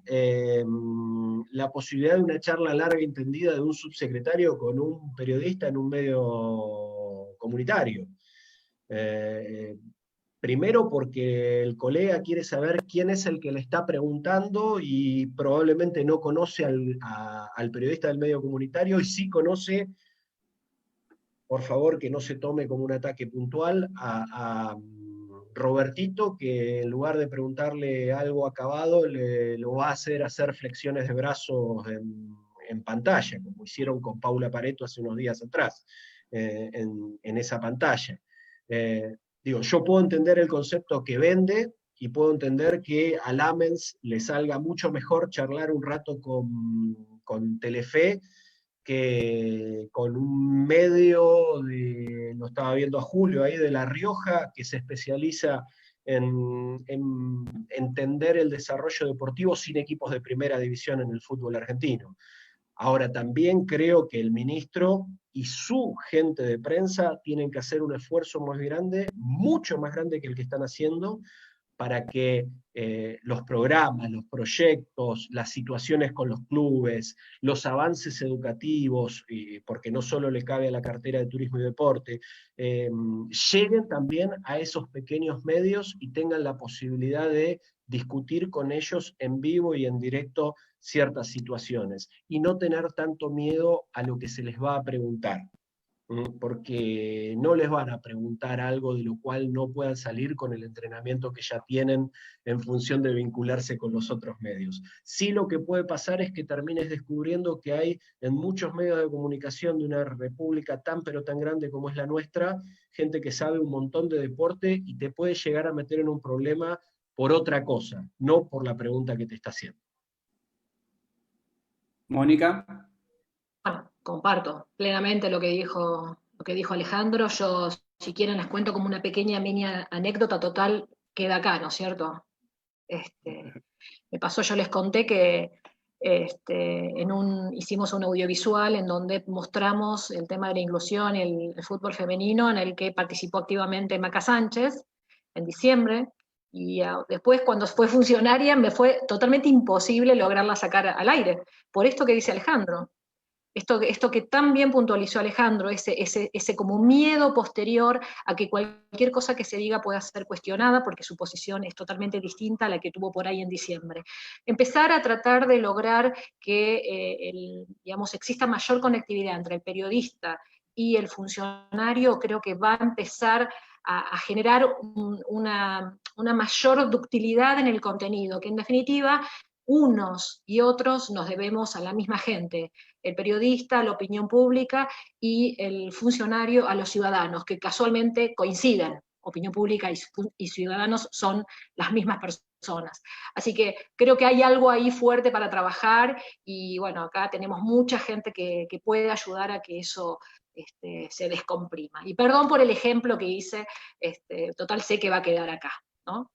la posibilidad de una charla larga y entendida de un subsecretario con un periodista en un medio comunitario. Primero porque el colega quiere saber quién es el que le está preguntando y probablemente no conoce al periodista del medio comunitario, y sí conoce, por favor que no se tome como un ataque puntual, a Robertito, que en lugar de preguntarle algo acabado, lo va a hacer flexiones de brazos en pantalla, como hicieron con Paula Pareto hace unos días atrás, en esa pantalla. Digo, yo puedo entender el concepto que vende, y puedo entender que a Lamens le salga mucho mejor charlar un rato con Telefe que con un medio, lo estaba viendo a Julio ahí, de La Rioja, que se especializa en entender el desarrollo deportivo sin equipos de primera división en el fútbol argentino. Ahora, también creo que el ministro y su gente de prensa tienen que hacer un esfuerzo más grande, mucho más grande que el que están haciendo, para que los programas, los proyectos, las situaciones con los clubes, los avances educativos, porque no solo le cabe a la cartera de Turismo y Deporte, lleguen también a esos pequeños medios y tengan la posibilidad de discutir con ellos en vivo y en directo ciertas situaciones, y no tener tanto miedo a lo que se les va a preguntar, porque no les van a preguntar algo de lo cual no puedan salir con el entrenamiento que ya tienen en función de vincularse con los otros medios. Sí, lo que puede pasar es que termines descubriendo que hay en muchos medios de comunicación de una república tan pero tan grande como es la nuestra, gente que sabe un montón de deporte y te puede llegar a meter en un problema por otra cosa, no por la pregunta que te está haciendo. Mónica. Bueno, comparto plenamente lo que dijo Alejandro. Yo, si quieren, les cuento como una pequeña mini anécdota. Total, queda acá, ¿no es cierto? Me pasó, yo les conté que hicimos un audiovisual en donde mostramos el tema de la inclusión y el fútbol femenino, en el que participó activamente Maca Sánchez en diciembre, y después, cuando fue funcionaria, me fue totalmente imposible lograrla sacar al aire, por esto que dice Alejandro. Esto que tan bien puntualizó Alejandro, ese como miedo posterior a que cualquier cosa que se diga pueda ser cuestionada, porque su posición es totalmente distinta a la que tuvo por ahí en diciembre. Empezar a tratar de lograr que exista mayor conectividad entre el periodista y el funcionario, creo que va a empezar a generar una mayor ductilidad en el contenido, que en definitiva unos y otros nos debemos a la misma gente, el periodista, la opinión pública, y el funcionario a los ciudadanos, que casualmente coinciden. Opinión pública y ciudadanos son las mismas personas. Así que creo que hay algo ahí fuerte para trabajar, y bueno, acá tenemos mucha gente que puede ayudar a que eso se descomprima. Y perdón por el ejemplo que hice, total sé que va a quedar acá, ¿no?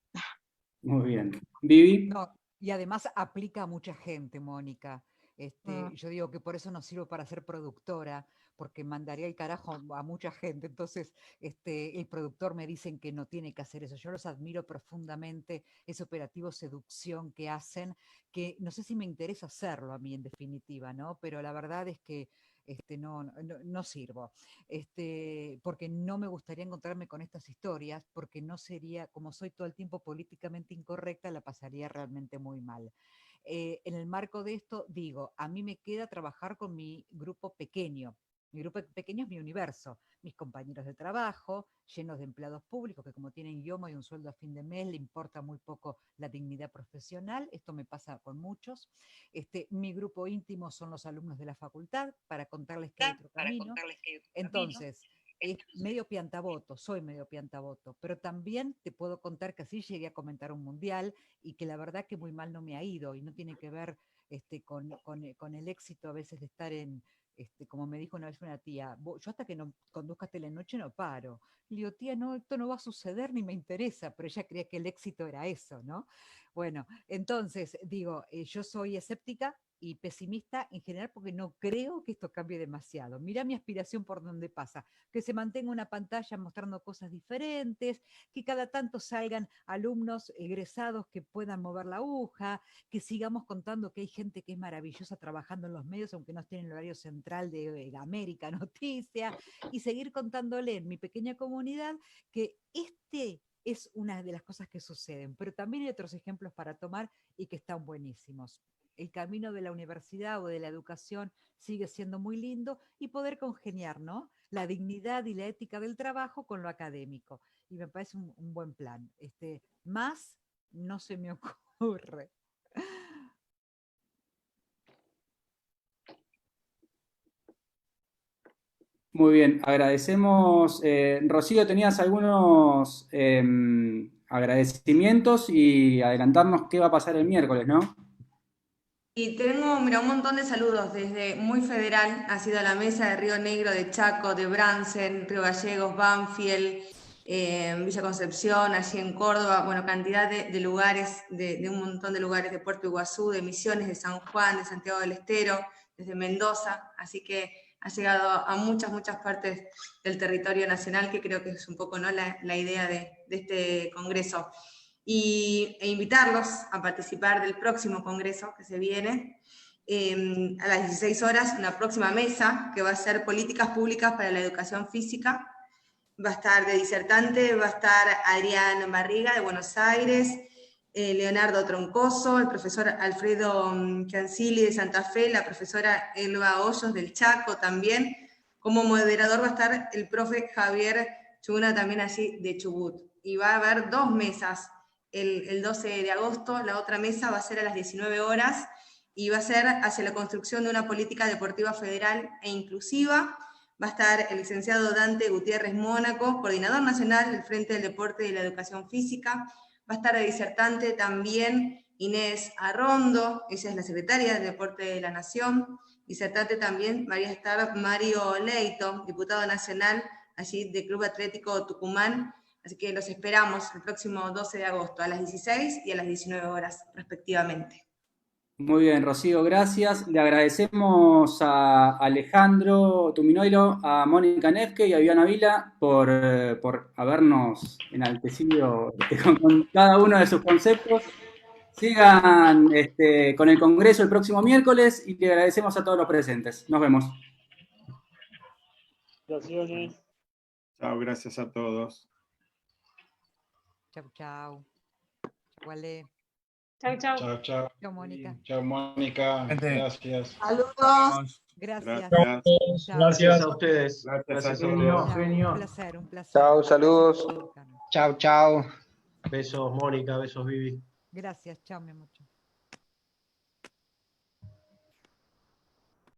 Muy bien. Vivi. No, y además aplica a mucha gente, Mónica. Yo digo que por eso no sirvo para ser productora, porque mandaría el carajo a mucha gente. Entonces, el productor me dicen que no tiene que hacer eso. Yo los admiro profundamente, ese operativo seducción que hacen, que no sé si me interesa hacerlo a mí en definitiva, ¿no? Pero la verdad es que no sirvo, porque no me gustaría encontrarme con estas historias, porque no sería, como soy todo el tiempo políticamente incorrecta, la pasaría realmente muy mal. En el marco de esto, digo, a mí me queda trabajar con mi grupo pequeño. Mi grupo pequeño es mi universo, mis compañeros de trabajo, llenos de empleados públicos que, como tienen IOMO y un sueldo a fin de mes, le importa muy poco la dignidad profesional. Esto me pasa con muchos. Mi grupo íntimo son los alumnos de la facultad, para contarles que hay otro camino. Entonces, medio piantaboto, soy medio piantaboto, pero también te puedo contar que así llegué a comentar un mundial y que la verdad que muy mal no me ha ido y no tiene que ver con el éxito a veces de estar en, como me dijo una vez una tía, yo hasta que no conduzca Telenoche no paro. Le digo, tía, no, esto no va a suceder ni me interesa, pero ella creía que el éxito era eso, ¿no? Bueno, entonces, digo, yo soy escéptica y pesimista en general porque no creo que esto cambie demasiado. Mira mi aspiración por donde pasa, que se mantenga una pantalla mostrando cosas diferentes, que cada tanto salgan alumnos egresados que puedan mover la aguja, que sigamos contando que hay gente que es maravillosa trabajando en los medios, aunque no esté en el horario central de América Noticia, y seguir contándole en mi pequeña comunidad que es una de las cosas que suceden, pero también hay otros ejemplos para tomar y que están buenísimos. El camino de la universidad o de la educación sigue siendo muy lindo y poder congeniar, ¿no?, la dignidad y la ética del trabajo con lo académico. Y me parece un buen plan. Más no se me ocurre. Muy bien, agradecemos. Rocío, tenías algunos agradecimientos y adelantarnos qué va a pasar el miércoles, ¿no? Y tengo, mira, un montón de saludos, desde muy federal, ha sido la mesa de Río Negro, de Chaco, de Bransen, Río Gallegos, Banfield, Villa Concepción, allí en Córdoba, bueno, cantidad de lugares, de un montón de lugares, de Puerto Iguazú, de Misiones, de San Juan, de Santiago del Estero, desde Mendoza, así que ha llegado a muchas partes del territorio nacional, que creo que es un poco, ¿no?, la idea de este congreso. E invitarlos a participar del próximo congreso que se viene, a las 16 horas, una próxima mesa que va a ser Políticas Públicas para la Educación Física. Va a estar de disertante, va a estar Adrián Barriga de Buenos Aires, Leonardo Troncoso, el profesor Alfredo Cancilli de Santa Fe, la profesora Elba Hoyos del Chaco también. Como moderador va a estar el profe Javier Chuna también allí de Chubut. Y va a haber 2 mesas. El 12 de agosto, la otra mesa va a ser a las 19 horas y va a ser hacia la construcción de una política deportiva federal e inclusiva. Va a estar el licenciado Dante Gutiérrez Mónaco, coordinador nacional del Frente del Deporte y la Educación Física. Va a estar de disertante también Inés Arrondo, ella es la secretaria del Deporte de la Nación. Disertante también va a estar Mario Leito, diputado nacional allí del Club Atlético Tucumán. Así que los esperamos el próximo 12 de agosto a las 16 y a las 19 horas respectivamente. Muy bien, Rocío, gracias. Le agradecemos a Alejandro Tuminoiro, a Mónica Nefke y a Viviana Vila por habernos enaltecido con cada uno de sus conceptos. Sigan con el Congreso el próximo miércoles y le agradecemos a todos los presentes. Nos vemos. Gracias. Chao, gracias a todos. Chau, chau. Vale. Chau, chau. Chao, chao. Chau, Mónica. Chao, Mónica. Gracias. Saludos. Gracias. Gracias a ustedes. Gracias a Chau, todos. un placer, un placer. Chao, saludos. Chao, chao. Besos, Mónica, besos, Vivi. Gracias, chao, mi amor.